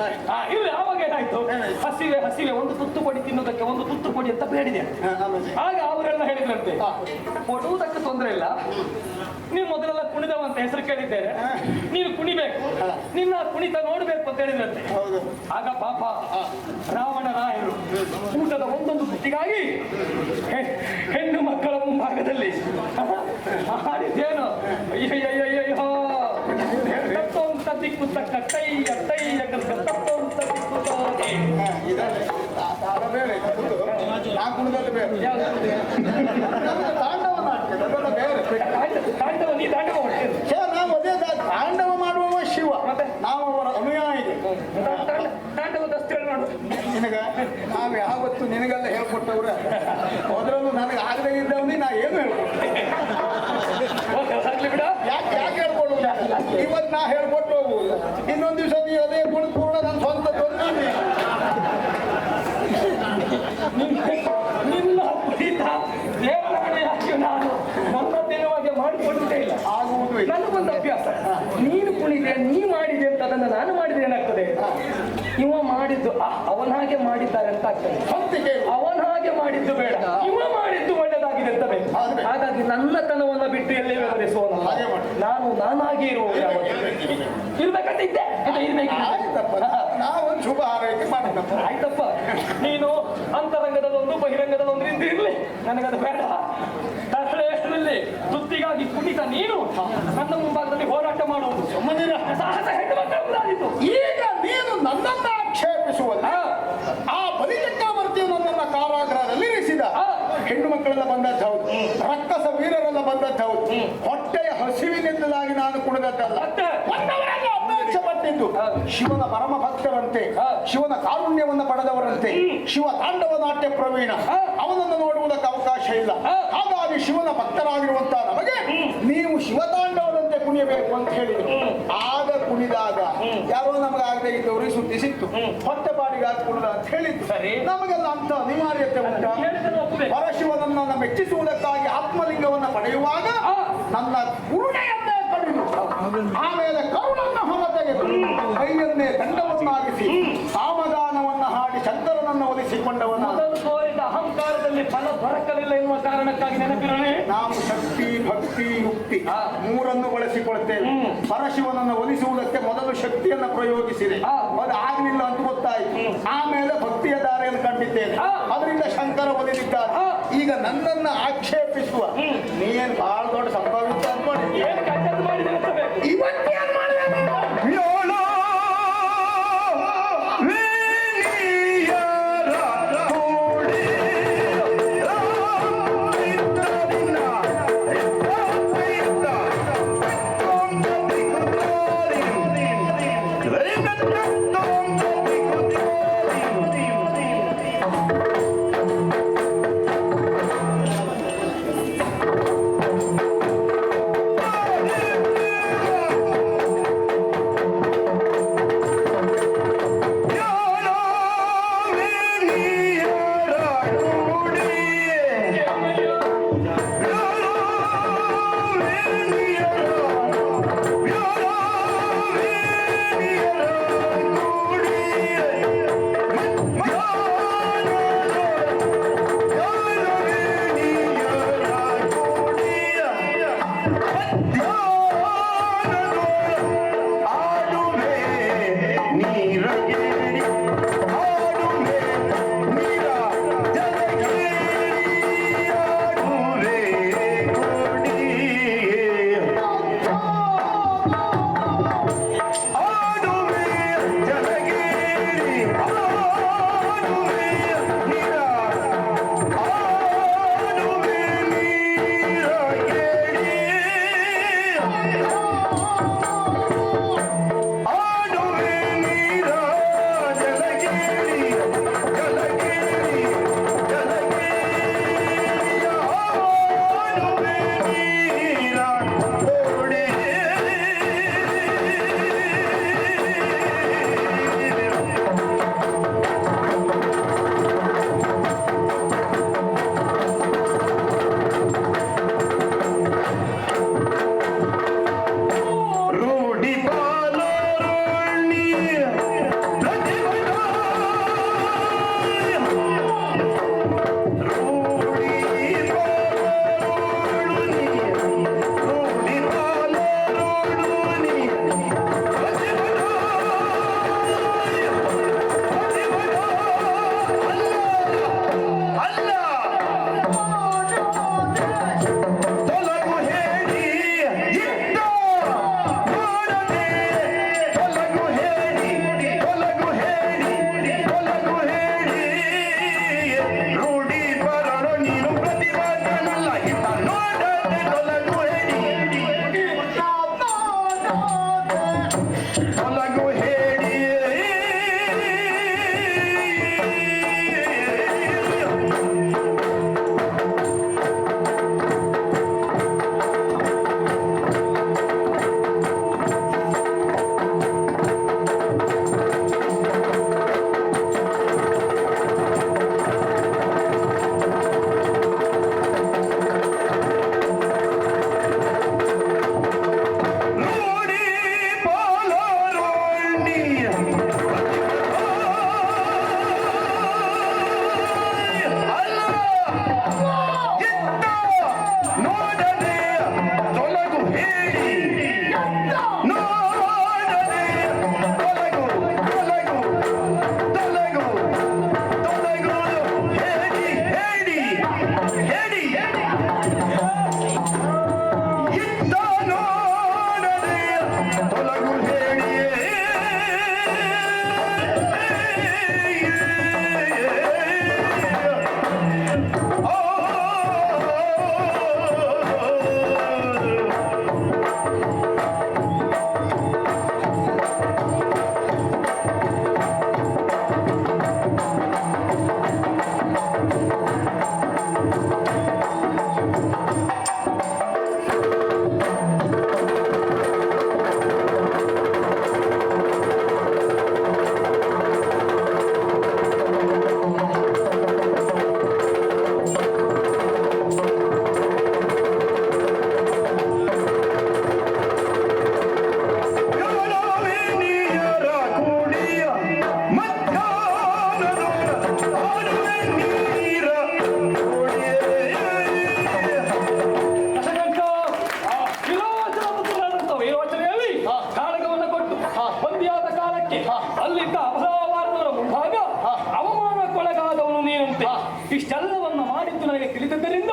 ಇರ್ಲಿ. ಆವಾಗ ಏನಾಯ್ತು, ಹಸಿವೆ ಹಸಿವೆ ಒಂದು ತುತ್ತು ಕೊಡಿ ತಿನ್ನುವುದಕ್ಕೆ ಒಂದು ತುತ್ತು ಕೊಡಿ ಅಂತ ಬೇಡಿದೆ. ಆಗ ಅವರೆಲ್ಲ ಹೇಳಿದ್ರಂತೆ, ಕೊಡುವುದಕ್ಕೆ ತೊಂದರೆ ಇಲ್ಲ, ನೀವು ಮೊದಲೆಲ್ಲ ಕುಣಿದವ ಅಂತ ಹೆಸರು ಕೇಳಿದ್ದೇನೆ, ನೀನು ಕುಣಿಬೇಕು, ನಿನ್ನ ಕುಣಿತ ನೋಡ್ಬೇಕು ಅಂತ ಹೇಳಿದ್ರಂತೆ. ಆಗ ಪಾಪ ರಾವಣ ರಾಯರು ಊಟದ ಒಂದೊಂದು ತುತ್ತಿಗಾಗಿ ಹೆಣ್ಣು ಮಕ್ಕಳ ಮುಂಭಾಗದಲ್ಲಿ ಮಾಡಿದ್ದೇನು, ಅಯ್ಯಯ್ಯಯ್ಯೋ ತತ್ತೋಂತ ದಿಕ್ಕುತ್ತ ಕಟ್ಟೈಯ ಟೈಯ ತತ್ತೋಂತ ದಿಕ್ಕುತ್ತ ಬೇರೆ ನಾ ಕುಣಿದಲ್ಲಿ ಬೇರೆ ತಾಂಡವ ನಾಟ್ಯ ಅದೆಲ್ಲ ಬೇರೆ. ತಾಂಡವ ನೀ ತಾಂಡವ ಮಾಡ್ತೀರಿ. ನಾವು ಅದೇ ತಾಂಡವ ಮಾಡುವವ ಶಿವ, ಮತ್ತೆ ನಾವು ಅವರ ಅನುಯಾಯಿಗೆ. ತಾಂಡವದ ಅಷ್ಟು ಮಾಡು ನಿನಗ ನಾವು ಯಾವತ್ತು ನಿನಗೆಲ್ಲ ಹೇಳ್ಕೊಟ್ಟವ್ರೆ, ಅದರಲ್ಲೂ ನನಗೆ ಆಗದೆ ಇದ್ದವನಿ ನಾ ಏನು ಹೇಳ್ಕೊಟ್ಟೆ. ಬಿಡ. ಯಾಕೆ ಯಾಕೆ ಹೇಳ್ಕೊಳ್ಳುವುದು, ಇವತ್ತು ನಾ ಹೇಳ್ಕೊಟ್ಟು ಹೋಗುವುದು, ಇನ್ನೊಂದು ದಿವಸ ನೀ ಅದೇ ಪೂರ್ಣ ನನ್ನ ಸ್ವಂತ ನಿನ್ನ ಕುರಿತ ದೇವರಾಣೆಯಾಗಿ ನಾನು ನನ್ನದೇನವಾಗಿ ಮಾಡಿಕೊಳ್ಳುವುದೇ ಇಲ್ಲ. ಆಗುವುದು ನನಗೊಂದು ಅಭ್ಯಾಸ, ನೀನು ಕುಣಿದೆ ನೀ ಮಾಡಿದೆ ಅಂತ ಅದನ್ನು ನಾನು ಮಾಡಿದ್ರೆ ಏನಾಗ್ತದೆ, ಇವ ಮಾಡಿದ್ದು ಅವನ ಹಾಗೆ ಮಾಡಿದ್ದಾರೆ ಅಂತ ಆಗ್ತದೆ. ಅವನ ಹಾಗೆ ಮಾಡಿದ್ದು ಬೇಡ, ಇವ ಮಾಡಿದ್ದು ಒಳ್ಳೆದಾಗಿದೆ ಅಂತ ಬೇಕು. ಹಾಗಾಗಿ ನನ್ನತನವನ್ನು ಬಿಟ್ಟು ಎಲ್ಲಿ ವ್ಯವಹರಿಸುವ ನಾನು ನಾನಾಗಿ ಇರುವುದು ಇರ್ಬೇಕಂತ ಇದ್ದೆ. ನಾವೊಂದು ಶುಭ ಹಾರೈಕೆ ಮಾಡಿದ್ದಪ್ಪ. ಆಯ್ತಪ್ಪ, ನೀನು ಅಂತರಂಗದಲ್ಲೊಂದು ಬಹಿರಂಗದಲ್ಲೊಂದು ಇರ್ಲಿ, ನನಗದು ಬೇಡ. ದಸರೆಯಲ್ಲಿ ತುತ್ತಿಗಾಗಿ ಕುಣಿತ ನೀನು ನನ್ನ ಮುಂಭಾಗದಲ್ಲಿ ಹೋರಾಟ ಮಾಡುವುದು ಸಾಹಸ ಹೆಣ್ಣು ಮಕ್ಕಳು. ಈಗ ನೀನು ನನ್ನನ್ನು ಆಕ್ಷೇಪಿಸುವಲ್ಲ, ಆ ಬಲಿಚಕ್ರವರ್ತಿಯು ನನ್ನನ್ನು ಕಾರಾಗೃಹದಲ್ಲಿ ಇರಿಸಿದ. ಹೆಣ್ಣು ಮಕ್ಕಳೆಲ್ಲ ಬಂದದ್ದು ಹೌದು, ರಕ್ಕಸ ವೀರರೆಲ್ಲ ಬಂದದ್ದು ಹೌದು, ಹೊಟ್ಟೆಯ ಹಸಿವಿನಿಂದಲಾಗಿ ನಾನು ಕುಣಿದದ್ದಲ್ಲ. ಬಂದವರೆಲ್ಲ ಅಪೇಕ್ಷೆ ಪಟ್ಟಿದ್ದು ಶಿವನ ಪರಮ ಭಕ್ತರಂತೆ, ಶಿವನ ಕಾರುಣ್ಯವನ್ನು ಪಡೆದವರಂತೆ, ಶಿವ ತಾಂಡವ ನಾಟ್ಯ ಪ್ರವೀಣ, ಅವನನ್ನು ನೋಡುವುದಕ್ಕೆ ಅವಕಾಶ ಇಲ್ಲ. ಹಾಗಾಗಿ ಶಿವನ ಭಕ್ತರಾಗಿರುವಂತಹ ನಮಗೆ ನೀವು ಶಿವತಾಂಡವದಂತೆ ಕುಣಿಯಬೇಕು ಅಂತ ಹೇಳಿದ್ರು. ಆಗ ಕುಣಿದಾಗ ಯಾರೋ ನಮಗಾಗದೆ ಇದ್ದವರಿಗೆ ಸುದ್ದಿ ಸಿಕ್ತು, ಹೊಟ್ಟೆ ಬಾಡಿಗಾಗಿ ಕುಣಿದ ಅಂತ ಹೇಳಿದ್ದು. ನಮಗೆಲ್ಲ ಅಂತ ಅನಿವಾರ್ಯತೆ ಉಂಟು. ಪರಶಿವನನ್ನು ಮೆಚ್ಚಿಸುವುದಕ್ಕಾಗಿ ಆತ್ಮಲಿಂಗವನ್ನು ಪಡೆಯುವಾಗ ನನ್ನ ಗುರುಣೆಯನ್ನೇ ಪಡೆದು ಆಮೇಲೆ ಕರುಣನ್ನು ಹೊರತೆಗೆದು ಕೈಯನ್ನೇ ದಂಡವನ್ನಾಗಿಸಿ ಸಾಮಗಾನವನ್ನು ಹಾಡಿ ಶಂಕರನನ್ನು ಒಲಿಸಿಕೊಂಡವನ ತೋರಿದ ಅಹಂಕಾರದಲ್ಲಿ ಫಲ ದೊರಕಲಿಲ್ಲ ಎನ್ನುವ ಕಾರಣಕ್ಕಾಗಿ ನೆನಪಿರಲಿ, ನಾವು ಶಕ್ತಿ ಭಕ್ತಿ ಯುಕ್ತಿ ಮೂರನ್ನು ಬಳಸಿಕೊಳ್ತೇವೆ. ಪರಶಿವನನ್ನು ಒಲಿಸುವುದಕ್ಕೆ ಮೊದಲು ಶಕ್ತಿಯನ್ನು ಪ್ರಯೋಗಿಸಿದೆ, ಅದು ಆಗಲಿಲ್ಲ ಅಂತ ಗೊತ್ತಾಯಿತು. ಆಮೇಲೆ ಭಕ್ತಿಯ ದಾರಿಯನ್ನು ಕಂಡಿದ್ದೇನೆ, ಅದರಿಂದ ಶಂಕರ ಒಲಿದಿದ್ದಾರೆ. ಈಗ ನನ್ನನ್ನು ಆಕ್ಷೇಪಿಸುವ ನೀನ್ ಬಹಳ ದೊಡ್ಡ ಸಂಭವಿತ ಅನ್ಕೊಂಡು ಇವತ್ತೇನ್ ಮಾಡಿದೆ ಇಷ್ಟೆಲ್ಲವನ್ನ ಮಾಡಿದ್ದು ನನಗೆ ತಿಳಿದಿದ್ದರಿಂದ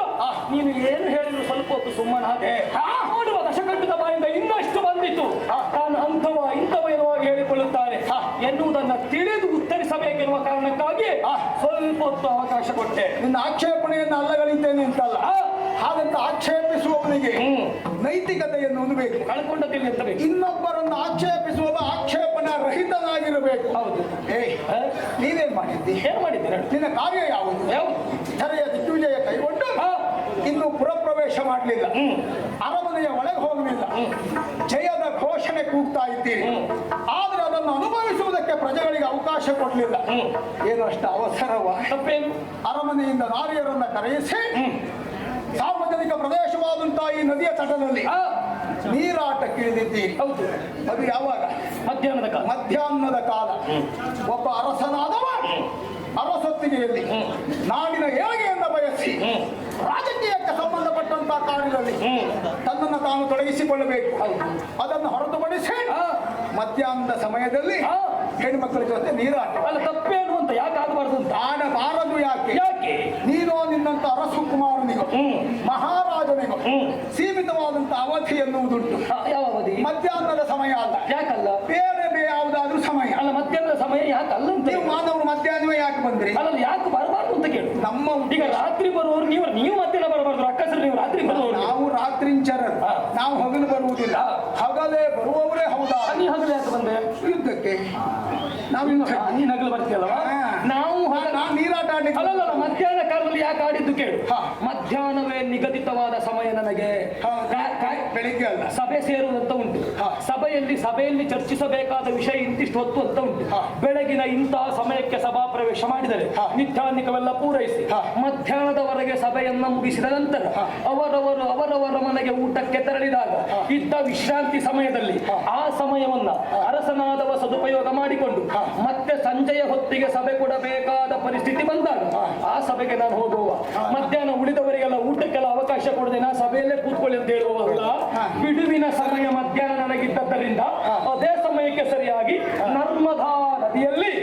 ನೀನು ಏನು ಹೇಳಿದ್ರು ಸ್ವಲ್ಪ ಹೊತ್ತು ಸುಮ್ಮನಾದೆ. ನೋಡುವ ದಶಕಂಠದ ಬಾಯಿಂದ ಇನ್ನಷ್ಟು ಬಂದಿತ್ತು. ತಾನು ಅಂಥವ ಇಂಥವ ಎನ್ನುವಾಗಿ ಹೇಳಿಕೊಳ್ಳುತ್ತಾನೆ ಎನ್ನುವುದನ್ನ ತಿಳಿದು ಉತ್ತರಿಸಬೇಕೆನ್ನುವ ಕಾರಣಕ್ಕಾಗಿ ಸ್ವಲ್ಪ ಹೊತ್ತು ಅವಕಾಶ ಕೊಟ್ಟೆ. ನಿನ್ನ ಆಕ್ಷೇಪಣೆಯನ್ನು ಅಲ್ಲಗಳಿದ್ದೇನೆ ಅಂತಲ್ಲ, ಹಾಗಂತ ಆಕ್ಷೇಪಿಸುವವನಿಗೆ ನೈತಿಕತೆಯನ್ನು ಬೇಕು. ಕಳ್ಕೊಂಡದಿಲ್ಲ ಅಂತ ಬೇಕು. ಇನ್ನೊಬ್ಬರನ್ನು ಆಕ್ಷೇಪಿಸುವ ಆಕ್ಷೇಪಣಾ ರಹಿತನಾಗಿರಬೇಕು. ಹೌದು. ನೀವೇನ್ ಮಾಡಿದ್ದಿ? ಏನ್ ಮಾಡಿದ್ದೀರ? ನಿನ್ನ ಕಾರ್ಯ ಯಾವುದು? ಧರೆಯ ದಿಗ್ವಿಜಯ ಕೈಗೊಂಡು ಇನ್ನು ಪುರಪ್ರವೇಶ ಮಾಡಲಿಲ್ಲ, ಅರಮನೆಯ ಒಳಗೆ ಹೋಗಲಿಲ್ಲ, ಜಯದ ಘೋಷಣೆ ಕೂಗ್ತಾ ಇದ್ದೀರಿ. ಆದ್ರೆ ಅದನ್ನು ಅನುಭವಿಸುವುದಕ್ಕೆ ಪ್ರಜೆಗಳಿಗೆ ಅವಕಾಶ ಕೊಡಲಿಲ್ಲ. ಏನು ಅಷ್ಟು ಅವಸರವ? ತಪ್ಪೇನು? ಅರಮನೆಯಿಂದ ನಾರಿಯರನ್ನ ಕರೆಯಿಸಿ ಸಾರ್ವಜನಿಕ ಪ್ರದೇಶವಾದಂತಹ ಈ ನದಿಯ ತಟದಲ್ಲಿ ನೀರಾಟಕ್ಕೆ ಇಳಿದಿದ್ದೀರಿ. ಹೌದು. ಅದು ಯಾವಾಗ? ಮಧ್ಯಾಹ್ನದ ಕಾಲ. ಮಧ್ಯಾಹ್ನದ ಕಾಲ. ಒಬ್ಬ ಅರಸನಾದವ ಅರಸೊತ್ತಿಗೆಯಲ್ಲಿ ನಾಡಿನ ಏಳಿಗೆಯನ್ನು ಬಯಸಿ ರಾಜಕೀಯಕ್ಕೆ ಸಂಬಂಧಪಟ್ಟಂತಹ ಕಾರ್ಯದಲ್ಲಿ ತನ್ನನ್ನು ತಾನು ತೊಡಗಿಸಿಕೊಳ್ಳಬೇಕು. ಅದನ್ನು ಹೊರತುಪಡಿಸಿ ಮಧ್ಯಾಹ್ನದ ಸಮಯದಲ್ಲಿ ಹೆಣ್ಮಕ್ಕಳ ಜೊತೆ ನೀರಾಟ. ಅಲ್ಲ, ತಪ್ಪೇನು ಅಂತ ಯಾಕೆ ಆಗಬಾರ್ದು ಅಂತ? ಆಡಬಾರದು. ಯಾಕೆ? ನೀನು ನಿನ್ನಂತ ಅರಸು ಕುಮಾರನಿಗೂ ಮಹಾರಾಜನಿಗೂ ಸೀಮಿತವಾದಂತ ಅವಧಿ ಎನ್ನುವುದುಂಟು. ಯಾವ ಅವಧಿ? ಮಧ್ಯಾಹ್ನದ ಸಮಯ ಅಲ್ಲ. ಯಾಕಲ್ಲ? ಬೇರೆ ಯಾವುದಾದ್ರೂ ಸಮಯ ಅಲ್ಲ, ಮಧ್ಯಾಹ್ನದ ಸಮಯ ಯಾಕಲ್ಲ ಅಂತ? ನೀವು ಮಾನವರು ಮಧ್ಯಾಹ್ನವೇ ಯಾಕೆ ಬಂದ್ರಿ? ಅಲ್ಲ, ಯಾಕೆ ಬರಬಾರ್ದು ಅಂತ ಕೇಳು. ನಮ್ಮ ಈಗ ರಾತ್ರಿ ಬರುವವರು ನೀವು ಮಧ್ಯಾಹ್ನ ಬರಬಾರ್ದು. ಅಕ್ಕಸರು ನೀವು ರಾತ್ರಿ ಬರುವವರು. ನಾವು ರಾತ್ರಿಂಚರರು, ನಾವು ಹಗಲು ಬರುವುದಿಲ್ಲ. ಹಗಲೇ ಬರುವವರೇ ಹೌದಾ? ನೀ ಹಗಲು ಯಾಕೆ ಬಂದೆ? ಯುದ್ಧಕ್ಕೆ. ನಾವು ನೀನ್ ಹಗಲು ಬರ್ತೀಯಲ್ವ? ನಾವು ನೀರಾಟ ಆಡ್ಲಿಕ್ಕೆ. ಅಲ್ಲ, ಮಧ್ಯಾಹ್ನ ಕಾಲದಲ್ಲಿ ಯಾಕೆ ಆಡಿದ್ದು ಕೇಳು. ಮಧ್ಯಾಹ್ನವೇ ನಿಗದಿತವಾದ ಸಮಯ ನನಗೆ. ಬೆಳಿಗ್ಗೆ ಅಲ್ಲ, ಸಭೆ ಸೇರುವಂತ ಉಂಟು. ಸಭೆಯಲ್ಲಿ ಚರ್ಚಿಸಬೇಕಾದ ವಿಷಯ ಇಂತಿಷ್ಟು ಹೊತ್ತು ಅಂತ ಉಂಟು. ಬೆಳಗಿನ ಇಂತಹ ಸಮಯಕ್ಕೆ ಸಭಾ ಪ್ರವೇಶ ಮಾಡಿದರೆ ನಿತ್ಯಾನಿಕವೆಲ್ಲ ಪೂರೈಸಿ ಮಧ್ಯಾಹ್ನದವರೆಗೆ ಸಭೆಯನ್ನ ಮುಗಿಸಿದ ನಂತರ ಅವರವರ ಮನೆಗೆ ಊಟಕ್ಕೆ ತೆರಳಿದಾಗ ಇದ್ದ ವಿಶ್ರಾಂತಿ ಸಮಯದಲ್ಲಿ ಆ ಸಮಯವನ್ನ ಅರಸನಾದವ ಸದುಪಯೋಗ ಮಾಡಿಕೊಂಡು ಮತ್ತೆ ಸಂಜೆಯ ಹೊತ್ತಿಗೆ ಸಭೆ ಕೊಡಬೇಕಾದ ಪರಿಸ್ಥಿತಿ ಬಂದಾಗ ಆ ಸಭೆಗೆ ನಾನು ಹೋಗುವ. ಮಧ್ಯಾಹ್ನ ಉಳಿದವರಿಗೆಲ್ಲ ಊಟಕ್ಕೆಲ್ಲ ಅವಕಾಶ ಕೊಡದೆ ನಾ ಸಭೆಯಲ್ಲೇ ಕೂತ್ಕೊಳ್ಳಿ ಅಂತ ಹೇಳುವಲ್ಲ. ಬಿಡುವಿನ ಸಮಯ ಮಧ್ಯಾಹ್ನ ನನಗಿದ್ದರಿಂದ ಅದೇ ಸಮಯಕ್ಕೆ ಸರಿಯಾಗಿ ನರ್ಮದಾ ನದಿಯಲ್ಲಿ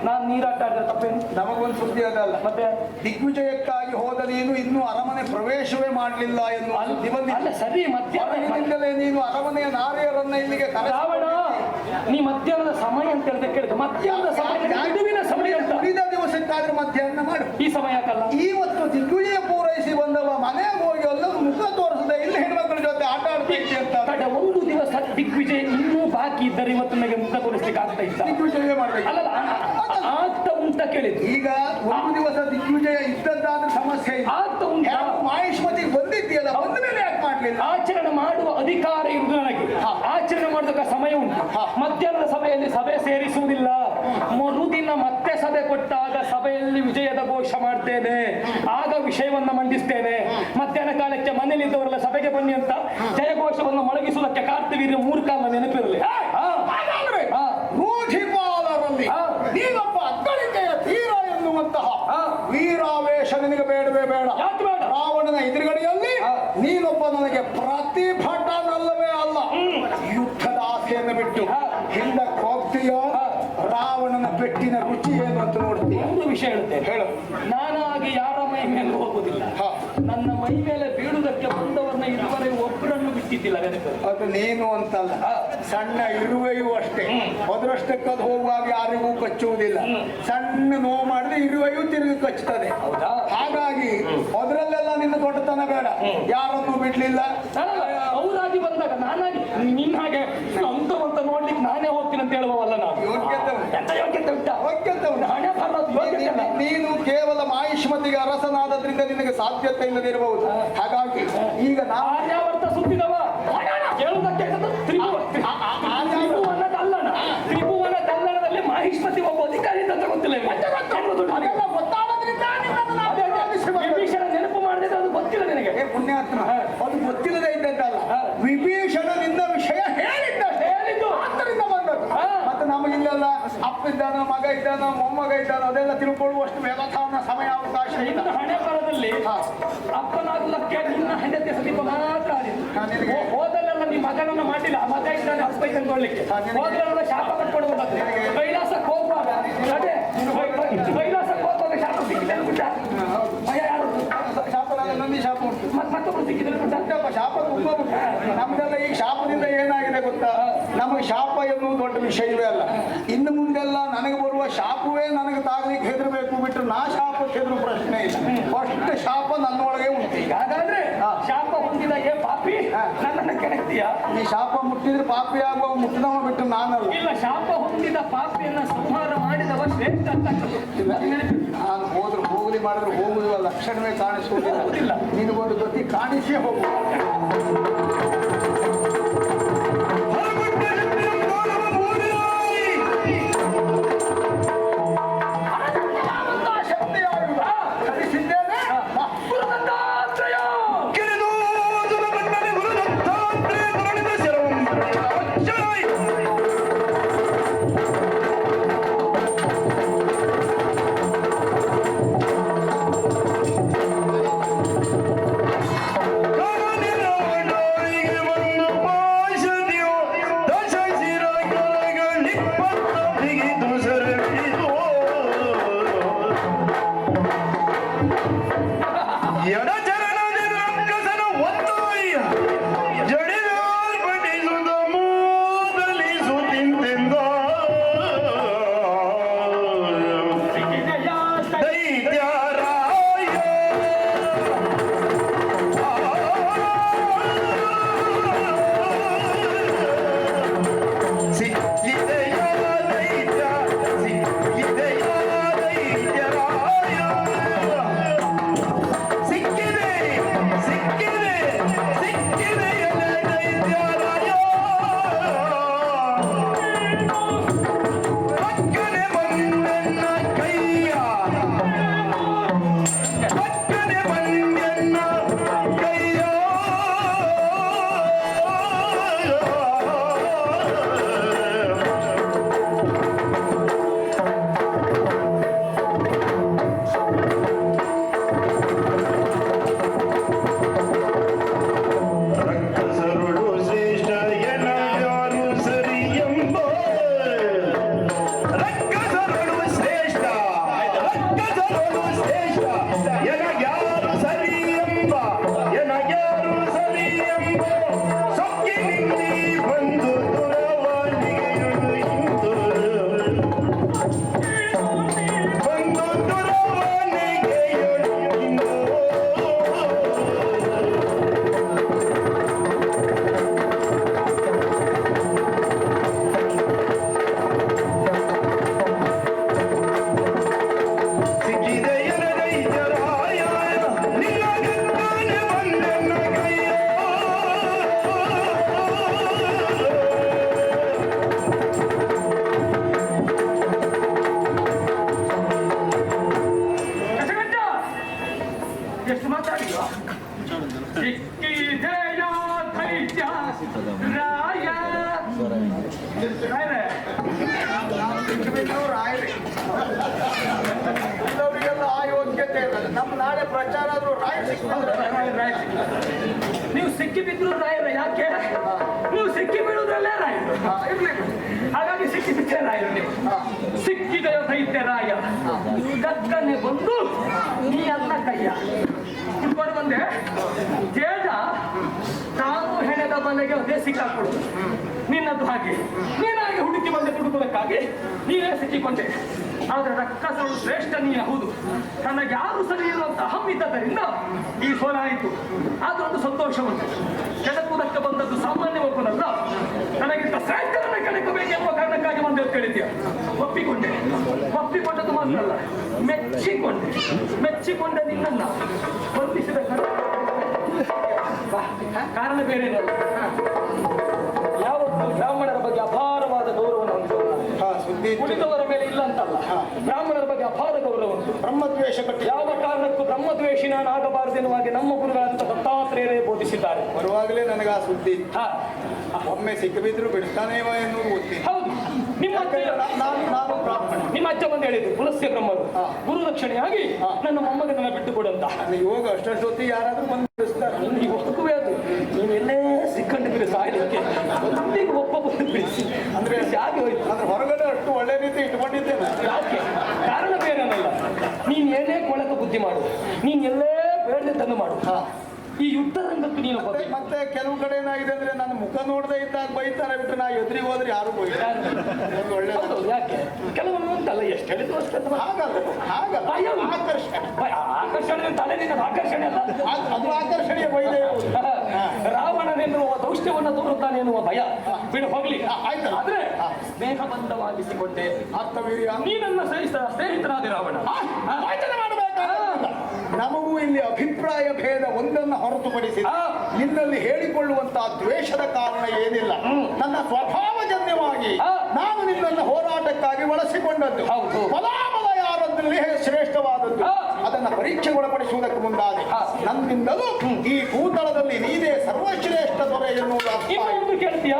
ನಾನು ನೀರಾಟ ಆಡಿದ ತಪ್ಪೇನು? ನಮಗೊಂದು ಸುದ್ದಿ ಅದಲ್ಲ. ಮತ್ತೆ ದಿಗ್ವಿಜಯಕ್ಕಾಗಿ ಹೋದ ನೀನು ಇನ್ನೂ ಅರಮನೆ ಪ್ರವೇಶವೇ ಮಾಡಲಿಲ್ಲ ಎನ್ನುವ ಸುದ್ದಿ ಬಂದಿದೆ. ಅಲ್ಲ, ಸರಿ. ಮಧ್ಯಾಹ್ನದಿಂದಲೇ ನೀನು ಅರಮನೆಯ ನಾರಿಯರನ್ನ ಇಲ್ಲಿಗೆ ರಾವಣ, ನೀ ಮಧ್ಯಾಹ್ನದ ಸಮಯ ಅಂತ ಹೇಳಿದ ಕೇಳಿದ ಮಧ್ಯಾಹ್ನದ ಸಮಯ ಬಿಡುವಿನ ಸಮಯ ಅಂತ. ಉಳಿದ ದಿವಸಕ್ಕಾದ್ರೂ ಮಧ್ಯಾಹ್ನ ಮಾಡು. ಈ ಸಮಯ ಯಾಕಲ್ಲ? ಇವತ್ತು ದಿಗ್ವಿಜಯ ಪೂರೈಸಿ ಬಂದವ ಮನೆಗೆ ಹೋಗಿ ಎಲ್ಲರೂ ಮುಖ ತೋರಿಸದೆ ಇಲ್ಲಿ ಹೆಣ್ಮಕ್ಳ ಜೊತೆ ಆಟ ಆಡ್ಬೇಕು ಅಂತ. ಒಂದು ದಿವಸ ದಿಗ್ವಿಜಯ ಇನ್ನೂ ಬಾಕಿ ಇದ್ದರೆ ಇವತ್ತು ನನಗೆ ಮುಖ ತೋರಿಸ್ಲಿಕ್ಕೆ ಆಗ್ತಾ ಇತ್ತ. ದಿಗ್ವಿಜಯ ಮಾಡ್ಬೇಕು. ಅಲ್ಲ, ಆಗ್ತಾ ಉಂಟ ಕೇಳಿದ್ದು. ಈಗ ಒಂದು ದಿವಸ ದಿಗ್ವಿಜಯ ಇದ್ದದ್ದಾದ್ರೂ ಸಮಸ್ಯೆ ಇಲ್ಲ. ಆಗ್ತಾ ಉಂಟ. ಮಾಹಿಷ್ಮತಿಗೆ ಬಂದಿದ್ದೀಯಲ್ಲ, ಬಂದ ಮೇಲೆ ಯಾಕೆ ಮಾಡ್ಲಿಲ್ಲ? ಆಚರಣೆ ಮಾಡುವ ಅಧಿಕಾರ ಇರುವುದು ನನಗೆ. ಆಚರಣೆ ಮಾಡೋದಕ್ಕೆ ಸಮಯ ಉಂಟು. ಮಧ್ಯಾಹ್ನದ ಸಭೆಯಲ್ಲಿ ಸಭೆ ಸೇರಿಸುವುದಿಲ್ಲ. ಮರುದಿನ ಮತ್ತೆ ಸಭೆ ಕೊಟ್ಟಾಗ ಸಭೆಯಲ್ಲಿ ವಿಜಯದ ಘೋಷ ಮಾಡ್ತೇನೆ. ಆಗ ವಿಷಯವನ್ನ ಮಂಡಿಸ್ತೇನೆ. ಮಧ್ಯಾಹ್ನ ಕಾಲಕ್ಕೆ ಮನೆಯಲ್ಲಿದ್ದವರೆಲ್ಲ ಸಭೆಗೆ ಬನ್ನಿ ಅಂತ ಜಯಘೋಷವನ್ನು ಮೊಳಗಿಸುವುದಕ್ಕೆ ಕಾರ್ತವೀರ್ಯ 3 ಕಾಲ ನೆನಪಿರಲಿ. ರೂಢಿಪಾಲರಲ್ಲಿ ನೀನೊಬ್ಬ ಅಗ್ಗಳಿಕೆಯ ತೀರ ಎನ್ನುವಂತಹ ವೀರಾವೇಶ ನಿನಗೆ ಬೇಡವೇ ಬೇಡ. ರಾವಣನ ಎದುರುಗಡೆಯಲ್ಲಿ ನೀನೊಬ್ಬ ನನಗೆ ಪ್ರತಿಭಟನಲ್ಲವೇ ಅಲ್ಲ, ಯುದ್ಧದ ಆಸೆಯನ್ನು ಬಿಟ್ಟು ಹಿಂದಕ್ಕೆ ಹೋಗ್ತೀಯ. ರಾವಣನ ಪೆಟ್ಟಿನ ರುಚಿ ಏನು ಅಂತ ನೋಡ್ತೀಯ. ಒಂದು ವಿಷಯ ಹೇಳುತ್ತೇನೆ, ಹೇಳು. ನಾನಾಗಿ ಯಾರ ಮೈ ಮೇಲೆ ಹೋಗುವುದಿಲ್ಲ. ನನ್ನ ಮೈ ಮೇಲೆ ಬೀಳುವುದಕ್ಕೆ ಬಂದವರನ್ನ ಇದುವರೆಗೆ ಒಬ್ಬರನ್ನು ಬಿಟ್ಟಿದ್ದಿಲ್ಲ. ಅದು ನೀನು ಅಂತಲ್ಲ, ಸಣ್ಣ ಇರುವೆಯೂ ಅಷ್ಟೇ. ಅದರಷ್ಟಕ್ಕೆ ಅದು ಹೋಗುವಾಗ ಯಾರಿಗೂ ಕಚ್ಚುವುದಿಲ್ಲ. ಸಣ್ಣ ನೋವು ಮಾಡಿದ್ರೆ ಇರುವೆಯೂ ತಿರುಗಿ ಕಚ್ಚುತ್ತದೆ. ಹಾಗಾಗಿ ಅದರಲ್ಲೆಲ್ಲ ನಿನ್ನ ದೊಡ್ಡತನ ಬೇಡ. ಯಾರನ್ನು ಬಿಡ್ಲಿಲ್ಲ. ಹೌದಾಗಿ ಬಂದಾಗ ನಾನಾಗಿ ನಿನ್ನ ಹಾಗೆ ಅಂತವಂತ ನೋಡ್ಲಿಕ್ಕೆ ನಾನೇ ಹೋಗ್ತೀನಿ ಅಂತ ಹೇಳುವಲ್ಲ. ನಾವು ಯೋಗ್ಯತೆ ನೀನು ಕೇವಲ ಮಾಹಿಷ್ಮತಿಗೆ ಅರಸನಾದದ್ರಿಂದ ನಿನಗೆ ಸಾಧ್ಯತೆ ಇಲ್ಲದಿರಬಹುದು. ಹಾಗಾಗಿ ಈಗ ಆರ್ಯಾವರ್ತ ಸುತ್ತಿದವ ಕೇಳುವುದಕ್ಕೆ ತ್ರಿಭುವನ ಕಲ್ಲಣದಲ್ಲಿ ಮಾಹಿಷ್ಮತಿ ಒಬ್ಬ ಅಧಿಕಾರಿ ಅಂತ ಗೊತ್ತಿಲ್ಲ. ವಿಭೀಷಣ ನೆನಪು ಮಾಡಿದ್ರೆ ಅದು ಗೊತ್ತಿಲ್ಲ ನಿನಗೆ. ಪುಣ್ಯಾತ್ಮ, ಅದು ಗೊತ್ತಿಲ್ಲದೆ ಇದ್ದದ್ದಲ್ಲ. ವಿಭೀಷಣ ನಿನ್ನ ವಿಷಯ ಹೇಳಿದ್ದು ಆದ್ದರಿಂದ ಬಂದದ್ದು. ಮತ್ತೆ ನಮಗಿಲ್ಲೆಲ್ಲ ಅಪ್ಪ ಇದ್ದಾನೋ, ಮಗ ಇದ್ದಾನೋ, ಮೊಮ್ಮಗ ಇದ್ದಾನೋ ಅದೆಲ್ಲ ತಿಳ್ಕೊಳ್ಳುವಷ್ಟು ವ್ಯವಧಾನ ಸಮಯ ಅವಕಾಶ ಇಲ್ಲ. ಹಣೆ ಬರದಲ್ಲಿ ಅಪ್ಪನಾಗ್ಲಕ್ಕೆ ನಿನ್ನ ಹೆಂಡತಿ ಸಮೀಪ ಮಾತ್ರ ಆಡಿದ್ದು. ಹೋದಲ್ಲೆಲ್ಲ ನೀ ಮಗನನ್ನ ಮಾಡಿಲ್ಲ. ಮಗ ಇದ್ದಾನೆ ಅಪ್ಪ ತಂದ್ಕೊಳ್ಳಿಕ್ಕೆ. ಹೋದಲ್ಲೆಲ್ಲ ಶಾಪ ಕಟ್ಕೊಡ್ಬೋದು. ಕೈಲಾಸಕ್ಕೆ ಹೋಗುವಾಗ ಶಾಪ ಸಿಕ್ಕಿದೆ. ವಿಷಯವೇ ಅಲ್ಲ. ಇನ್ನು ಮುಂದೆಲ್ಲ ನನಗೆ ಬರುವ ಶಾಪವೇ ನನಗೆ ತಾಗ್ಲಿಕ್ಕೆ ಹೆದರ್ಬೇಕು ಬಿಟ್ಟು ನಾ ಶಾಪಕ್ಕೆ ಹೆದರು ಪ್ರಶ್ನೆ ಇಲ್ಲ. ಫಸ್ಟ್ ಶಾಪ ನನ್ನೊಳಗೆ ಉಂಟು. ಹಾಗಾದ್ರೆ ಶಾಪ ಹೊಂದಿದ ಏ ಪಾಪಿ ನನ್ನನ್ನ ಕೆಣಕ್ತೀಯ? ಈ ಶಾಪ ಮುಟ್ಟಿದ್ರೆ ಪಾಪಿ ಆಗುವ ಮುಟ್ಟಿದವ ಬಿಟ್ಟು ನಾನಲ್ಲ. ಇಲ್ಲ, ಶಾಪ ಹೊಂದಿದ ಪಾಪಿಯನ್ನ ಸಂಹಾರ ಮಾಡಿದವ ಶ್ರೇಷ್ಠ ಅಂತ ನಾನು ಹೋದ್ರು ಹೋಗಲಿ ಮಾಡಿದ್ರು ಹೋಗುವ ಲಕ್ಷಣವೇ ಕಾಣಿಸುವುದಿಲ್ಲ. ನಿನಗೊಂದು ಗತಿ ಕಾಣಿಸೇ ಹೋಗುವ. ಎಷ್ಟು ಮಾತಾಡಿದ್ವಾ? ಸಿಕ್ಕಿದೆಯ ಧೈರ್ಯ ರಾಯ ಕೆಲವರಿಗೆಲ್ಲ ಆ ಯೋಗ್ಯತೆ ಇಲ್ಲ. ನಮ್ಮ ನಾಳೆ ಪ್ರಚಾರ ಆದ್ರೂ ರಾಯ ನೀವು ಸಿಕ್ಕಿ ಬಿದ್ರು ರಾಯರ. ಯಾಕೆ? ನೀವು ಸಿಕ್ಕಿ ಬೀಳುವುದ್ರಲ್ಲೇ ರಾಯರು. ಹಾಗಾಗಿ ಸಿಕ್ಕಿ ಬಿಟ್ಟೆ ರಾಯರು. ನೀವು ಸಿಕ್ಕಿದೆಯ ದೈತ್ಯ ರಾಯ ಕಕ್ಕನೆ ಬಂದು ನೀ ಅನ್ನ ಕೈಯ ಕುಟ್ಕೊಂಡು ಬಂದೆ. ಜೇಡ ತಾನು ಹೆಣೆದ ಬಲೆಗೆ ಅದೇ ಸಿಕ್ಕಾಕೊಡು. ನಿನ್ನದು ಹಾಗೆ ನೀನಾಗಿ ಹುಡುಕಿ ಬಂದೆ ಹುಡುಕುವುದಕ್ಕಾಗಿ ನೀನೇ ಸಿಕ್ಕಿಕೊಂಡೆ. ಆದ್ರೆ ರಕ್ಕಸಳು ಶ್ರೇಷ್ಠ ನೀ ಹೌದು. ತನಗೆ ಯಾರು ಸರಿ ಇರುವಂತ ಹಮ್ಮಿದ್ದರಿಂದ ಈ ಸೋಲಾಯಿತು. ಆದ್ರೊಂದು ಸಂತೋಷ ಉಂಟು. ಕೆಣಕುವುದಕ್ಕೆ ಬಂದದ್ದು ಸಾಮಾನ್ಯ ಒಬ್ಬನಲ್ಲ, ನನಗಿಂತ ಶ್ರೇಷ್ಠರನ್ನ ಕೆಣಕಬೇಕೆನ್ನುವ ಕಾರಣಕ್ಕಾಗಿ ಬಂದೆ ಕೇಳಿದ್ಯಾ. ಒಪ್ಪಿಕೊಂಡೆ. ಒಪ್ಪಿಕೊಂಡದ್ದು ಮಾತ್ರ ಅಲ್ಲ, ಮೆಚ್ಚಿಕೊಂಡೆ. ಮೆಚ್ಚಿಕೊಂಡೆ ನಿನ್ನನ್ನ ಬಂಧಿಸಿದ ಕಾರಣ ಬೇರೇನಲ್ಲ. ಯಾವತ್ತು ಬ್ರಾಹ್ಮಣರ ಬಗ್ಗೆ ಅಪಾರವಾದ ಗೌರವವನ್ನು ಹೊಂದಿದವರು, ಉಳಿದವರ ಮೇಲೆ ಇಲ್ಲ ಅಂತಲ್ಲ, ಬ್ರಾಹ್ಮಣರ ಬಗ್ಗೆ ಅಪಾರ ಗೌರವ ಉಂಟು. ಬ್ರಹ್ಮದ್ವೇಷ ಕಟ್ಟಿ ಯಾವ ಕಾರಣಕ್ಕೂ ಬ್ರಹ್ಮದ್ವೇಷಿ ನಾನಾಗಬಾರದೆನ್ನುವಾಗಿ ನಮ್ಮ ಗುರುಗಳಂತ ದತ್ತಾತ್ರೇಯರೇ ಬೋಧಿಸಿದ್ದಾರೆ. ಬರುವಾಗಲೇ ನನಗೆ ಆ ಸುದ್ದಿ. ಒಮ್ಮೆ ಸಿಕ್ಕಿಬಿದ್ರು ಬಿಡ್ತಾನೇವ ಎನ್ನುವುದು ಗೊತ್ತಿಲ್ಲ. ಹೌದು, ನಿಮ್ಮ ನಾನು ಬ್ರಾಹ್ಮಣ. ನಿಮ್ಮ ಅಜ್ಜ ಬಂದು ಹೇಳಿದ್ರು ಪುಲಸ್ಯ ಬ್ರಹ್ಮರು ಗುರುದಕ್ಷಿಣೆಯಾಗಿ ನನ್ನ ಮೊಮ್ಮಗನನ್ನ ಬಿಟ್ಟು ಕೊಡಂತ. ಯೋಗ ಅಷ್ಟೊತ್ತಿ ಯಾರಾದ್ರೂ ಬಂದು ಬಿಡಿಸ್ತಾರೆ. ನಿಮಗೆ ಒಪ್ಪುವೆ ಅದು. ನೀವೆಲ್ಲೇ ಸಿಕ್ಕಂಡಿದ್ದೀರಿ ಸಾಯಲಿಕ್ಕೆ ಒಪ್ಪಿಗೆ ಒಪ್ಪಬಹುದು ಬಿಡಿಸಿ ಅಂದ್ರೆ ಆಗಿ ಹೋಯ್ತು. ಅಂದ್ರೆ ಹೊರಗಡೆ ಅಷ್ಟು ಒಳ್ಳೆ ರೀತಿ ಇಟ್ಕೊಂಡಿದ್ದೇನೆ. ಯಾಕೆ? ಕಾರಣ ಬೇರೆನಲ್ಲ. ನೀನ್ ಏನೇ ಕೊಳಕ ಬುದ್ಧಿ ಮಾಡು, ನೀನ್ ಎಲ್ಲೇ ಬೇಡದನ್ನು ಮಾಡು, ಈ ಯುದ್ಧ ರಂಗಕ್ಕೆ ನೀನು ಮತ್ತೆ ಮತ್ತೆ ಕೆಲವು ಕಡೆ ಏನಾಗಿದೆ ಅಂದ್ರೆ ನನ್ನ ಮುಖ ನೋಡದೇ ಇದ್ದಾಗ ಬೈತಾರೆ ಬಿಟ್ಟು ನಾ ಎದುರಿಗೆ ಹೋದ್ರೆ ಯಾರು ಬೈತಾರೆ. ಒಂದು ಒಳ್ಳೆ ಯಾಕೆ ಕೆಲವೊಮ್ಮೆ ಉಂಟಲ್ಲ ಎಷ್ಟು ಹೇಳಿದ್ರು ಅಷ್ಟೇ ಹಾಗಲ್ಲ ಹಾಗಲ್ಲ ಆಕರ್ಷಣೆ ಆಕರ್ಷಣೆ ತಲೆ ನಿನ್ನ ಆಕರ್ಷಣೆ ಅಲ್ಲ ಅದು ಆಕರ್ಷಣೆಯ ಬೈದೆ ರಾವಣನೆನ್ನುವ ದೌಷ್ಟ್ಯವನ್ನು ತೋರುತ್ತಾನೆ ಎನ್ನುವ ಭಯ ಬಿಡು ಹೋಗ್ಲಿ ಆಯ್ತು. ಆದ್ರೆ ಸ್ನೇಹಬಂಧವಾಗಿಸಿಕೊಂಡೆ ಆತ್ಮವೀರ್ಯ ನೀ ನನ್ನ ಸ್ನೇಹಿತನಾದ ರಾವಣ ವಾಚನೆ ಮಾಡಬೇಕಾಗಿಲ್ಲ. ನಮಗೂ ಇಲ್ಲಿ ಅಭಿಪ್ರಾಯ ಭೇದ ಒಂದನ್ನು ಹೊರತುಪಡಿಸಿ ನಿನ್ನಲ್ಲಿ ಹೇಳಿಕೊಳ್ಳುವಂತಹ ದ್ವೇಷದ ಕಾರಣ ಏನಿಲ್ಲ. ನನ್ನ ಸ್ವಭಾವಜನ್ಯವಾಗಿ ನಾನು ನಿನ್ನನ್ನು ಹೋರಾಟಕ್ಕಾಗಿ ಬಳಸಿಕೊಂಡದ್ದು. ಹೌದು. ಫಲಾಫಲ ಯಾರದ್ರಲ್ಲಿ ಶ್ರೇಷ್ಠವಾದದ್ದು ಅದನ್ನ ಪರೀಕ್ಷೆಗೊಳಪಡಿಸುವುದಕ್ಕೆ ಮುಂದಾಗಿ ನನ್ನಿಂದಲೂ ಈ ಭೂತಳದಲ್ಲಿ ನೀನೇ ಸರ್ವಶ್ರೇಷ್ಠ ದೊರೆ ಎನ್ನುವುದು ಕೇಳ್ತೀಯ.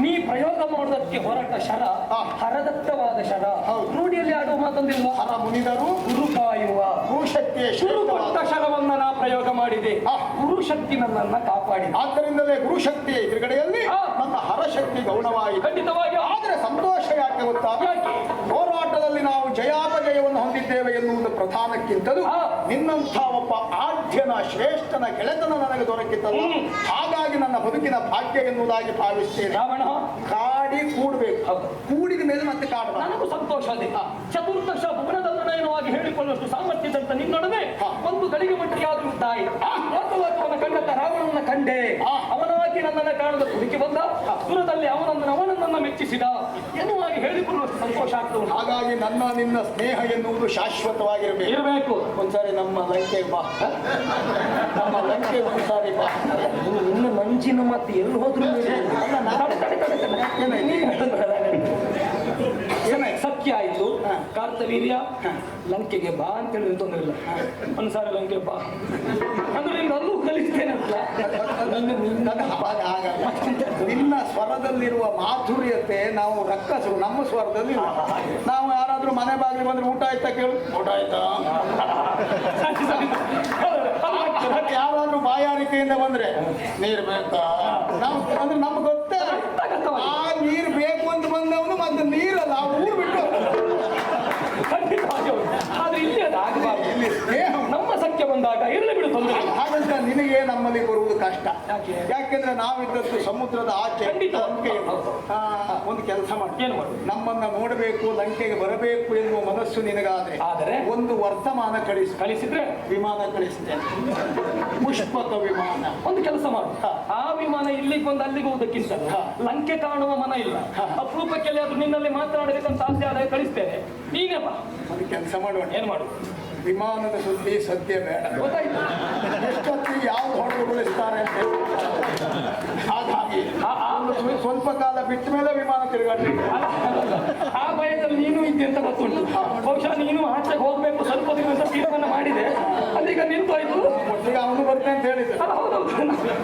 ನೀ ಪ್ರಯೋಗ ಮಾಡೋದಕ್ಕೆ ಹೊರಟ ಶರ ಹರದತ್ತವಾದ ಶರ. ರೂಢಿಯಲ್ಲಿ ಆಡುವ ಮಾತೊಂದಿಲ್ವಾ? ಹರ ಮುನಿದರು ಗುರುಕಾಯುವ ಗುರುಶಕ್ತಿಯ ಗುರುಕೊಟ್ಟ ಶರವನ್ನ ನಾ ಪ್ರಯೋಗ ಮಾಡಿದೆ. ಗುರುಶಕ್ತಿ ನನ್ನನ್ನ ಕಾಪಾಡಿದೆ. ಆದ್ದರಿಂದಲೇ ಗುರುಶಕ್ತಿಯ ಎದುರುಗಡೆಯಲ್ಲಿ ನನ್ನ ಹರಶಕ್ತಿ ಗೌಣವಾಯಿತು. ಖಂಡಿತವಾಗಿ. ಆದರೆ ಸಂತೋಷ ಯಾಕೆ ಗೊತ್ತಾ? ಹೋರಾಟದಲ್ಲಿ ನಾವು ಜಯಾಪಜಯವನ್ನು ಹೊಂದಿದ್ದೇವೆ ಎನ್ನುವುದು ಪ್ರಧಾನಕ್ಕಿಂತಲೂ ನಿನ್ನಂಥ ಒಬ್ಬ ಆಢ್ಯನ ಶ್ರೇಷ್ಠನ ಗೆಳೆತನ ನನಗೆ ದೊರಕಿತ್ತಲ್ಲ, ಹಾಗಾಗಿ ನನ್ನ ಬದುಕಿನ ಭಾಗ್ಯ ಎನ್ನುವುದಾಗಿ ಭಾವಿಸ್ತೇನೆ. ರಾವಣ ಕಾಡಿ ಕೂಡಬೇಕು, ಕೂಡಿದ ಮೇಲೆ ಮತ್ತೆ ಕಾಡ. ನನಗೂ ಸಂತೋಷ ಅದೇ. ಚತುರ್ದಶ ಭುವನದಲ್ಲನಯನವಾಗಿ ಹೇಳಿಕೊಳ್ಳುವಷ್ಟು ಸಾಮರ್ಥ್ಯದಂತ ನಿನ್ನೊಡನೆ ಒಂದು ಗಳಿಗೆ ಮಟ್ಟಿಗಾದ್ರೂ ತಾಯಿ ವಾಸ್ತವತ್ವನ ಕಂಡಂತ ರಾವಣನ ಕಂಡೆ. ಅವನಾಗಿ ನನ್ನನ್ನು ಕಾಣದ ಹುಡುಕಿ ಬಂದ ದೂರದಲ್ಲಿ ಅವನನ್ನು ಮೆಚ್ಚಿಸಿದ ಎನ್ನುವಾಗಿ ಹೇಳಿಕೊಳ್ಳುವಷ್ಟು ಸಂತೋಷ ಆಗ್ತದೆ. ಹಾಗಾಗಿ ನನ್ನ ನಿನ್ನ ಸ್ನೇಹ ಎನ್ನುವುದು ಶಾಶ್ವತವಾಗಿರಬೇಕು. ಒಂದ್ಸಾರಿ ನಮ್ಮ ಲಂಕೆಗೆ ಬಾ, ನಮ್ಮ ಲಂಕೆ ಒಂದ್ಸಾರಿ ಬಾ. ಇನ್ನು ಮಂಜಿನ ಮತ್ತೆ ಎಲ್ಲಿ ಹೋದ್ರು ಸತ್ಯ ಆಯ್ತು. ಕಾರ್ತವೀರ್ಯ ಲಂಕೆಗೆ ಬಾ ಅಂತ ಹೇಳಿದ್ರೆ ತೊಂದರೆ ಇಲ್ಲ. ಒಂದ್ಸಾರಿ ಲಂಕೆ ಬಾ ಅಂದ್ರೆ ನಿಮ್ಗೆ ಅಲ್ಲೂ ಕಲಿಸ್ತೇನೆ ಅಂತ. ನಿನ್ನ ಸ್ವರದಲ್ಲಿರುವ ಮಾಧುರ್ಯತೆ ನಾವು ರಕ್ಕಸರು, ನಮ್ಮ ಸ್ವರದಲ್ಲಿ ನಾವು ಯಾರಾದ್ರೂ ಮನೆ ಬಾಗಿಲು ಬಂದ್ರೆ ಊಟ ಆಯ್ತಾ ಕೇಳು, ಊಟ ಆಯ್ತಾ. ಯಾರಾದ್ರೂ ಬಾಯಾರಿಕೆಯಿಂದ ಬಂದ್ರೆ ನೀರು ಬೇಕಾ ನಾವು ಅಂದ್ರೆ ನಮ್ಗೆ ಗೊತ್ತೇ ಆ ನೀರು ಬೇಕು ಅಂತ ಬಂದವನು ಮತ್ತೆ ನೀರಲ್ಲ ಆ ಊರು ಬಿಟ್ಟು. ಆದ್ರೆ ಇಲ್ಲಿ ಅದು ಆಗಬಾರ್ದು. ಇಲ್ಲಿ ಸ್ನೇಹ ನಮ್ಮ ಸಖ್ಯ ಬಂದಾಗ ಇರಲಿ ಬಿಡು, ತೊಂದರೆ. ಹಾಗಂತ ನಿನಗೆ ನಮ್ಮಲ್ಲಿ ಬರುವುದು ಕಷ್ಟ. ಯಾಕೆಂದ್ರೆ ನಾವಿದ್ದದ್ದು ಸಮುದ್ರದ ಆಚೆ. ಒಂದು ಕೆಲಸ ಮಾಡಿ, ಏನು ಮಾಡು? ನಮ್ಮನ್ನ ನೋಡಬೇಕು, ಲಂಕೆಗೆ ಬರಬೇಕು ಎನ್ನುವ ಮನಸ್ಸು ನಿನಗಾದ್ರೆ ಒಂದು ವರ್ತಮಾನ ಕಳಿಸಿದ್ರೆ ವಿಮಾನ ಕಳಿಸ್ತೇನೆ, ಪುಷ್ಪಕ ವಿಮಾನ. ಒಂದು ಕೆಲಸ ಮಾಡು, ಆ ವಿಮಾನ ಇಲ್ಲಿಗೆ ಬಂದು ಅಲ್ಲಿಗೆ ಹೋದಕ್ಕಿಂತ ಲಂಕೆ ಕಾಣುವ ಮನ ಇಲ್ಲ. ಅಪರೂಪಕ್ಕೆ ಅದು ನಿನ್ನಲ್ಲಿ ಮಾತನಾಡಬೇಕಂತ ಆಸೆ ಆದಾಗ ಕಳಿಸ್ತೇನೆ, ನೀನೇ ಬಾ. ಒಂದು ಕೆಲಸ ಮಾಡುವ, ಏನು ಮಾಡು? ವಿಮಾನದ ಸುದ್ದಿ ಸದ್ಯ ಬೇಡ. ಗೊತ್ತಾಯ್ತು ಎಷ್ಟೊತ್ತಿಗೆ ಯಾವ್ದು ಹೊಡೆದುಗೊಳಿಸ್ತಾರೆ ಅಂತ. ಹಾಗಾಗಿ ಸ್ವಲ್ಪ ಕಾಲ ಬಿಟ್ಟ ಮೇಲೆ ವಿಮಾನ ತಿರುಗಾಡ್ಲಿಕ್ಕೆ ಆ ಭಯದಲ್ಲಿ ನೀನು ಇದ್ದೆ ಅಂತ ಗೊತ್ತುಂಟು. ಬಹುಶಃ ನೀನು ಆಚೆಗೆ ಹೋಗ್ಬೇಕು ಸ್ವಲ್ಪ ದಿವಸ ತೀರ್ಮಾನ ಮಾಡಿದೆ, ಅಲ್ಲಿಗ ನಿಂತೋಯ್ತು. ಒಟ್ಟಿಗೆ ಅವನು ಬರ್ತೇನೆ ಅಂತ ಹೇಳಿದ್ದೆ. ಹೌದೌದು,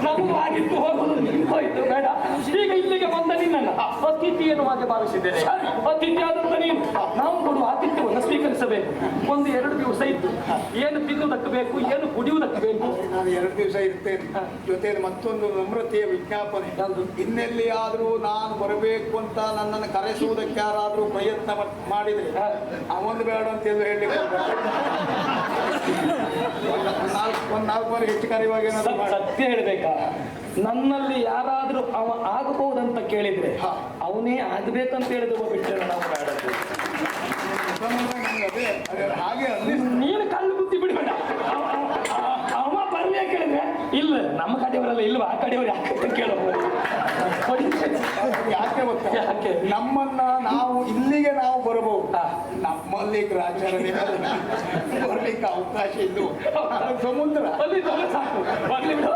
ನಮಗೂ ಆಗಿತ್ತು, ಹೋಗುದು ನಿಂತೋಯ್ತು. ಬೇಡ, ಈಗ ಇಲ್ಲಿಗೆ ಬಂದ ನಿನ್ನನ್ನ ಅತಿಥಿ ಎನ್ನುವಾಗೆ ಭಾವಿಸಿದ್ದೇನೆ. ಅತಿಥಿ ಆದಂತ ನೀನು ನಾವು ಕೊಡುವ ಆತಿಥ್ಯವನ್ನು ಸ್ವೀಕರಿಸಬೇಕು. ಒಂದು 2 ದಿವಸ ಇದ್ದು ಏನು ತಿನ್ನುವುದಕ್ಕೆ ಬೇಕು, ಏನು ಕುಡಿಯುವುದಕ್ಕೆ ಬೇಕು. ನಾನು 2 ದಿವಸ ಇರ್ತೇನೆ. ಜೊತೆಗೆ ಮತ್ತೊಂದು ನಮ್ರತೆಯ ವಿಜ್ಞಾಪನೆ. ಇನ್ನೆಲ್ಲಿಯಾದ್ರೂ ನಾನು ಬರಬೇಕು ಅಂತ ನನ್ನನ್ನು ಕರೆಸುವುದಕ್ಕೆ ಯಾರಾದ್ರೂ ಪ್ರಯತ್ನ ಮಾಡಿದ್ರೆ ಅವೊಂದು ಬೇಡ ಅಂತ ಹೇಳಿ ಒಂದ್ 4 ಬಾರಿ ಹೆಚ್ಚು ಕರೆಯುವಾಗ ಏನಾದ್ರು ಸತ್ಯ ಹೇಳ್ಬೇಕಾ? ನನ್ನಲ್ಲಿ ಯಾರಾದ್ರೂ ಅವ ಆಗಬಹುದಂತ ಕೇಳಿದ್ರೆ ಅವನೇ ಆಗ್ಬೇಕಂತ ಹೇಳಿದ್ರೆ ಬಿಟ್ಟರೆ ನಾವು ಬೇಡದ್ದು. ಹಾಗೆ ನೀನು ಕಲ್ಲು ಬುದ್ಧಿ ಬಿಡಬೇಡ. ಅವ ಬರ್ಲಿ ಕೇಳಿದ್ರೆ ಇಲ್ಲ ನಮ್ಮ ಕಡೆಯವರೆಲ್ಲ ಇಲ್ವಾ, ಆ ಕಡೆಯವರು ಯಾಕೆ ಕೇಳಬಹುದು. ಯಾಕೆ ಗೊತ್ತಾ? ಯಾಕೆ ನಮ್ಮನ್ನ ನಾವು ಇಲ್ಲಿಗೆ ನಾವು ಬರಬಹುದು, ನಮ್ಮಲ್ಲಿ ಗ್ರಾಚಾರಣೆ ಬರ್ಲಿಕ್ಕೆ ಅವಕಾಶ ಇದ್ದು ಸಮುದ್ರ ಅಲ್ಲಿ ಸಾಕು ಬರ್ಲಿ ಬಿಡು.